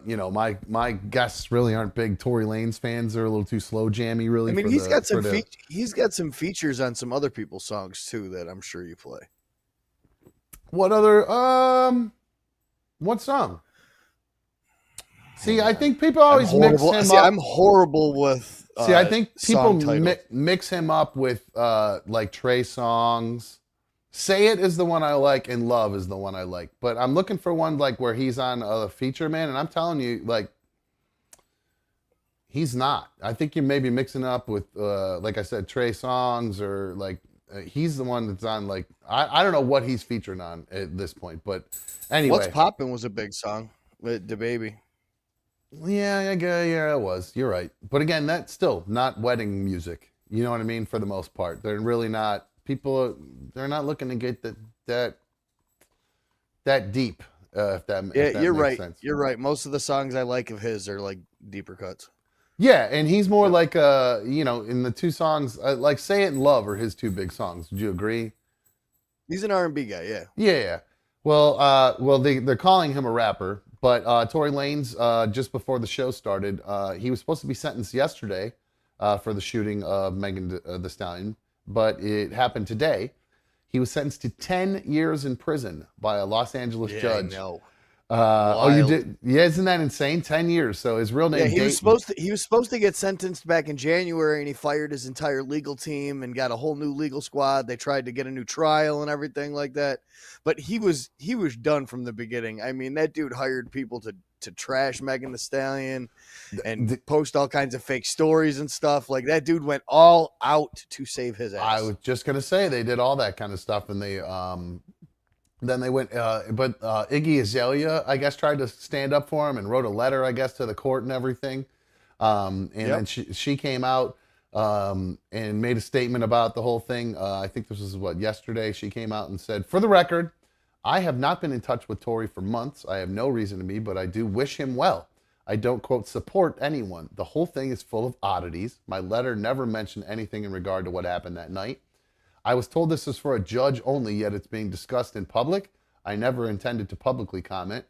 my guests really aren't big Tory Lanez fans. They're a little too slow jammy, really. I mean, he's got some features on some other people's songs too that I'm sure you play. What other, what song? See, I think people always mix him up. I'm horrible with. I think people mix him up with like Trey songs. Say It is the one I like, and Love is the one I like. But I'm looking for one like where he's on a feature, man. And I'm telling you, like, he's not. I think you may be mixing up with, like I said, Trey songs or like. He's the one that's on like I don't know what he's featured on at this point, but anyway. What's Poppin' was a big song with DaBaby. Yeah, it was. You're right. But again, that's still not wedding music. You know what I mean? For the most part, they're really not. They're not looking to get that deep. If that you're makes right. sense. You're right. Most of the songs I like of his are like deeper cuts. Yeah, and he's more like in the two songs, like Say It and Love are his two big songs. Would you agree? He's an R&B guy, yeah. Yeah. Well, they're calling him a rapper, but Tory Lanez, just before the show started, he was supposed to be sentenced yesterday for the shooting of Megan Thee Stallion, but it happened today. He was sentenced to 10 years in prison by a Los Angeles judge. No. You did? Yeah, isn't that insane? 10 years. So his real name. Yeah, he was supposed to get sentenced back in January, and he fired his entire legal team and got a whole new legal squad. They tried to get a new trial and everything like that, but he was done from the beginning. I mean, that dude hired people to trash Megan Thee Stallion and post all kinds of fake stories and stuff. Like, that dude went all out to save his ass. I was just gonna say they did all that kind of stuff, and they Then they went, but Iggy Azalea, I guess, tried to stand up for him and wrote a letter, I guess, to the court and everything. Then she came out and made a statement about the whole thing. I think this was yesterday. She came out and said, "For the record, I have not been in touch with Tory for months. I have no reason to be, but I do wish him well. I don't, quote, support anyone. The whole thing is full of oddities. My letter never mentioned anything in regard to what happened that night. I was told this is for a judge only, yet it's being discussed in public. I never intended to publicly comment.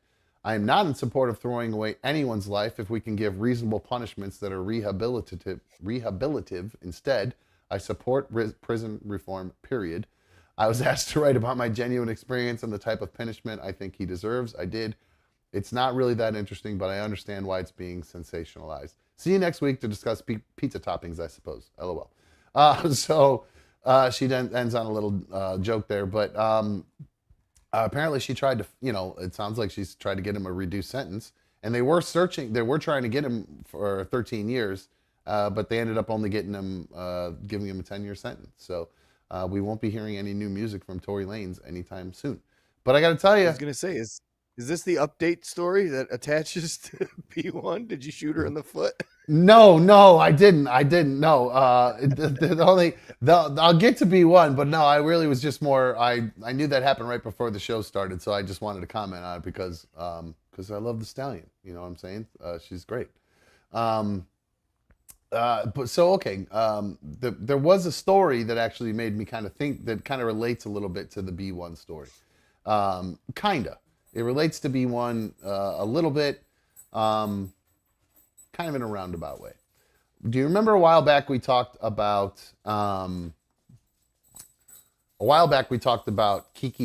I am not in support of throwing away anyone's life if we can give reasonable punishments that are rehabilitative instead. I support prison reform, period. I was asked to write about my genuine experience and the type of punishment I think he deserves. I did. It's not really that interesting, but I understand why it's being sensationalized. See you next week to discuss pizza toppings, I suppose. LOL. She then ends on a little joke there, but apparently she tried to, it sounds like she's tried to get him a reduced sentence, and they were trying to get him for 13 years, but they ended up only getting him, giving him a 10-year sentence. So we won't be hearing any new music from Tory Lanez anytime soon. But I got to tell I you, was gonna say, is this the update story that attaches to B1? Did you shoot her in the foot? no, I didn't. No, I'll get to B1, but no, I really was just more. I knew that happened right before the show started, so I just wanted to comment on it because I love the Stallion. You know what I'm saying? She's great. But so okay, there was a story that actually made me kind of think, that kind of relates a little bit to the B1 story. Kinda. It relates to B1 a little bit, kind of in a roundabout way. Do you remember a while back we talked about Keke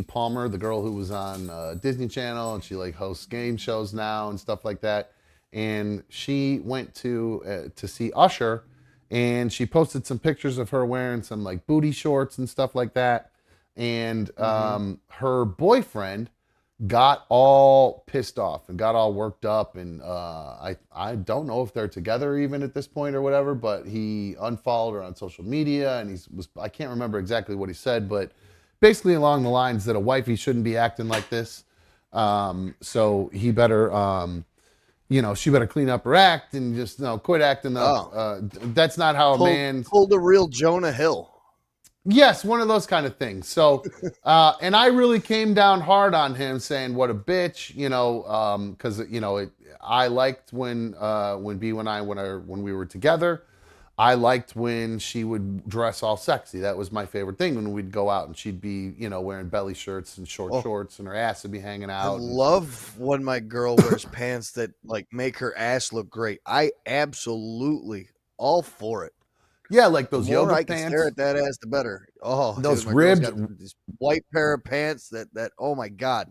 Palmer, the girl who was on Disney Channel, and she like hosts game shows now and stuff like that. And she went to see Usher, and she posted some pictures of her wearing some like booty shorts and stuff like that. And her boyfriend got all pissed off and got all worked up, and I don't know if they're together even at this point or whatever, but he unfollowed her on social media, and I can't remember exactly what he said, but basically along the lines that a wifey shouldn't be acting like this. So he better she better clean up her act and just quit acting up. That's not how a man pulled a real Jonah Hill. Yes, one of those kind of things. So, and I really came down hard on him, saying what a bitch, because I liked when B and I when we were together. I liked when she would dress all sexy. That was my favorite thing, when we'd go out and she'd be wearing belly shirts and shorts, and her ass would be hanging out. I love when my girl wears pants that like make her ass look great. I absolutely all for it. Yeah, like those the more yoga I pants. Can stare at that ass, the better. Oh, those dude, ribbed, this white pair of pants that. Oh my god.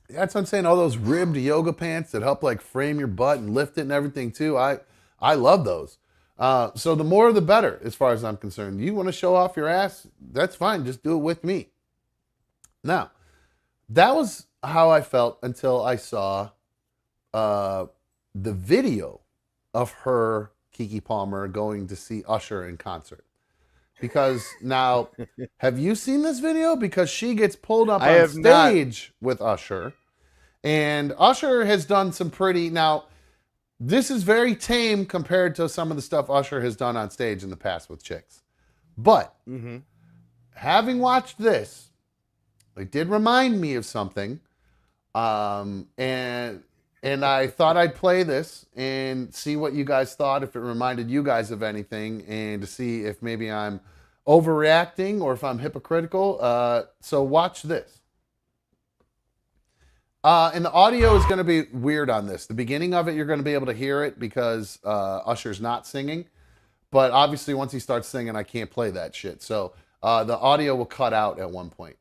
That's what I'm saying. All those ribbed yoga pants that help like frame your butt and lift it and everything too. I love those. So the more the better, as far as I'm concerned. You want to show off your ass? That's fine. Just do it with me. Now, that was how I felt until I saw the video of her, Keke Palmer, going to see Usher in concert. Because now, have you seen this video? Because she gets pulled up on stage with Usher. And Usher has done some pretty... Now, this is very tame compared to some of the stuff Usher has done on stage in the past with chicks. But, having watched this, it did remind me of something. And I thought I'd play this and see what you guys thought, if it reminded you guys of anything, and to see if maybe I'm overreacting or if I'm hypocritical. So watch this. And the audio is going to be weird on this. The beginning of it, you're going to be able to hear it because Usher's not singing. But obviously, once he starts singing, I can't play that shit. So the audio will cut out at one point.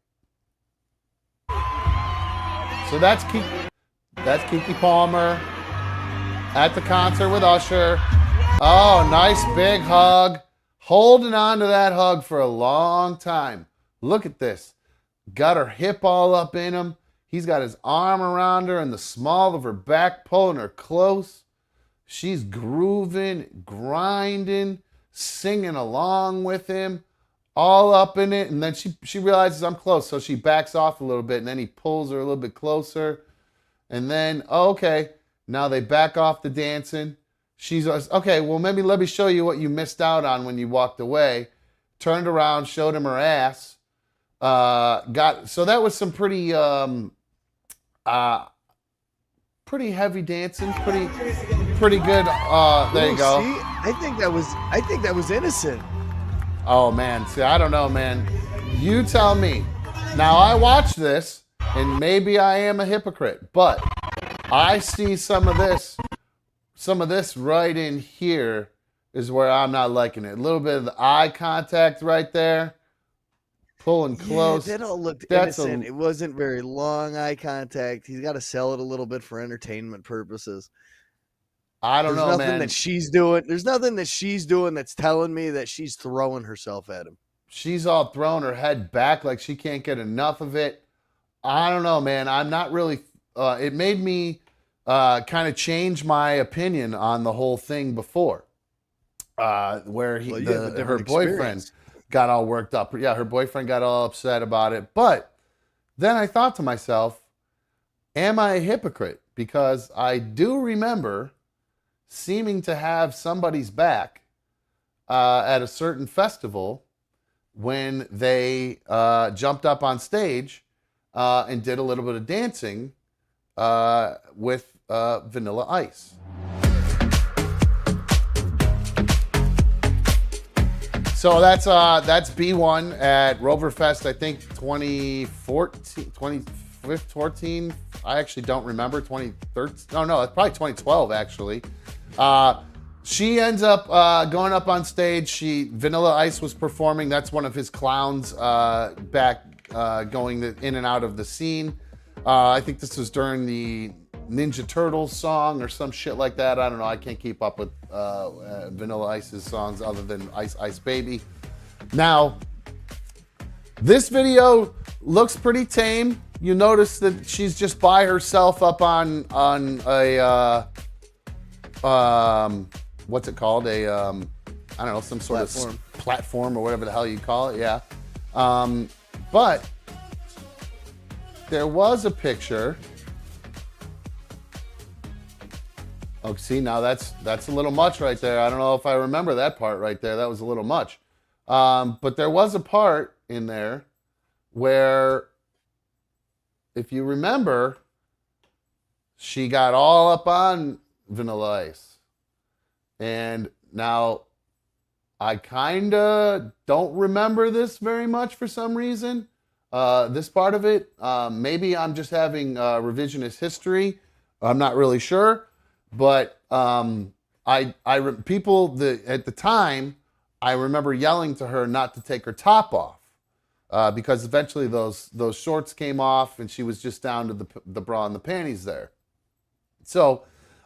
So that's Keke Palmer at the concert with Usher. Oh, nice big hug. Holding on to that hug for a long time. Look at this. Got her hip all up in him. He's got his arm around her and the small of her back, pulling her close. She's grooving, grinding, singing along with him, all up in it. And then she realizes I'm close, so she backs off a little bit, and then he pulls her a little bit closer. And then, okay, now they back off the dancing. She's okay, well, maybe let me show you what you missed out on when you walked away. Turned around, showed him her ass. So that was some pretty heavy dancing, pretty good. There you go. See, I think that was innocent. Oh man, see, I don't know, man. You tell me. Now I watched this, and maybe I am a hypocrite, but I see some of this right in here is where I'm not liking it. A little bit of the eye contact right there. Pulling close. Yeah, that all looked innocent. It wasn't very long eye contact. He's got to sell it a little bit for entertainment purposes. I don't know, man. There's nothing that she's doing that's telling me that she's throwing herself at him. She's all throwing her head back like she can't get enough of it. I don't know, man. I'm not really... it made me kind of change my opinion on the whole thing before. where Well, you have a her different boyfriend experience. got all worked up. Yeah, her boyfriend got all upset about it. But then I thought to myself, am I a hypocrite? Because I do remember seeming to have somebody's back at a certain festival when they jumped up on stage and did a little bit of dancing with Vanilla Ice. So that's B1 at RoverFest, I think 2014, 2014. I actually don't remember. 2013. No, it's probably 2012 actually. She ends up going up on stage. Vanilla Ice was performing. That's one of his clowns back going in and out of the scene. I think this was during the Ninja Turtles song or some shit like that. I don't know. I can't keep up with Vanilla Ice's songs other than Ice Ice Baby. Now, this video looks pretty tame. You notice that she's just by herself up on a what's it called? I don't know, some sort of platform or whatever the hell you call it. Yeah. But there was a picture. Oh, see, now that's a little much right there. I don't know if I remember that part right there. That was a little much. But there was a part in there where, if you remember, she got all up on Vanilla Ice. And now I kind of don't remember this very much for some reason. This part of it, maybe I'm just having revisionist history. I'm not really sure. But people at the time, I remember yelling to her not to take her top off because eventually those shorts came off and she was just down to the bra and the panties there. So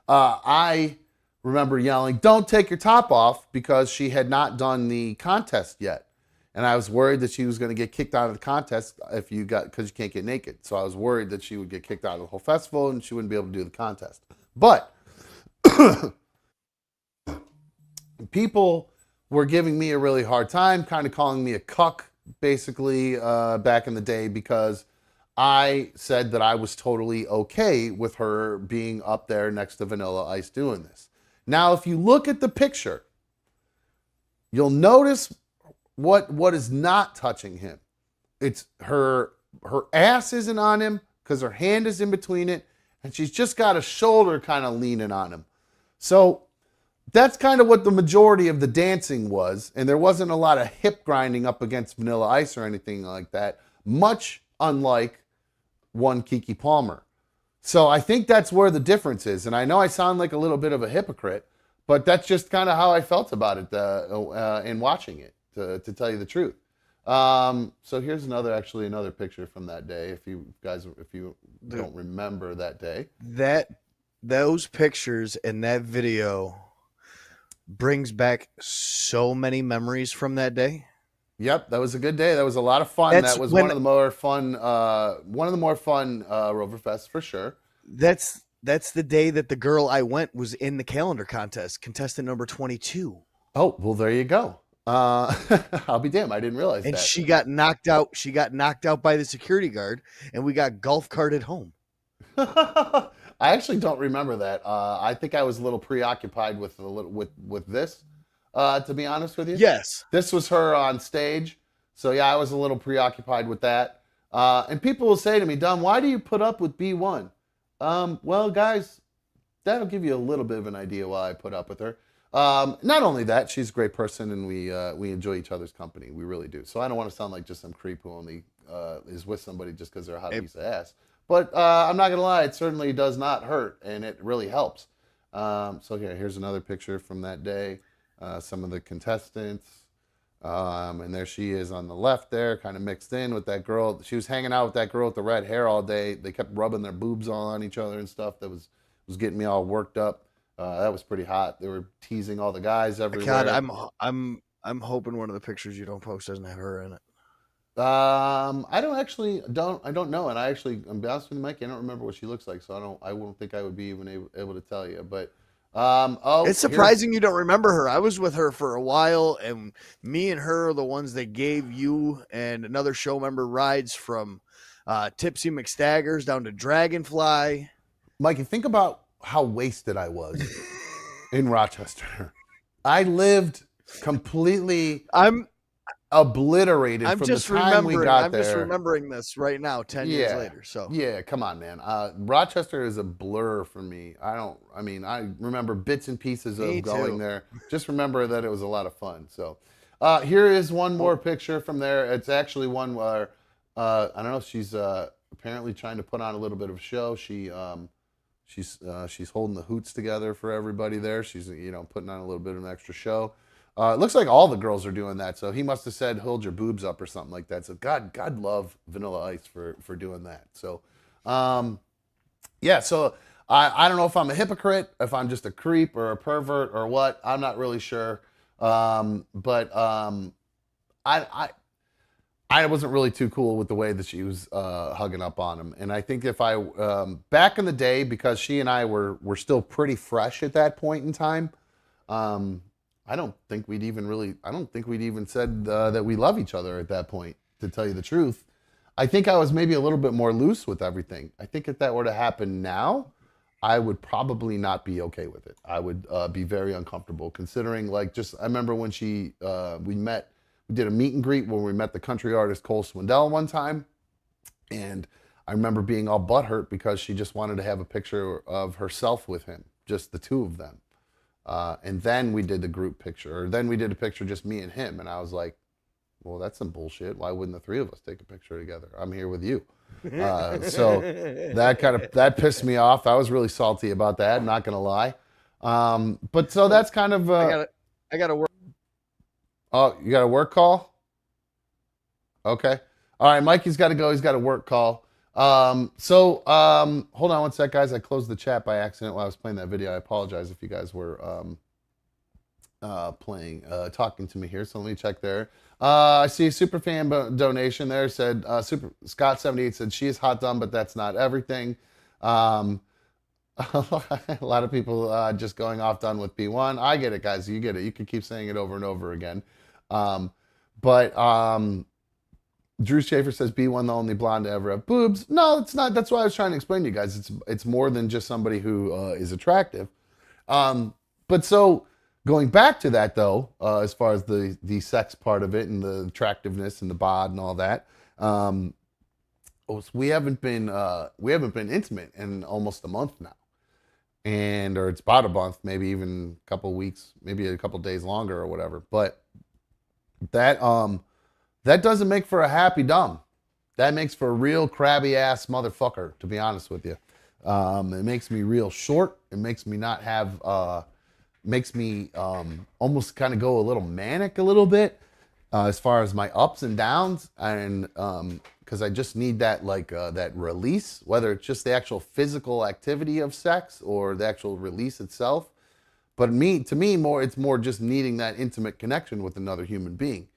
I remember yelling, "Don't take your top off," because she had not done the contest yet, and I was worried that she was going to get kicked out of the contest because you can't get naked. So I was worried that she would get kicked out of the whole festival and she wouldn't be able to do the contest. But people were giving me a really hard time, kind of calling me a cuck, basically, back in the day, because I said that I was totally okay with her being up there next to Vanilla Ice doing this. Now, if you look at the picture, you'll notice what is not touching him. It's her ass isn't on him because her hand is in between it, and she's just got a shoulder kind of leaning on him. So that's kind of what the majority of the dancing was, and there wasn't a lot of hip grinding up against Vanilla Ice or anything like that, much unlike one Keke Palmer. So I think that's where the difference is, and I know I sound like a little bit of a hypocrite, but that's just kind of how I felt about it in watching it, to tell you the truth. So here's another picture from that day, if you don't remember that day. Those pictures and that video brings back so many memories from that day. Yep, that was a good day. That was a lot of fun. That was one of the more fun RoverFests for sure. That's the day that the girl I went was in the calendar contest, contestant number 22. Oh, well, there you go. I'll be damned. I didn't realize and that. She got knocked out. She got knocked out by the security guard, and we got golf carted home. I actually don't remember that. I think I was a little preoccupied with this. To be honest with you, yes, this was her on stage. So yeah, I was a little preoccupied with that. And people will say to me, "Dom, why do you put up with B1?" Well, guys, that'll give you a little bit of an idea why I put up with her. Not only that, she's a great person, and we enjoy each other's company. We really do. So I don't want to sound like just some creep who only is with somebody just because they're a hot piece of ass. But I'm not gonna lie, it certainly does not hurt, and it really helps. So here's another picture from that day. Some of the contestants, and there she is on the left there, kind of mixed in with that girl. She was hanging out with that girl with the red hair all day. They kept rubbing their boobs all on each other and stuff. That was getting me all worked up. That was pretty hot. They were teasing all the guys everywhere. God, I'm hoping one of the pictures you don't post doesn't have her in it. I don't know, and I'm be honest with you, Mike, I don't remember what she looks like, so I won't think I would be even able to tell you. But It's surprising you don't remember her. I was with her for a while, and me and her are the ones that gave you and another show member rides from Tipsy McStaggers down to Dragonfly. Mikey, think about how wasted I was in Rochester. I lived completely obliterated from the time we got there. I'm just remembering this right now, 10 years later. So yeah, come on, man. Rochester is a blur for me. I remember bits and pieces of going there. Just remember that it was a lot of fun. So here is one more picture from there. It's actually one where I don't know. She's apparently trying to put on a little bit of a show. She's holding the hoots together for everybody there. She's putting on a little bit of an extra show. It looks like all the girls are doing that. So he must have said, hold your boobs up or something like that. So God love Vanilla Ice for doing that. So, yeah, so I don't know if I'm a hypocrite, if I'm just a creep or a pervert or what. I'm not really sure. But I wasn't really too cool with the way that she was hugging up on him. And I think if back in the day, because she and I were still pretty fresh at that point in time, I don't think we'd even said that we love each other at that point, to tell you the truth. I think I was maybe a little bit more loose with everything. I think if that were to happen now, I would probably not be okay with it. I would be very uncomfortable, considering I remember when we did a meet and greet when we met the country artist Cole Swindell one time. And I remember being all butthurt because she just wanted to have a picture of herself with him, just the two of them. And then we did the group picture, or then we did a picture just me and him. And I was like, well, that's some bullshit. Why wouldn't the three of us take a picture together? I'm here with you. So that pissed me off. I was really salty about that, not going to lie. But so that's kind of, I got to work. Oh, you got a work call? Okay. All right, Mikey's got to go. He's got a work call. Hold on one sec, guys. I closed the chat by accident while I was playing that video. I apologize if you guys were talking to me here. So let me check there. I see a superfan donation there. Said Scott78 said she is hot dumb, but that's not everything. A lot of people just going off done with B1. I get it, guys. You get it. You can keep saying it over and over again. Drew Schaefer says B1 the only blonde to ever have boobs. No, it's not. That's why I was trying to explain to you guys. It's more than just somebody who is attractive. But so going back to that though, as far as the sex part of it and the attractiveness and the bod and all that, we haven't been intimate in almost a month now. Or it's about a month, maybe even a couple weeks, maybe a couple days longer or whatever. But that doesn't make for a happy dumb. That makes for a real crabby ass motherfucker, to be honest with you. It makes me real short. It makes me not have, almost kind of go a little manic a little bit as far as my ups and downs. And because I just need that that release, whether it's just the actual physical activity of sex or the actual release itself. But to me, it's more just needing that intimate connection with another human being.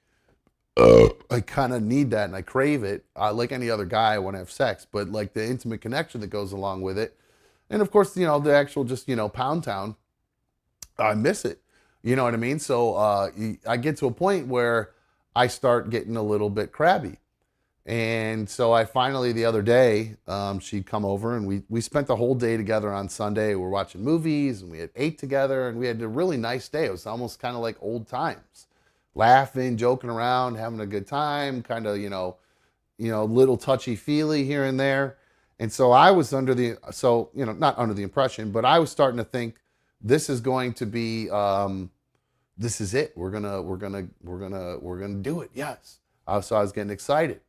I kind of need that and I crave it. Like any other guy, I want to have sex, but like the intimate connection that goes along with it. And of course, the actual just, Pound Town, I miss it. You know what I mean? So I get to a point where I start getting a little bit crabby. And so I finally, the other day, she'd come over and we spent the whole day together on Sunday. We're watching movies and we ate together and we had a really nice day. It was almost kind of like old times. Laughing, joking around, having a good time, kind of, little touchy-feely here and there. And so I was not under the impression, but I was starting to think this is going to be, this is it. We're gonna do it. Yes. So I was getting excited.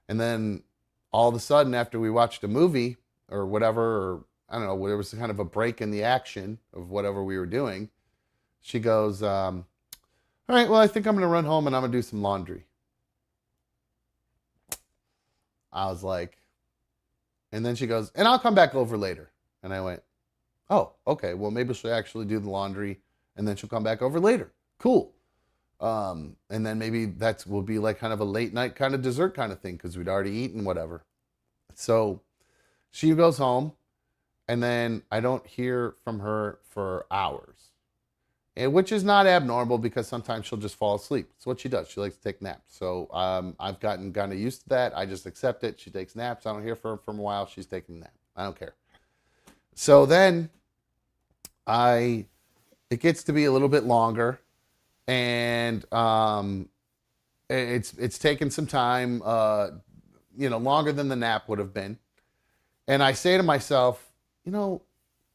And then all of a sudden, after we watched a movie or whatever, or I don't know, there was kind of a break in the action of whatever we were doing. She goes, all right, well, I think I'm going to run home and I'm going to do some laundry. I was like, and then she goes, and I'll come back over later. And I went, oh, okay, well, maybe she'll actually do the laundry and then she'll come back over later. Cool. And then maybe that will be like kind of a late night kind of dessert kind of thing because we'd already eaten whatever. So she goes home and then I don't hear from her for hours, and which is not abnormal because sometimes she'll just fall asleep. It's what she does. She likes to take naps. So I've gotten kind of used to that. I just accept it. She takes naps. I don't hear from her for a while. She's taking a nap. I don't care. So then it gets to be a little bit longer, and it's taken some time, longer than the nap would have been. And I say to myself,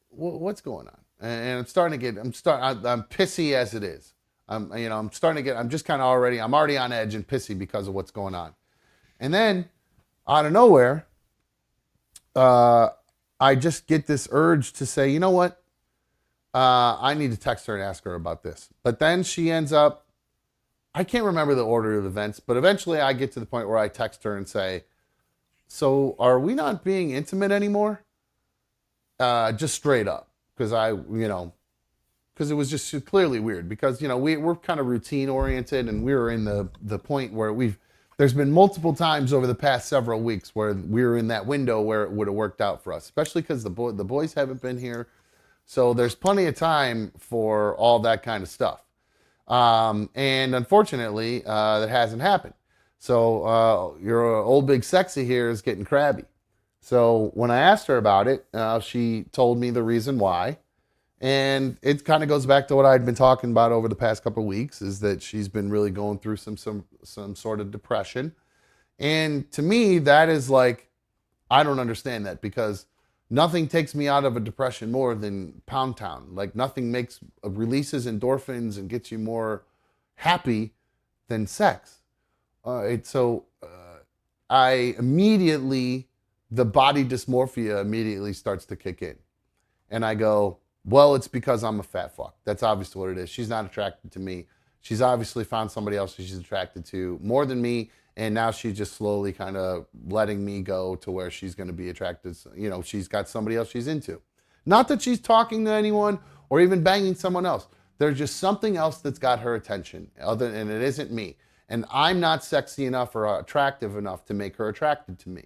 what's going on? And I'm starting to get, I'm pissy as it is. I'm already on edge and pissy because of what's going on. And then out of nowhere, I just get this urge to say, you know what? I need to text her and ask her about this. But then she ends up, I can't remember the order of events, but eventually I get to the point where I text her and say, so are we not being intimate anymore? Just straight up. Because because it was just clearly weird. Because, we're kind of routine oriented, and we were in the point where there's been multiple times over the past several weeks where we were in that window where it would have worked out for us, especially because the boys haven't been here. So there's plenty of time for all that kind of stuff. And unfortunately, that hasn't happened. So your old big sexy here is getting crabby. So when I asked her about it, she told me the reason why. And it kind of goes back to what I'd been talking about over the past couple of weeks, is that she's been really going through some sort of depression. And to me, that is like, I don't understand that, because nothing takes me out of a depression more than Pound Town. Like, nothing releases endorphins and gets you more happy than sex. I immediately, the body dysmorphia immediately starts to kick in. And I go, well, it's because I'm a fat fuck. That's obviously what it is. She's not attracted to me. She's obviously found somebody else that she's attracted to more than me. And now she's just slowly kind of letting me go to where she's going to be attracted. She's got somebody else she's into. Not that she's talking to anyone or even banging someone else. There's just something else that's got her attention, and it isn't me. And I'm not sexy enough or attractive enough to make her attracted to me.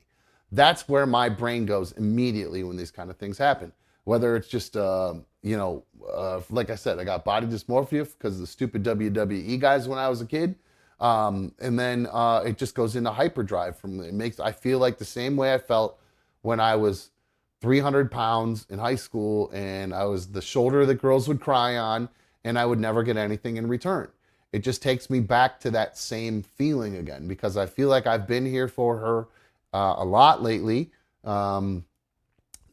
That's where my brain goes immediately when these kind of things happen. Whether it's just, like I said, I got body dysmorphia because of the stupid WWE guys when I was a kid. And then it just goes into hyperdrive. I feel like the same way I felt when I was 300 pounds in high school and I was the shoulder that girls would cry on and I would never get anything in return. It just takes me back to that same feeling again, because I feel like I've been here for her a lot lately.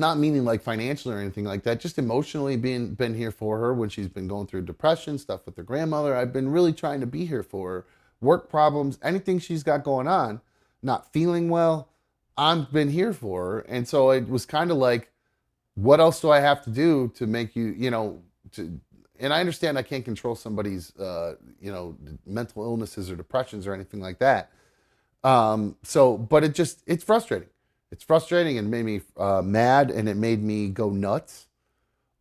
Not meaning like financially or anything like that, just emotionally been here for her when she's been going through depression, stuff with her grandmother. I've been really trying to be here for her. Work problems, anything she's got going on, not feeling well, I've been here for her. And so it was kind of like, what else do I have to do to make you, and I understand I can't control somebody's, mental illnesses or depressions or anything like that. But it's frustrating. It's frustrating and made me mad, and it made me go nuts.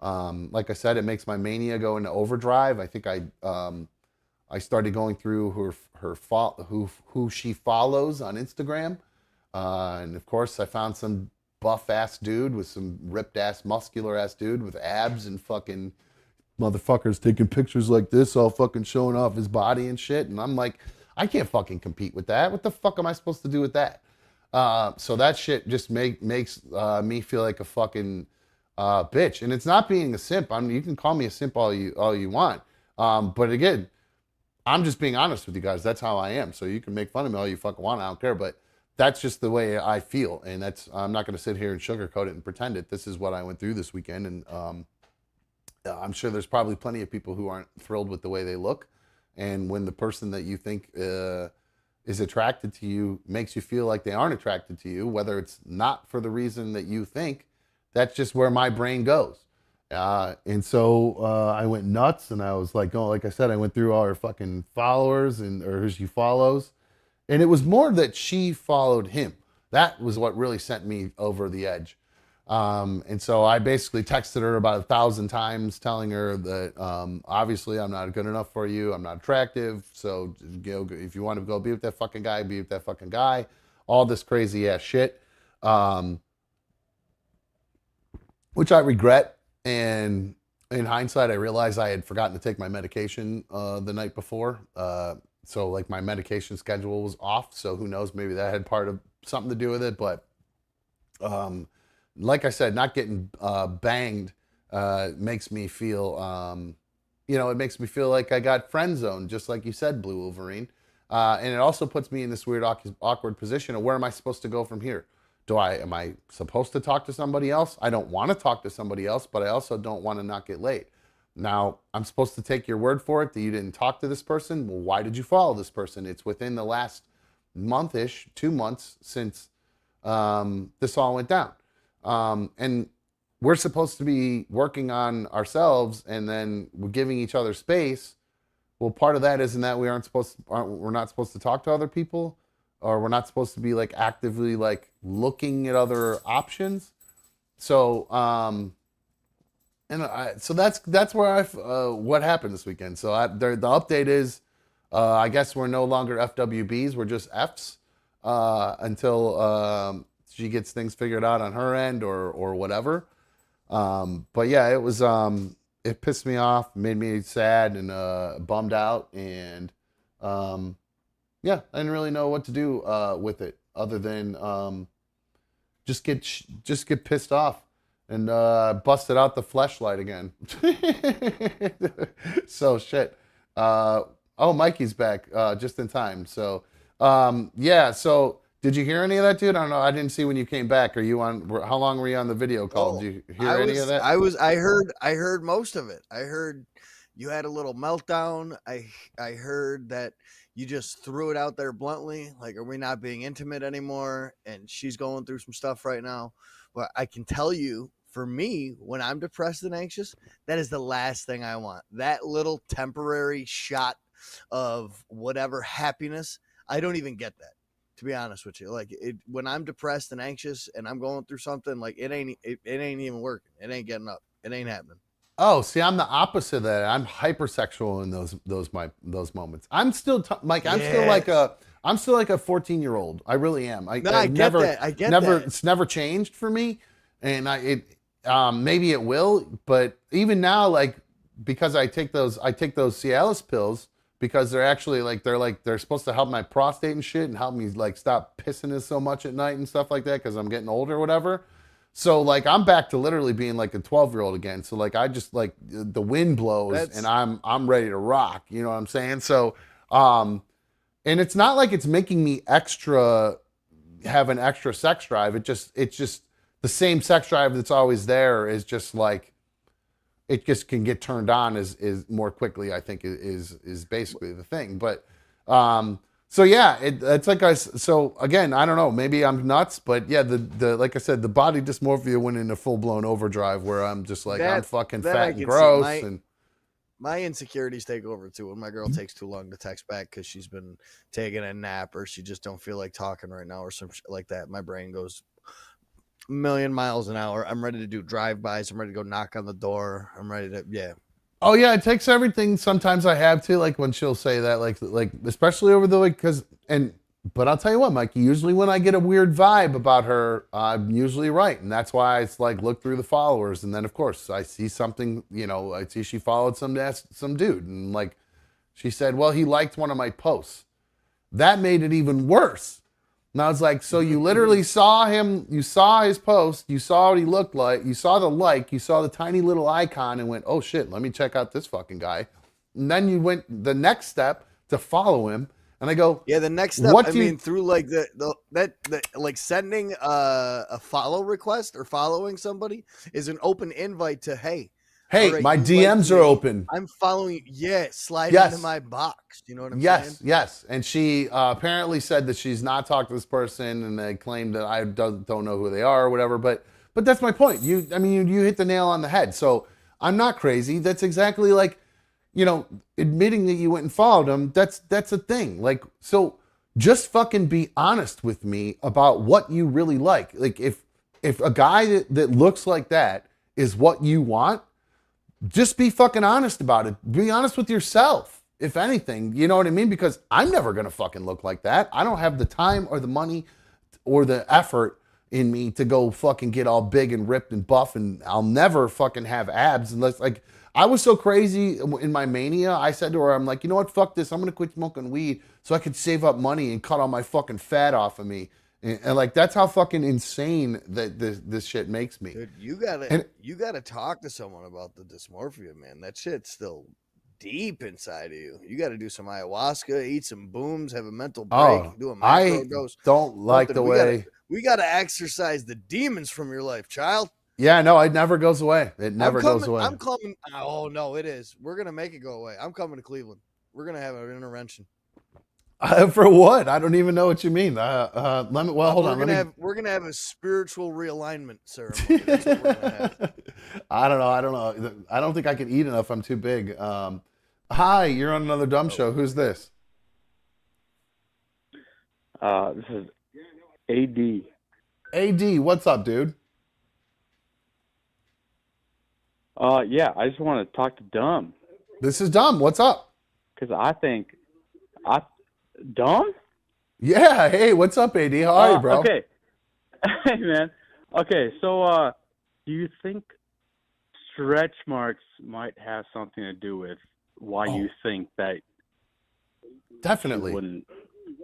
Like I said, it makes my mania go into overdrive. I think I started going through who she follows on Instagram. And of course I found some buff ass dude with some ripped ass, muscular ass dude with abs, and fucking motherfuckers taking pictures like this, all fucking showing off his body and shit. And I'm like, I can't fucking compete with that. What the fuck am I supposed to do with that? So that shit just makes me feel like a fucking bitch. And it's not being a simp. You can call me a simp all you want. But again, I'm just being honest with you guys. That's how I am. So you can make fun of me all you fucking want. I don't care. But that's just the way I feel. And I'm not going to sit here and sugarcoat it and pretend it. This is what I went through this weekend. And I'm sure there's probably plenty of people who aren't thrilled with the way they look. And when the person that you think is attracted to you makes you feel like they aren't attracted to you, whether it's not for the reason that you think, that's just where my brain goes. And so I went nuts, and I was like, like I said, I went through all her fucking followers or who she follows. And it was more that she followed him. That was what really sent me over the edge. And so I basically texted her about 1,000 times telling her that obviously I'm not good enough for you. I'm not attractive. So if you want to go be with that fucking guy, be with that fucking guy. All this crazy ass shit. which I regret. And in hindsight, I realized I had forgotten to take my medication the night before. So like my medication schedule was off. So who knows? Maybe that had part of something to do with it. But like I said, not getting banged makes me feel, it makes me feel like I got friend zoned, just like you said, Blue Wolverine. And it also puts me in this weird, awkward position of where am I supposed to go from here? Am I supposed to talk to somebody else? I don't want to talk to somebody else, but I also don't want to not get laid. Now, I'm supposed to take your word for it that you didn't talk to this person. Well, why did you follow this person? It's within the last month-ish, 2 months since this all went down. And we're supposed to be working on ourselves and then we're giving each other space. Well, part of that isn't that we're not supposed to talk to other people, or we're not supposed to be like actively like looking at other options. So, so that's where what happened this weekend. So the update is, I guess we're no longer FWBs, we're just Fs until she gets things figured out on her end or whatever. But yeah, it was it pissed me off, made me sad and bummed out, and yeah, I didn't really know what to do with it other than just get pissed off and busted out the fleshlight again. So shit. Oh, Mikey's back just in time. So yeah. So did you hear any of that, dude? I don't know. I didn't see when you came back. Are you on? How long were you on the video call? Did you hear any of that? I heard most of it. I heard you had a little meltdown. I heard that you just threw it out there bluntly, like, are we not being intimate anymore? And she's going through some stuff right now. But I can tell you, for me, when I'm depressed and anxious, that is the last thing I want. That little temporary shot of whatever happiness, I don't even get that, to be honest with you. Like, when I'm depressed and anxious and I'm going through something, like, it ain't even working. It ain't getting up. It ain't happening. Oh, see, I'm the opposite of that. I'm hypersexual in those moments. I'm still Mike. I'm still like a 14-year-old. I really am. I get that. I get that. It's never changed for me, and maybe it will, but even now, like, because I take those Cialis pills because they're actually they're supposed to help my prostate and shit and help me like stop pissing so much at night and stuff like that because I'm getting older or whatever. So like I'm back to literally being like a 12-year-old again. So like I just like the wind blows and I'm ready to rock. You know what I'm saying? So and it's not like it's making me have an extra sex drive. It's just the same sex drive that's always there is just like it just can get turned on is more quickly, I think is basically the thing. But so yeah, it's like so again, I don't know, maybe I'm nuts, but yeah, the like I said, the body dysmorphia went into full blown overdrive where I'm just like I'm fucking fat and gross and my insecurities take over too. When my girl takes too long to text back because she's been taking a nap or she just don't feel like talking right now or some shit like that, my brain goes a million miles an hour. I'm ready to do drive-bys. I'm ready to go knock on the door. I'm ready to Oh yeah, it takes everything. Sometimes I have to, like when she'll say that, like especially over the but I'll tell you what, Mikey, usually when I get a weird vibe about her, I'm usually right. And that's why it's like look through the followers. And then of course I see something, I see she followed some dude. And like she said, well, he liked one of my posts. That made it even worse. And I was like, so you literally saw him, you saw his post, you saw what he looked like, you saw you saw the tiny little icon and went, oh shit, let me check out this fucking guy. And then you went the next step to follow him. And I go, yeah, the next step, through like like sending a follow request or following somebody is an open invite to, hey, right, my DMs are open. I'm following you. Yeah, slide into my box. You know what I'm saying? Yes. And she apparently said that she's not talked to this person, and they claim that I don't know who they are or whatever. But that's my point. You hit the nail on the head. So I'm not crazy. That's exactly like, admitting that you went and followed him. That's a thing. Like, so just fucking be honest with me about what you really like. Like if a guy that looks like that is what you want, just be fucking honest about it. Be honest with yourself, if anything. You know what I mean? Because I'm never going to fucking look like that. I don't have the time or the money or the effort in me to go fucking get all big and ripped and buff, and I'll never fucking have abs unless like I was so crazy in my mania. I said to her, I'm like, you know what, fuck this. I'm gonna quit smoking weed so I could save up money and cut all my fucking fat off of me. And like that's how fucking insane that this shit makes me. Dude, you gotta talk to someone about the dysmorphia, man. That shit's still deep inside of you. You got to do some ayahuasca, eat some booms, have a mental break, do a macro dose. Don't like the way we got to exercise the demons from your life, child. Yeah, no, it never goes away. It never goes away. I'm coming. Oh no, it is. We're gonna make it go away. I'm coming to Cleveland. We're gonna have an intervention. For what? I don't even know what you mean. Let me. Well, hold on. We're gonna have a spiritual realignment ceremony. That's what we're gonna have. I don't know. I don't think I can eat enough. I'm too big. Hi, you're on another dumb show. Who's this? This is AD. AD, what's up, dude? Yeah, I just want to talk to Dumb. This is Dumb. What's up? Because I think Dumb? Yeah. Hey, what's up, AD? How are you, bro? Okay. Hey, man. Okay, so do you think stretch marks might have something to do with why you think that? Definitely. You wouldn't?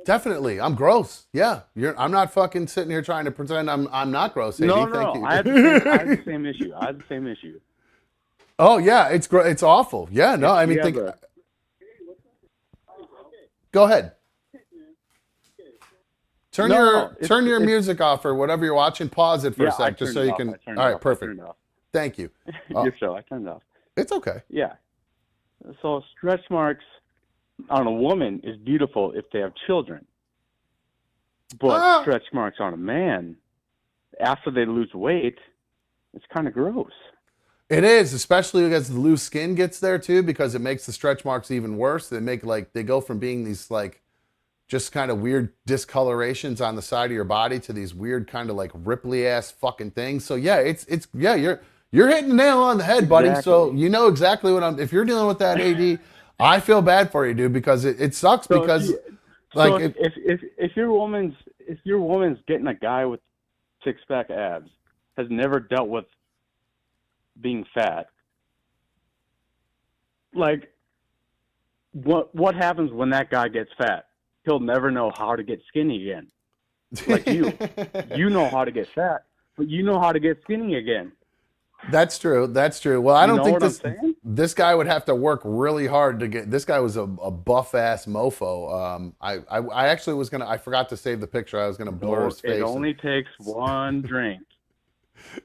Definitely. I'm gross. Yeah. I'm not fucking sitting here trying to pretend I'm not gross, AD. No, Thank you. I had the same issue. Oh, yeah. It's awful. Yeah, no, I mean, go ahead. Turn your music off or whatever you're watching. Pause it for a sec just so you can. All right, perfect. Thank you. Your show, I turned it off. It's okay. Yeah. So stretch marks on a woman is beautiful if they have children. But stretch marks on a man, after they lose weight, it's kind of gross. It is, especially as the loose skin gets there too, because it makes the stretch marks even worse. They go from being these like just kind of weird discolorations on the side of your body to these weird kind of like ripply ass fucking things. So yeah, you're hitting the nail on the head, buddy. Exactly. So you know exactly what if you're dealing with that, AD, I feel bad for you, dude, because it sucks because if your woman's getting a guy with 6-pack abs, has never dealt with being fat, like what happens when that guy gets fat? He'll never know how to get skinny again. Like you know how to get fat, but you know how to get skinny again. That's true. Well, I don't think this guy would have to work really hard to get. This guy was a buff ass mofo. I actually was gonna. I forgot to save the picture. I was gonna blur his face. It only takes one drink.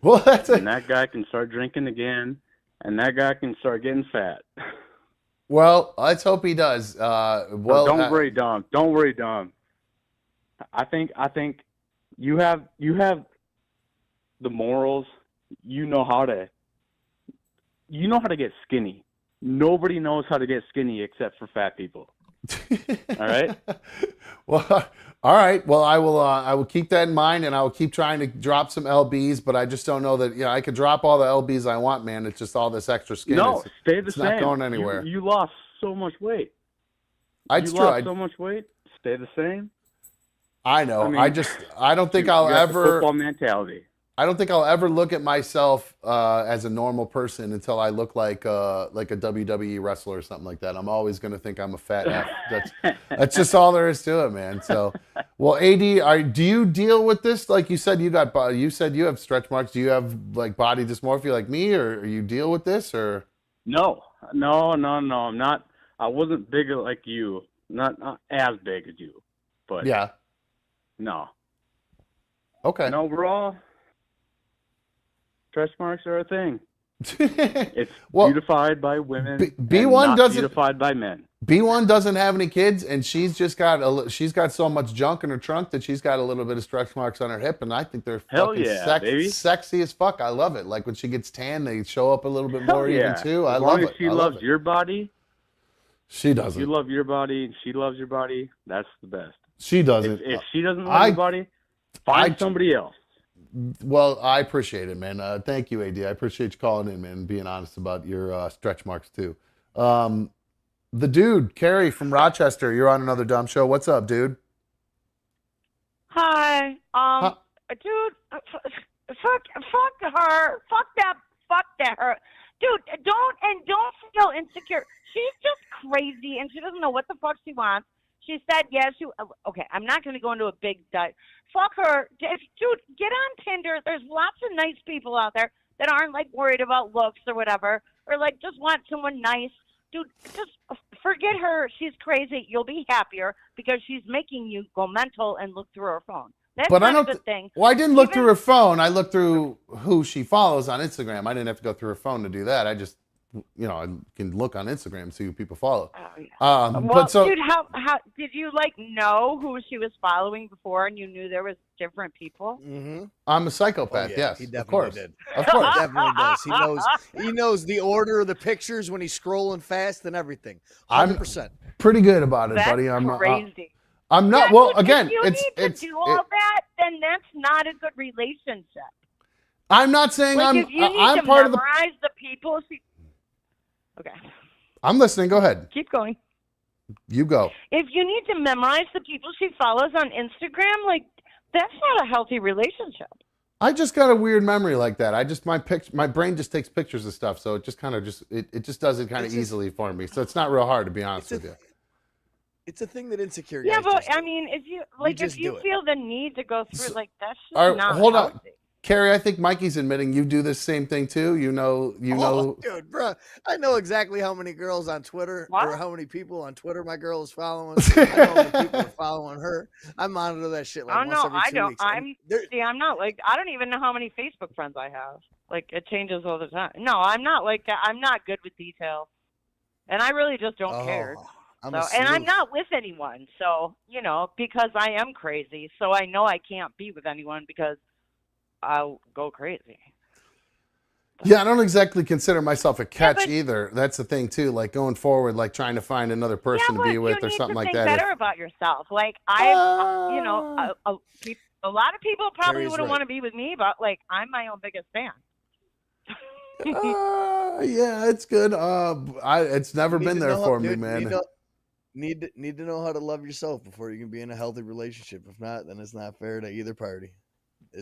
Well, and that guy can start drinking again, and that guy can start getting fat. Well, let's hope he does. Well, don't worry, Dom. Don't worry, Dom. I think you have the morals. You know how to get skinny. Nobody knows how to get skinny except for fat people. All right. Well, all right. Well, I will keep that in mind, and I will keep trying to drop some lbs. But I just don't know that I could drop all the lbs I want, man. It's just all this extra skin. No, stay the it's same. Not going anywhere. You lost so much weight. Lost so much weight. Stay the same. I know. I mean, I don't think I'll ever. Football mentality. I don't think I'll ever look at myself as a normal person until I look like a WWE wrestler or something like that. I'm always going to think I'm a fat F. That's just all there is to it, man. So, well, AD, do you deal with this? Like you said, you said you have stretch marks. Do you have like body dysmorphia like me, or you deal with this, or? No. I'm not. I wasn't bigger like you. Not as big as you, but yeah. No. Okay. And overall, stretch marks are a thing. It's beautified by women. B1 doesn't beautified by men. B1 doesn't have any kids, and she's got so much junk in her trunk that she's got a little bit of stretch marks on her hip, and I think they're fucking sexy as fuck. I love it. Like when she gets tan, they show up a little bit more even too. I love it. She loves your body. She doesn't. You love your body, and she loves your body. That's the best. She doesn't. If she doesn't love your body, find somebody else. Well, I appreciate it, man. Thank you, AD. I appreciate you calling in, man, and being honest about your stretch marks too. The dude, Carrie from Rochester, you're on another dumb show. What's up, dude? Hi. Dude, fuck her. Fuck that her. Dude, don't feel insecure. She's just crazy and she doesn't know what the fuck she wants. She said yes. Okay, I'm not going to go into a big dive. Fuck her. Dude, get on Tinder. There's lots of nice people out there that aren't like worried about looks or whatever, or like just want someone nice. Dude, just forget her. She's crazy. You'll be happier because she's making you go mental and look through her phone. That's But not I don't. a good thing. Well, I didn't look through her phone. I looked through who she follows on Instagram. I didn't have to go through her phone to do that. I just, I can look on Instagram and see who people follow. Oh, yeah. Well, Well, dude, how did you like know who she was following before, and you knew there was different people? Mm-hmm. I'm a psychopath. Yes, he definitely of course. did. Of course. He definitely does. He knows the order of the pictures when he's scrolling fast and everything. 100%. Pretty good about it, That's buddy. crazy. I'm not. Yeah, Well, dude, again, if you need to do all that, then that's not a good relationship. I'm not saying Like, I'm. if you need I'm to part of the. memorize the people. Okay, I'm listening. Go ahead. keep going. You go. If you need to memorize the people she follows on Instagram, like that's not a healthy relationship. I just got a weird memory like that. My brain just takes pictures of stuff, so it just kind of it just does it kind of easily for me. So it's not real hard, to be honest with you. It's a thing that insecure Yeah, guys but just do. I mean, if you do it. feel the need to go through, like that's just All right, not hold healthy. on. Carrie, I think Mikey's admitting you do this same thing too. You know. Dude, bro, I know exactly how many girls on Twitter or how many people on Twitter my girl is following. I know how many people are following her. I monitor that shit like Oh once no, every 2 I don't. weeks. I'm not like I don't even know how many Facebook friends I have. Like it changes all the time. No, I'm not like that. I'm not good with detail, and I really just don't care. I'm So, a and I'm sleuth. not with anyone. So because I am crazy, so I know I can't be with anyone because I'll go crazy. Yeah, I don't exactly consider myself a catch but- either. That's the thing too. Like going forward, like trying to find another person to be with or something like that. You need to think better about yourself. Like a lot of people probably Carrie's wouldn't right. want to be with me, but like I'm my own biggest fan. Yeah, it's good. It's never Need been to there know- for me, dude, man. Need to know how to love yourself before you can be in a healthy relationship. If not, then it's not fair to either party.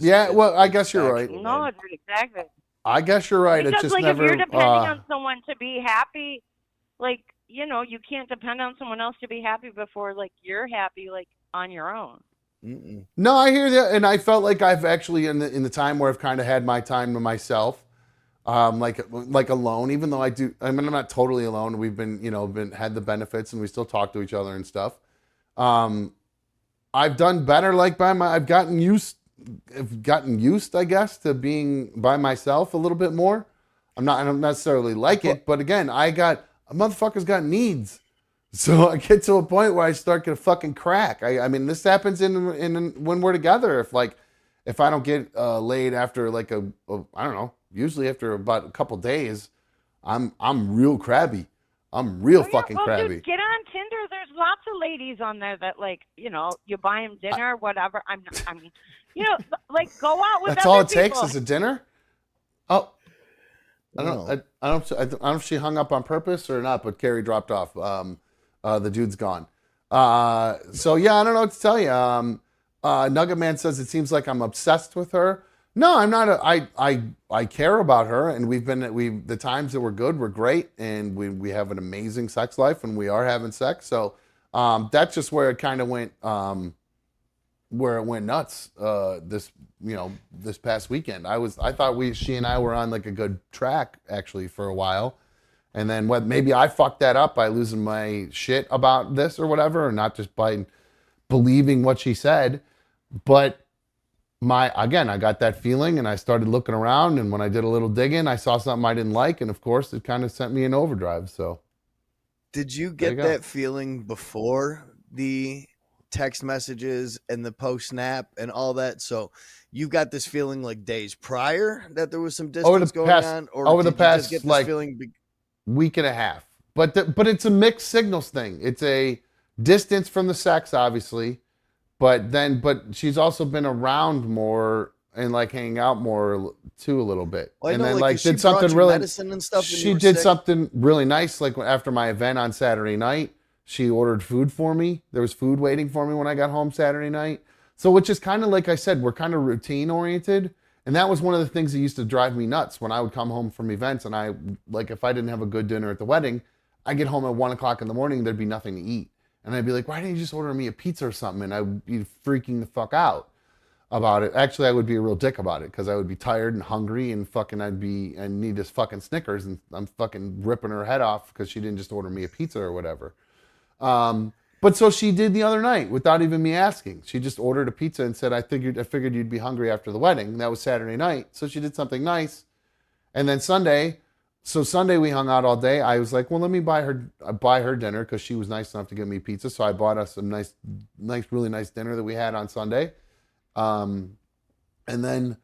Well, I guess you're right. No, dude, exactly. I guess you're right. Because It's just like never. if you're depending on someone to be happy, like you can't depend on someone else to be happy before like you're happy like on your own. No, I hear that, and I felt like I've actually in the time where I've kind of had my time to myself, like alone. Even though I mean, I'm not totally alone. We've been had the benefits, and we still talk to each other and stuff. I've done better I've gotten used, I guess, to being by myself a little bit more. I don't necessarily like it, but again, a motherfucker's got needs. So I get to a point where I start to fucking crack. I mean, this happens in when we're together. If I don't get laid after like I don't know, usually after about a couple days, I'm real crabby. I'm real fucking crabby. Dude, get on Tinder. There's lots of ladies on there that like you buy them dinner, whatever. Like go out with. That's other all it takes people. is a dinner. Oh, I don't know if she hung up on purpose or not, but Carrie dropped off. The dude's gone. So yeah, I don't know what to tell you. Nugget Man says it seems like I'm obsessed with her. No, I'm not. I care about her, and the times that we're good, we're great, and we have an amazing sex life, and we are having sex. So that's just where it kind of went. Where it went nuts this past weekend. I thought she and I were on like a good track actually for a while, and then maybe I fucked that up by losing my shit about this or whatever, or not just by believing what she said, but I got that feeling and I started looking around, and when I did a little digging, I saw something I didn't like, and of course it kind of sent me in overdrive. So did you get that feeling before the text messages and the post snap and all that? So you got this feeling like days prior that there was some distance going on, or over did the past you just get this like feeling week and a half? But it's a mixed signals thing. It's a distance from the sex, obviously, but she's also been around more and like hanging out more too a little bit. Well, and know, then like did something really medicine and stuff. She did something really nice. Like after my event on Saturday night, she ordered food for me. There was food waiting for me when I got home Saturday night. So which is kind of like I said, we're kind of routine oriented. And that was one of the things that used to drive me nuts when I would come home from events and if I didn't have a good dinner at the wedding, I get home at 1:00 in the morning, there'd be nothing to eat. And I'd be like, why didn't you just order me a pizza or something? And I would be freaking the fuck out about it. Actually, I would be a real dick about it because I would be tired and hungry and fucking and need this fucking Snickers and I'm fucking ripping her head off because she didn't just order me a pizza or whatever. But so she did the other night without even me asking. She just ordered a pizza and said, I figured you'd be hungry after the wedding. That was Saturday night. So she did something nice. And then Sunday we hung out all day. I was like, well, let me buy her dinner because she was nice enough to give me pizza. So I bought us a really nice dinner that we had on Sunday. And then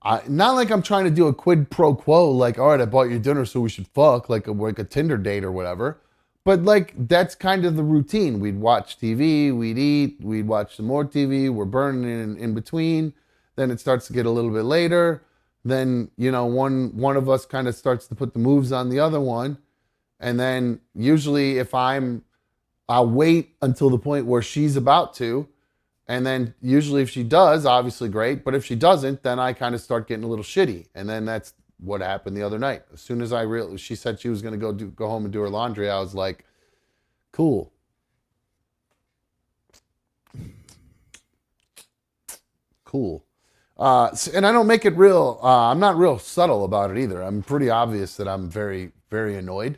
not like I'm trying to do a quid pro quo, like, all right, I bought you dinner, so we should fuck, like a Tinder date or whatever. But like, that's kind of the routine. We'd watch TV, we'd eat, we'd watch some more TV. We're burning in between. Then it starts to get a little bit later. Then, one of us kind of starts to put the moves on the other one. And then usually I'll wait until the point where she's about to. And then usually if she does, obviously great. But if she doesn't, then I kind of start getting a little shitty. And then that's what happened the other night. As soon as she said she was going to go home and do her laundry, I was like, cool. Cool. And I don't make it real, I'm not real subtle about it either. I'm pretty obvious that I'm very, very annoyed.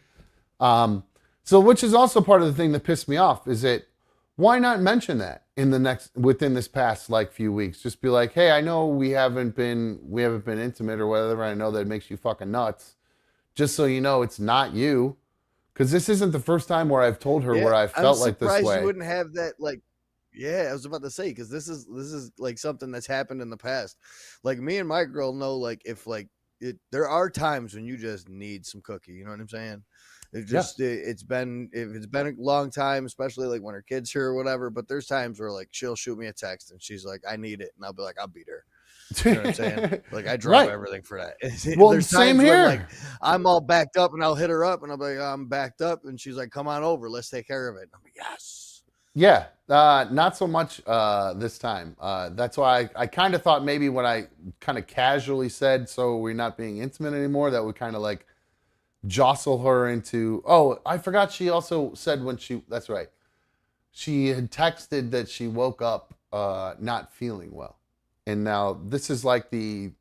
So which is also part of the thing that pissed me off is that why not mention that within this past few weeks? Just be like, hey, I know we haven't been intimate or whatever. I know that makes you fucking nuts. Just so you know, it's not you. Because this isn't the first time where I've told her where I felt like this way. I'm surprised you wouldn't have that, yeah, I was about to say, because this is like something that's happened in the past. Like me and my girl know, there are times when you just need some cookie. You know what I'm saying? It's been a long time, especially when her kid's here or whatever. But there's times where she'll shoot me a text and she's like, I need it, and I'll be like, I'll beat her. You know what I'm saying? I drop everything for that. Well, there's same times here. When, I'm all backed up and I'll hit her up and I'll be like, I'm backed up, and she's like, come on over, let's take care of it. And I'm like, yes. Yeah, not so much this time. That's why I kind of thought maybe when I kind of casually said, so we're not being intimate anymore, that would kind of jostle her into, oh, I forgot she also said that's right. She had texted that she woke up not feeling well. And now this is the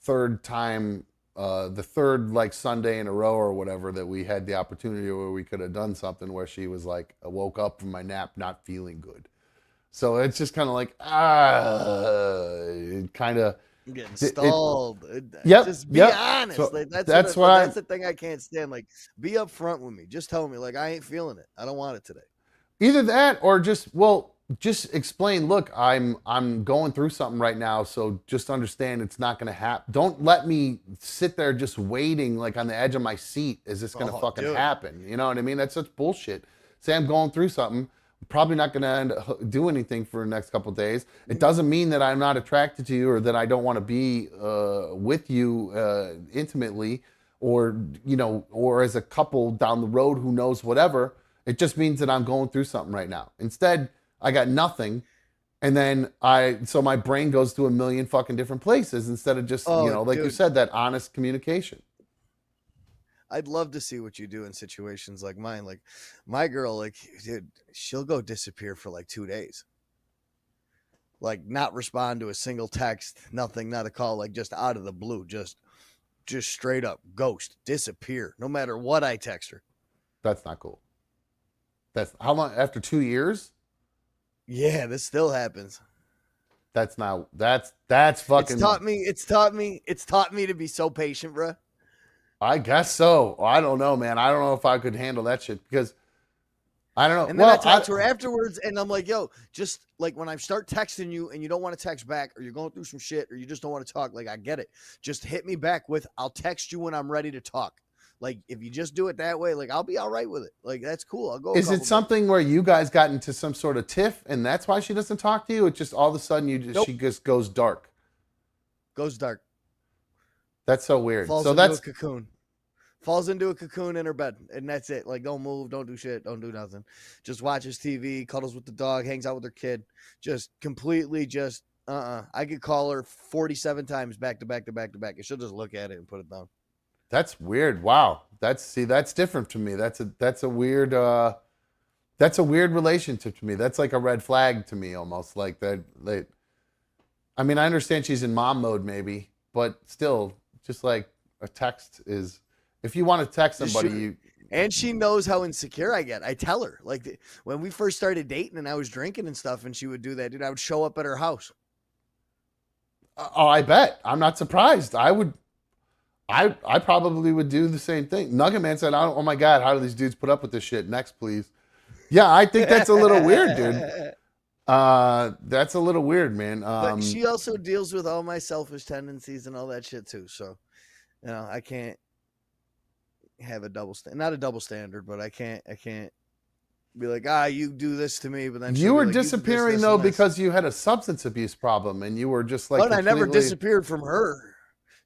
third time, the third Sunday in a row or whatever that we had the opportunity where we could have done something where she was I woke up from my nap not feeling good. So it's just kind of kind of getting stalled. Yep. Just be honest. So that's the thing I can't stand. Be upfront with me. Just tell me, I ain't feeling it. I don't want it today. Either that or just explain, look, I'm going through something right now, so just understand it's not going to happen. Don't let me sit there just waiting on the edge of my seat. Is this going to happen? You know what I mean? That's such bullshit. Say I'm going through something. I'm probably not going to do anything for the next couple of days. It doesn't mean that I'm not attracted to you or that I don't want to be with you intimately or as a couple down the road, who knows, whatever. It just means that I'm going through something right now. Instead, I got nothing. And then so my brain goes to a million fucking different places instead of just, dude, you said, that honest communication. I'd love to see what you do in situations like mine. My girl, dude, she'll go disappear for 2 days. Not respond to a single text, nothing, not a call, just out of the blue, just straight up ghost, disappear, no matter what I text her. That's not cool. That's how long, after 2 years? Yeah, this still happens. That's fucking. It's taught me to be so patient, bro. I guess so. I don't know, man. I don't know if I could handle that shit because I don't know. And then I talk to her afterwards, and I'm like, yo, just when I start texting you and you don't want to text back, or you're going through some shit, or you just don't want to talk, I get it. Just hit me back with, I'll text you when I'm ready to talk. If you just do it that way, I'll be all right with it. That's cool. I'll go. Is it something where you guys got into some sort of tiff and that's why she doesn't talk to you? It's just all of a sudden she just goes dark. Goes dark. That's so weird. Falls so into that's a cocoon. falls into a cocoon in her bed, and that's it. Like, don't move, don't do shit, don't do nothing. Just watches TV, cuddles with the dog, hangs out with her kid. Just completely just, I could call her 47 times back to back to back to back, and she'll just look at it and put it down. That's weird. Wow. That's different to me. That's a weird relationship to me. That's like a red flag to me almost. Like that. I mean, I understand she's in mom mode maybe, but still, just like a text is. If you want to text somebody, and she knows how insecure I get. I tell her, like, when we first started dating and I was drinking and stuff, and she would do that, dude, I would show up at her house. Oh, I bet. I'm not surprised. I probably would do the same thing. Nugget Man said, "Oh my God, how do these dudes put up with this shit?" Next, please. Yeah, I think that's a little weird, dude. That's a little weird, man. But she also deals with all my selfish tendencies and all that shit too. So, I can't have not a double standard, but I can't be like, you do this to me, but then you were like, disappearing this, though because you had a substance abuse problem, and you were just like. But I never disappeared from her.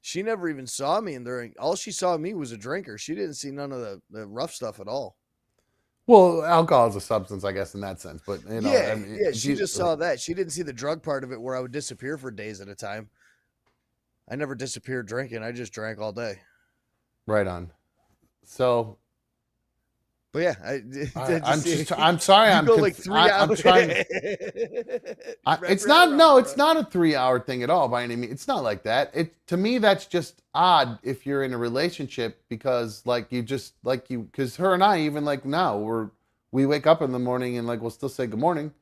She never even saw me, and all she saw me was a drinker. She didn't see none of the rough stuff at all. Well, alcohol is a substance, I guess, in that sense. But I mean, she just saw that. She didn't see the drug part of it, where I would disappear for days at a time. I never disappeared drinking. I just drank all day. Right on. So, but yeah, I'm sorry. I'm like 3 hours. I'm trying. It's not a 3 hour thing at all by any means. It's not like that. To me, that's just odd if you're in a relationship because because her and I, even like now, we wake up in the morning and like we'll still say good morning.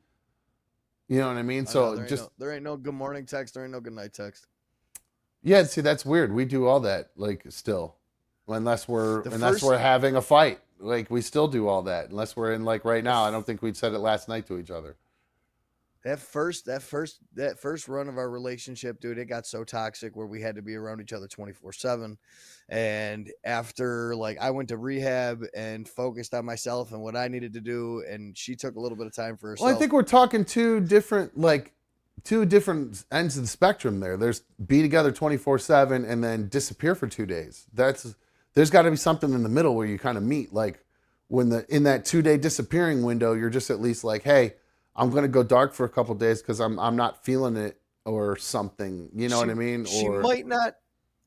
You know what I mean? There ain't no good morning text. There ain't no good night text. Yeah, see, that's weird. We do all that like still. Unless we're having a fight, like we still do all that. Unless we're in like right now, I don't think we'd said it last night to each other. That first run of our relationship, dude, it got so toxic where we had to be around each other 24/7. And after like I went to rehab and focused on myself and what I needed to do, and she took a little bit of time for herself. Well, I think we're talking two different ends of the spectrum there. There's be together 24/7 and then disappear for 2 days. There's got to be something in the middle where you kind of meet. Like in that 2 day disappearing window, you're just at least like, hey, I'm going to go dark for a couple of days because I'm not feeling it or something. You know what I mean? She might not.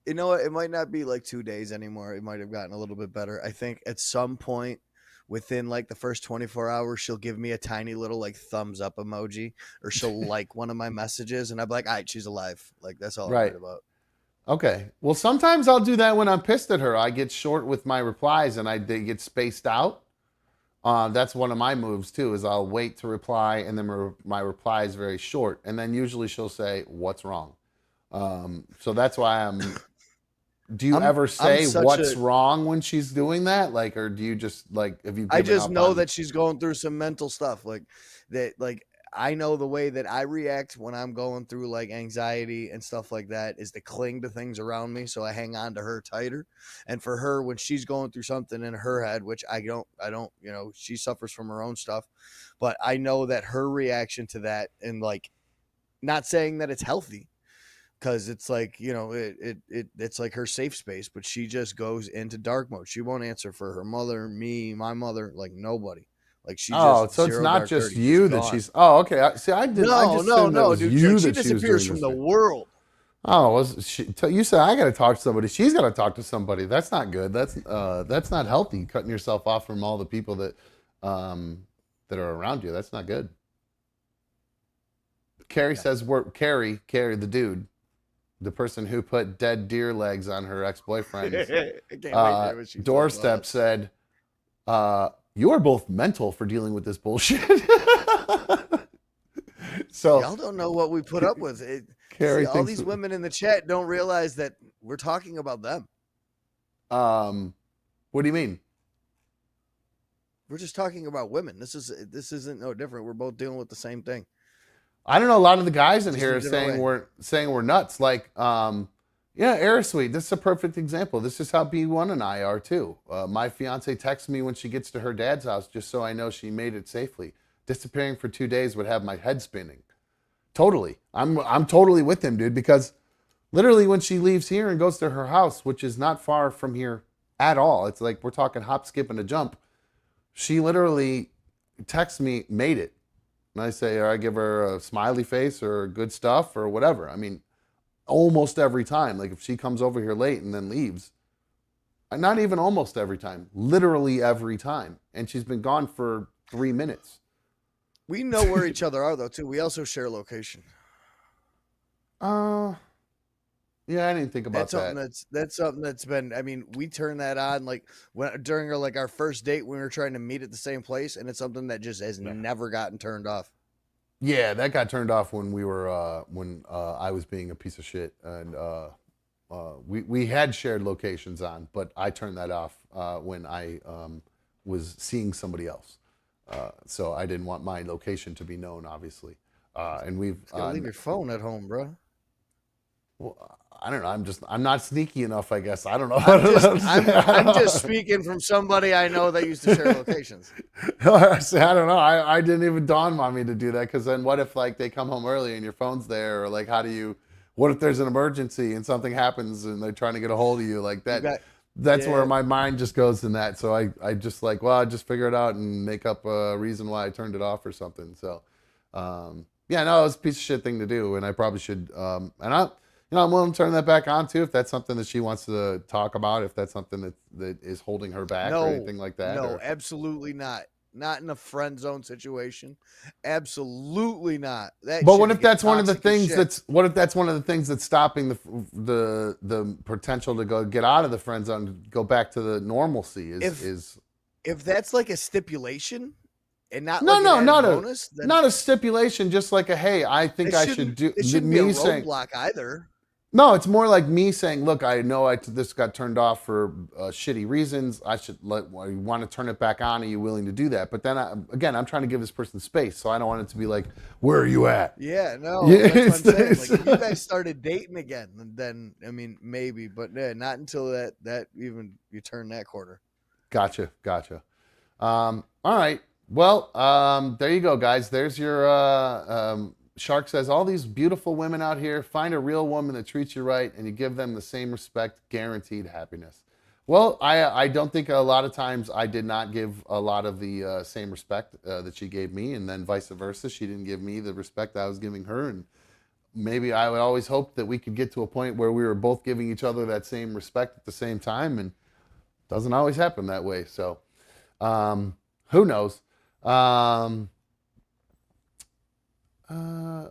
It might not be like 2 days anymore. It might have gotten a little bit better. I think at some point within like the first 24 hours, she'll give me a tiny little like thumbs up emoji, or she'll like one of my messages, and I'm like, all right, she's alive. Like that's all I'm worried about. Okay. Well, sometimes I'll do that when I'm pissed at her. I get short with my replies and they get spaced out. That's one of my moves too, is I'll wait to reply and then my reply is very short. And then usually she'll say, what's wrong? So that's why do you ever say what's wrong when she's doing that? Like, or do you just like, have you, I just know that she's going through some mental stuff like that. Like, I know the way that I react when I'm going through like anxiety and stuff like that is to cling to things around me. So I hang on to her tighter. And for her, when she's going through something in her head, which I don't, she suffers from her own stuff, but I know that her reaction to that, and like, not saying that it's healthy, because it's like, it's like her safe space, but she just goes into dark mode. She won't answer for her mother, me, my mother, like nobody. Like she so it's not just you that she's. Oh, okay. See, I did. No, dude. She disappears from the world. Oh, you said I got to talk to somebody. She's got to talk to somebody. That's not good. That's not healthy. Cutting yourself off from all the people that are around you. That's not good. Carrie says Carrie the dude, the person who put dead deer legs on her ex-boyfriend's doorstep said, "You are both mental for dealing with this bullshit." So y'all don't know what we put up with. All these women in the chat don't realize that we're talking about them. What do you mean? We're just talking about women. This isn't no different. We're both dealing with the same thing. I don't know. A lot of the guys in here are saying we're nuts. Like, yeah, Aerosweet. This is a perfect example. This is how B1 and I are too. My fiance texts me when she gets to her dad's house just so I know she made it safely. Disappearing for 2 days would have my head spinning. Totally. I'm totally with him, dude, because literally when she leaves here and goes to her house, which is not far from here at all. It's like we're talking hop, skip, and a jump. She literally texts me, made it. And I say, or I give her a smiley face or good stuff or whatever. I mean, almost every time. Like if she comes over here late and then leaves, not even almost every time, literally every time. And she's been gone for 3 minutes. We know where each other are though too. We also share location. Yeah, I didn't think about That's something that's been. I mean, we turned that on like during our first date when we were trying to meet at the same place, and it's something that just has never gotten turned off. Yeah, that got turned off when we were when I was being a piece of shit, and we had shared locations on, but I turned that off when I was seeing somebody else. So I didn't want my location to be known, obviously. And we've gotta leave your phone at home, bro. Well, I don't know. I'm not sneaky enough, I guess. I don't know. I'm just speaking from somebody I know that used to share locations. See, I don't know. I didn't even dawn on me to do that, because then what if like they come home early and your phone's there, or like what if there's an emergency and something happens and they're trying to get a hold of you like that? That's where my mind just goes in that. So I just like, well, I just figure it out and make up a reason why I turned it off or something. So yeah, no, it was a piece of shit thing to do, and I probably should. I'm willing to turn that back on too, if that's something that she wants to talk about, if that's something that is holding her back or anything like that. No, absolutely not. Not in a friend zone situation. Absolutely not. But what if that's one of the things that's stopping the potential to go get out of the friend zone, go back to the normalcy? If that's like a stipulation and not not a stipulation, just like a hey, I think I should do. It shouldn't be a roadblock either. No, it's more like me saying, look, I know this got turned off for shitty reasons. I want to turn it back on. Are you willing to do that? But then, I'm trying to give this person space, so I don't want it to be like, where are you at? Yeah, no, that's what I'm saying. Like, if you guys started dating again, then, I mean, maybe, but not until that even you turn that quarter. Gotcha. All right. Well, there you go, guys. There's your... Shark says, all these beautiful women out here, find a real woman that treats you right and you give them the same respect, guaranteed happiness. Well, I don't think a lot of times I did not give a lot of the same respect that she gave me, and then vice versa. She didn't give me the respect I was giving her, and maybe I would always hope that we could get to a point where we were both giving each other that same respect at the same time, and it doesn't always happen that way. So who knows?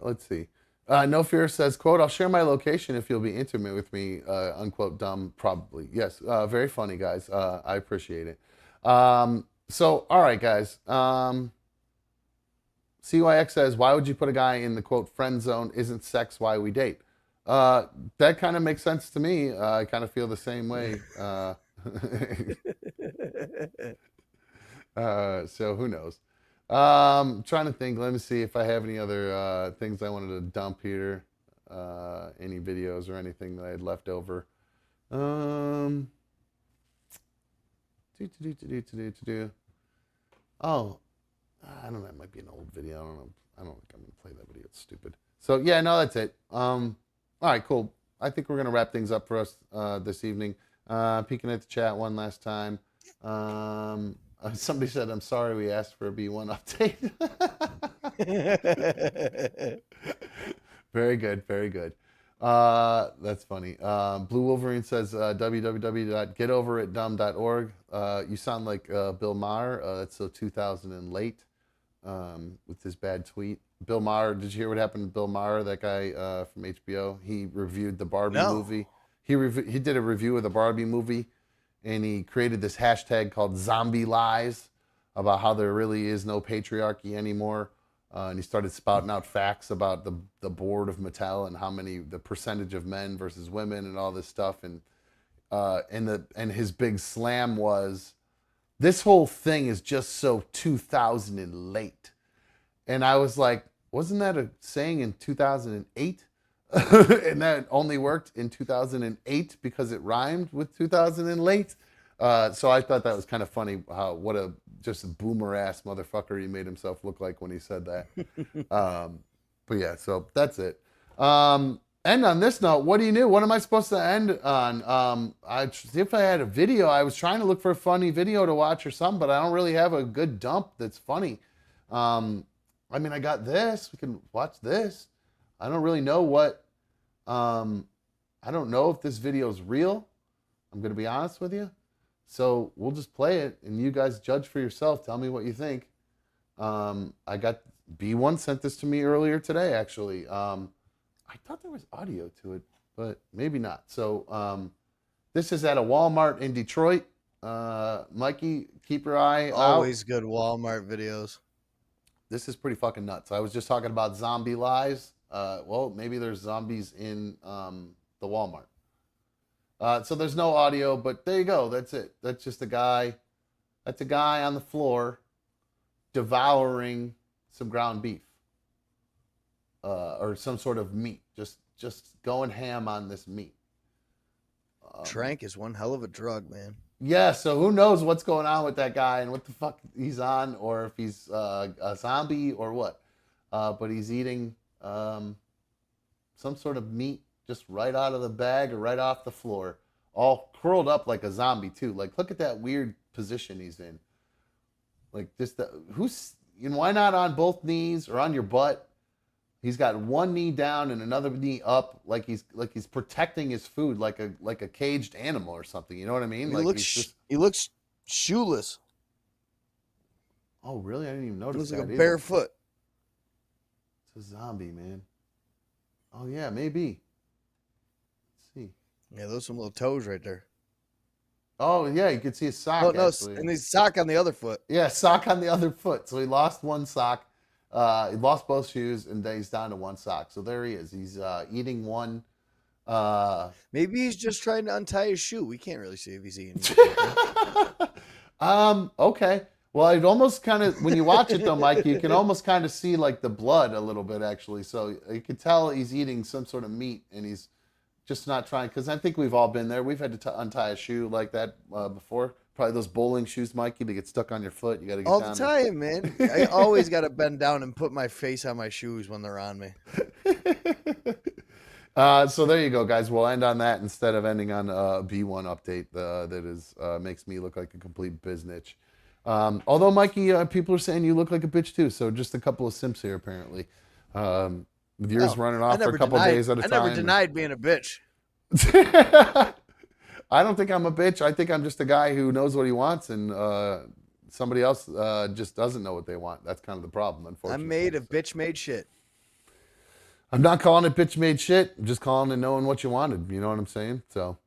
Let's see. No Fear says, quote, I'll share my location if you'll be intimate with me, unquote, dumb, probably. Yes, very funny, guys. I appreciate it. So, all right, guys. CYX says, why would you put a guy in the, quote, friend zone? Isn't sex why we date? That kind of makes sense to me. I kind of feel the same way. So who knows? Trying to think. Let me see if I have any other things I wanted to dump here. Any videos or anything that I had left over. Oh, I don't know. It might be an old video. I don't know. I don't think I'm gonna play that video. It's stupid. So yeah, no, that's it. All right, cool. I think we're gonna wrap things up for us this evening. Peeking at the chat one last time. Somebody said, I'm sorry we asked for a B1 update. Very good, very good. That's funny. Blue Wolverine says, www.getoveritdumb.org. You sound like Bill Maher. That's so 2000 and late with his bad tweet. Bill Maher, did you hear what happened to Bill Maher, that guy from HBO? He reviewed the Barbie movie. He did a review of the Barbie movie. And he created this hashtag called Zombie Lies about how there really is no patriarchy anymore. And he started spouting out facts about the board of Mattel and the percentage of men versus women and all this stuff. And his big slam was, this whole thing is just so 2000 and late. And I was like, wasn't that a saying in 2008? And that only worked in 2008 because it rhymed with 2000 and late. So I thought that was kind of funny what a boomer ass motherfucker he made himself look like when he said that. But yeah, so that's it. end on this note. What do you do? What am I supposed to end on? If I had a video, I was trying to look for a funny video to watch or something, but I don't really have a good dump that's funny. I mean, I got this. We can watch this. I don't really know what. I don't know if this video is real. I'm going to be honest with you. So we'll just play it, and you guys judge for yourself. Tell me what you think. I got B1 sent this to me earlier today, actually. I thought there was audio to it, but maybe not. So this is at a Walmart in Detroit. Mikey, keep your eye out. Always good Walmart videos. This is pretty fucking nuts. I was just talking about zombie lies. Well, maybe there's zombies in the Walmart. So there's no audio, but there you go. That's it. That's just a guy. That's a guy on the floor devouring some ground beef or some sort of meat. Just going ham on this meat. Trank is one hell of a drug, man. Yeah, so who knows what's going on with that guy and what the fuck he's on, or if he's a zombie or what. But he's eating some sort of meat just right out of the bag or right off the floor, all curled up like a zombie too. Like, look at that weird position he's in. Like, why not on both knees or on your butt? He's got one knee down and another knee up, like he's protecting his food, like a caged animal or something. You know what I mean? He looks shoeless. Oh, really? I didn't even notice. He looks that like a either. barefoot. It's a zombie, man. Oh yeah, maybe. Let's see. Yeah, those are some little toes right there. Oh yeah, you can see his sock. Oh no, actually. and his sock on the other foot. Yeah, sock on the other foot. So he lost one sock. He lost both shoes, and then he's down to one sock. So there he is. He's eating one. Maybe he's just trying to untie his shoe. We can't really see if he's eating. Okay. Well, it almost kind of, when you watch it though, Mike, you can almost kind of see like the blood a little bit actually. So you can tell he's eating some sort of meat, and he's just not trying. Because I think we've all been there. We've had to untie a shoe like that before. Probably those bowling shoes, Mikey, to get stuck on your foot. You got to get all down the time, man. I always got to bend down and put my face on my shoes when they're on me. So there you go, guys. We'll end on that instead of ending on a B1 update that is makes me look like a complete biznitch. Although, Mikey, people are saying you look like a bitch too. So just a couple of simps here, apparently. With yours running off for a couple days at a time. I never denied being a bitch. I don't think I'm a bitch. I think I'm just a guy who knows what he wants, and somebody else just doesn't know what they want. That's kind of the problem, unfortunately. I'm made of bitch-made shit. I'm not calling it bitch-made shit. I'm just calling it knowing what you wanted. You know what I'm saying? So,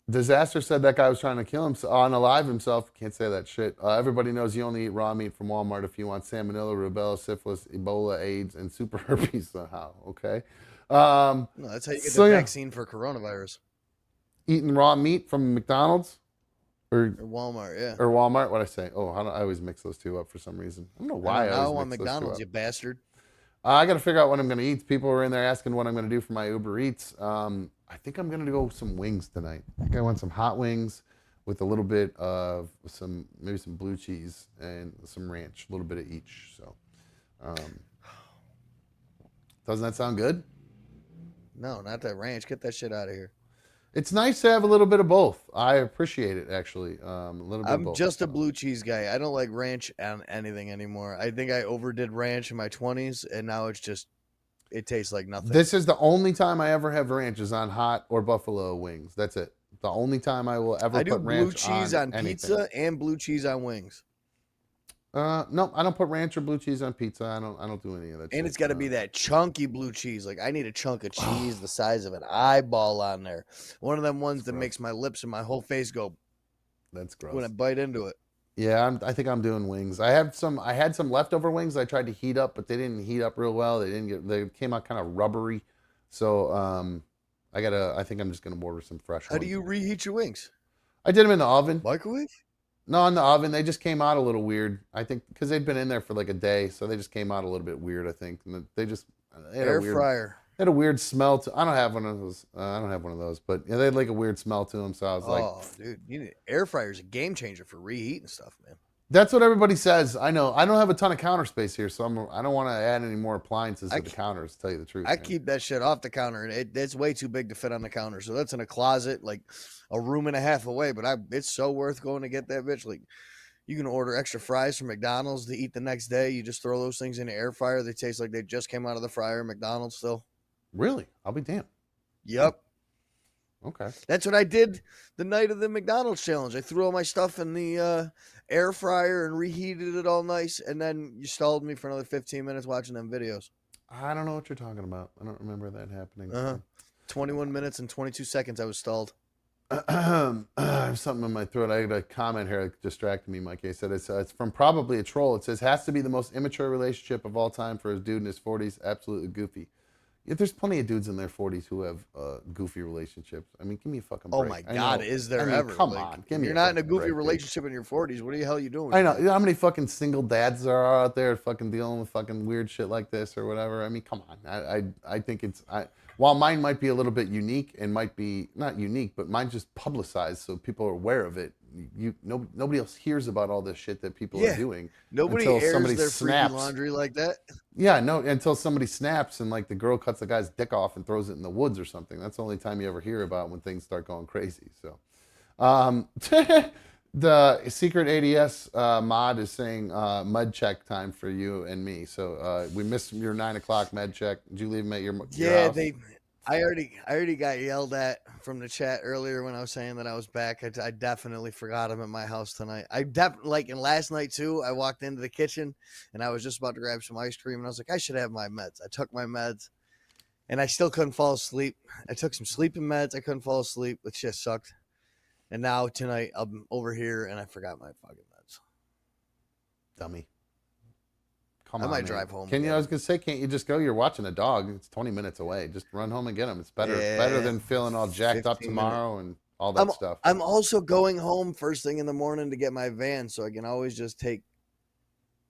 Disaster said that guy was trying to kill himself, unalive himself. Can't say that shit. Everybody knows you only eat raw meat from Walmart if you want salmonella, rubella, syphilis, Ebola, AIDS, and super herpes somehow. Okay. No, that's how you get the vaccine for coronavirus. Eating raw meat from McDonald's or Walmart, yeah. Or Walmart. What'd I say? Oh, I always mix those two up for some reason. I don't know why. I want McDonald's, you bastard. I got to figure out what I'm going to eat. People were in there asking what I'm going to do for my Uber Eats. I think I'm going to go with some wings tonight. I think I want some hot wings with a little bit of maybe some blue cheese and some ranch, a little bit of each. So, doesn't that sound good? No, not that ranch. Get that shit out of here. It's nice to have a little bit of both. I appreciate it, actually. A little bit of both. I'm just a blue cheese guy. I don't like ranch on anything anymore. I think I overdid ranch in my 20s, and now it tastes like nothing. This is the only time I ever have ranch is on hot or buffalo wings. That's it. The only time I will ever put ranch on blue cheese on anything. pizza and blue cheese on wings. No, I don't put ranch or blue cheese on pizza. I don't do any of that. And it's got to be that chunky blue cheese. Like, I need a chunk of cheese the size of an eyeball on there. One of them ones that makes my lips and my whole face go. That's gross. When I bite into it. Yeah, I think I'm doing wings. I had some leftover wings I tried to heat up, but they didn't heat up real well. They came out kind of rubbery. So I think I'm just gonna order some fresh ones. How do you reheat your wings? I did them in the oven. Microwave? No, in the oven. They just came out a little weird. I think because they'd been in there for like a day, so they just came out a little bit weird. I think and they had air fryer. They had a weird smell to. I don't have one of those. But yeah, they had like a weird smell to them. So I was like, dude, air fryer's a game changer for reheating stuff, man. That's what everybody says. I know. I don't have a ton of counter space here, so I don't want to add any more appliances to the counters, to tell you the truth. I keep that shit off the counter, and it's way too big to fit on the counter. So that's in a closet, like a room and a half away. But it's so worth going to get that bitch. Like, you can order extra fries from McDonald's to eat the next day. You just throw those things in the air fryer. They taste like they just came out of the fryer. McDonald's still. Really? I'll be damned. Yep. Okay. That's what I did the night of the McDonald's challenge. I threw all my stuff in the air fryer and reheated it all nice. And then you stalled me for another 15 minutes watching them videos. I don't know what you're talking about. I don't remember that happening. 21 minutes and 22 seconds I was stalled. I have something in my throat. I had a comment here that distracted me, Mike. He said it's from probably a troll. It says, has to be the most immature relationship of all time for a dude in his 40s. Absolutely goofy. Yeah, there's plenty of dudes in their 40s who have goofy relationships. I mean, give me a fucking break. Oh my God, is there ever? Come on. Give me You're a not in a fucking goofy break, relationship in your 40s. What the hell are you doing? I know. You know how many fucking single dads there are out there fucking dealing with fucking weird shit like this or whatever? I mean, come on. I think while mine might be a little bit unique and might be not unique, but mine's just publicized so people are aware of it. Nobody else hears about all this shit that people are doing. Nobody until airs somebody their snaps. freaky laundry like that. Yeah, no, until somebody snaps and like the girl cuts the guy's dick off and throws it in the woods or something. That's the only time you ever hear about when things start going crazy. So, the secret ADS mod is saying med check time for you and me. So we missed your 9 o'clock med check. Did you leave them at your house? I already got yelled at from the chat earlier when I was saying that I was back. I definitely forgot them at my house tonight. And last night too, I walked into the kitchen and I was just about to grab some ice cream and I was like, I should have my meds. I took my meds and I still couldn't fall asleep. I took some sleeping meds. I couldn't fall asleep. It just sucked. And now tonight I'm over here and I forgot my fucking meds. Dummy. I might drive home. I was gonna say, can't you just go? You're watching a dog. It's 20 minutes away. Just run home and get him. It's better than feeling all jacked up tomorrow and all that stuff. I'm also going home first thing in the morning to get my van, so I can always just take.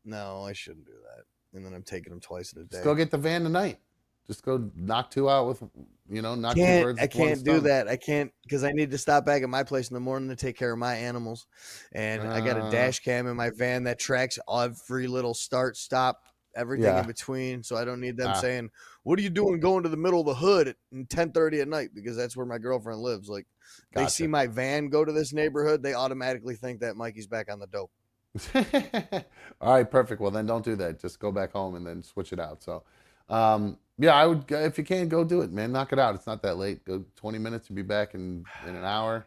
No, I shouldn't do that. And then I'm taking them twice in a day. Just go get the van tonight. Just go knock two out with, knock two birds. I can't do that. I can't because I need to stop back at my place in the morning to take care of my animals. And I got a dash cam in my van that tracks every little start, stop, everything in between. So I don't need them saying, what are you doing going to the middle of the hood at 10:30 at night? Because that's where my girlfriend lives. Like they see my van go to this neighborhood, they automatically think that Mikey's back on the dope. All right, perfect. Well, then don't do that. Just go back home and then switch it out. So, I would, if you can, go do it, man. Knock it out. It's not that late. Go 20 minutes. You'll be back in an hour.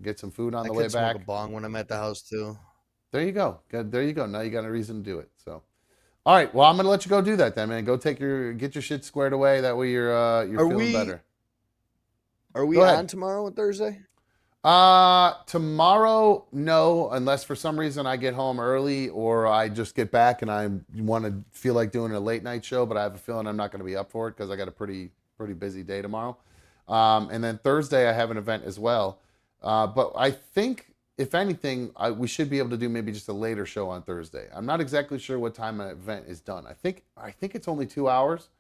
Get some food on the way back. Smoke a bong when I'm at the house too. There you go. There you go. Now you got a reason to do it. So, all right. Well, I'm gonna let you go do that then, man. Go get your shit squared away. That way you're feeling better. Are we on tomorrow and Thursday? Tomorrow, no, unless for some reason I get home early or I just get back and I want to feel like doing a late night show, but I have a feeling I'm not going to be up for it because I got a pretty busy day tomorrow. And then Thursday I have an event as well. But I think if anything, we should be able to do maybe just a later show on Thursday. I'm not exactly sure what time an event is done. I think it's only 2 hours.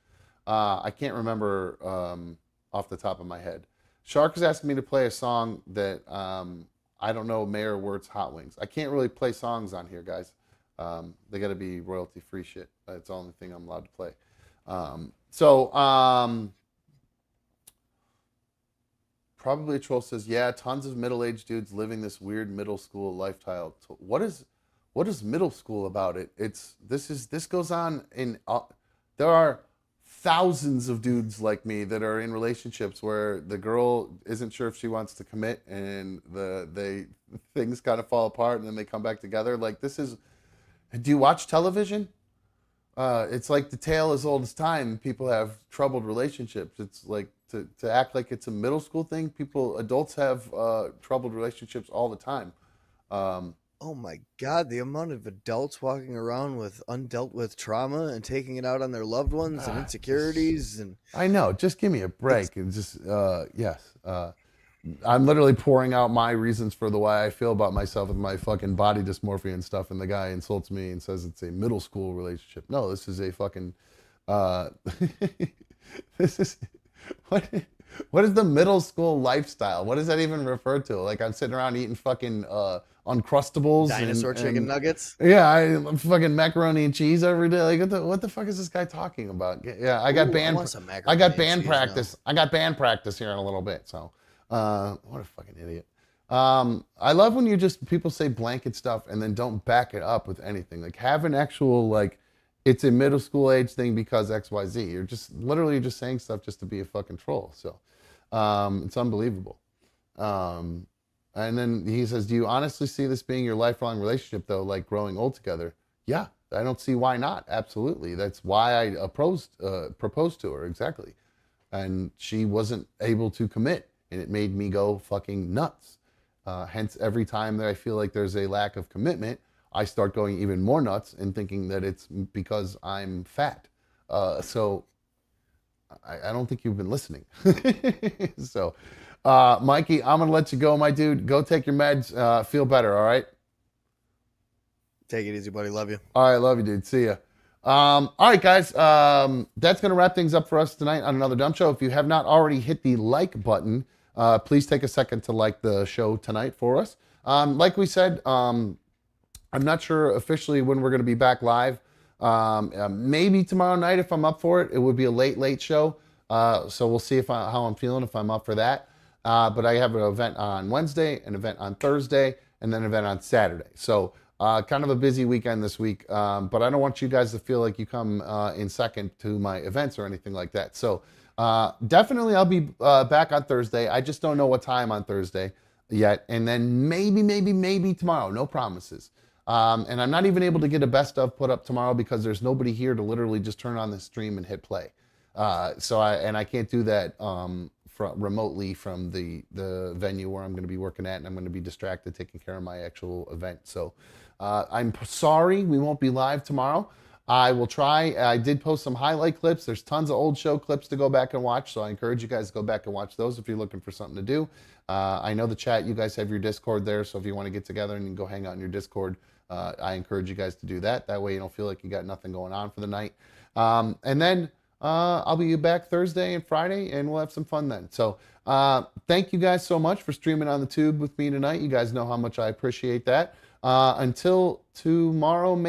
I can't remember off the top of my head. Shark is asking me to play a song that I don't know, Mayor Wirt's Hot Wings. I can't really play songs on here, guys. They got to be royalty-free shit. That's the only thing I'm allowed to play. Probably a troll says, yeah, tons of middle-aged dudes living this weird middle school lifestyle. What is middle school about it? This goes on in there are thousands of dudes like me that are in relationships where the girl isn't sure if she wants to commit and things kind of fall apart and then they come back together. Like do you watch television? It's like the tale as old as time. People have troubled relationships. It's like to act like it's a middle school thing. Adults have troubled relationships all the time. Oh my God, the amount of adults walking around with undealt with trauma and taking it out on their loved ones and insecurities. And I know, just give me a break. And just, yes. I'm literally pouring out my reasons for the way I feel about myself with my fucking body dysmorphia and stuff. And the guy insults me and says it's a middle school relationship. No, this is a fucking, this is, what is the middle school lifestyle? What does that even refer to? Like I'm sitting around eating fucking Uncrustables, Dinosaur and chicken nuggets. Yeah, I fucking macaroni and cheese every day. Like, what the fuck is this guy talking about? Yeah, I got Ooh, band. want some I macaroni got and band cheese practice. I got band practice here in a little bit. So, what a fucking idiot. I love when you just people say blanket stuff and then don't back it up with anything. Like, have an actual like, it's a middle school age thing because X Y Z. You're just literally just saying stuff just to be a fucking troll. So, it's unbelievable. And then he says, do you honestly see this being your lifelong relationship, though, like growing old together? Yeah, I don't see why not. Absolutely. That's why I proposed to her, exactly. And she wasn't able to commit, and it made me go fucking nuts. Hence, every time that I feel like there's a lack of commitment, I start going even more nuts and thinking that it's because I'm fat. So I don't think you've been listening. So... Mikey, I'm going to let you go, my dude. Go take your meds. Feel better, all right? Take it easy, buddy. Love you. All right, love you, dude. See ya. All right, guys. That's going to wrap things up for us tonight on Another Dumb Show. If you have not already hit the like button, please take a second to like the show tonight for us. Like we said, I'm not sure officially when we're going to be back live. Maybe tomorrow night if I'm up for it. It would be a late show. So we'll see how I'm feeling, if I'm up for that. But I have an event on Wednesday, an event on Thursday, and then an event on Saturday. So kind of a busy weekend this week. But I don't want you guys to feel like you come in second to my events or anything like that. So definitely I'll be back on Thursday. I just don't know what time on Thursday yet. And then maybe tomorrow. No promises. And I'm not even able to get a best of put up tomorrow because there's nobody here to literally just turn on the stream and hit play. So I can't do that remotely from the venue where I'm going to be working at, and I'm going to be distracted taking care of my actual event. So I'm sorry we won't be live tomorrow. I will try. I did post some highlight clips. There's tons of old show clips to go back and watch, so I encourage you guys to go back and watch those if you're looking for something to do. I know the chat, you guys have your Discord there, so if you want to get together and you can go hang out in your Discord, I encourage you guys to do that. That way you don't feel like you got nothing going on for the night. And then I'll be back Thursday and Friday, and we'll have some fun then. So thank you guys so much for streaming on the tube with me tonight. You guys know how much I appreciate that. Until tomorrow, maybe.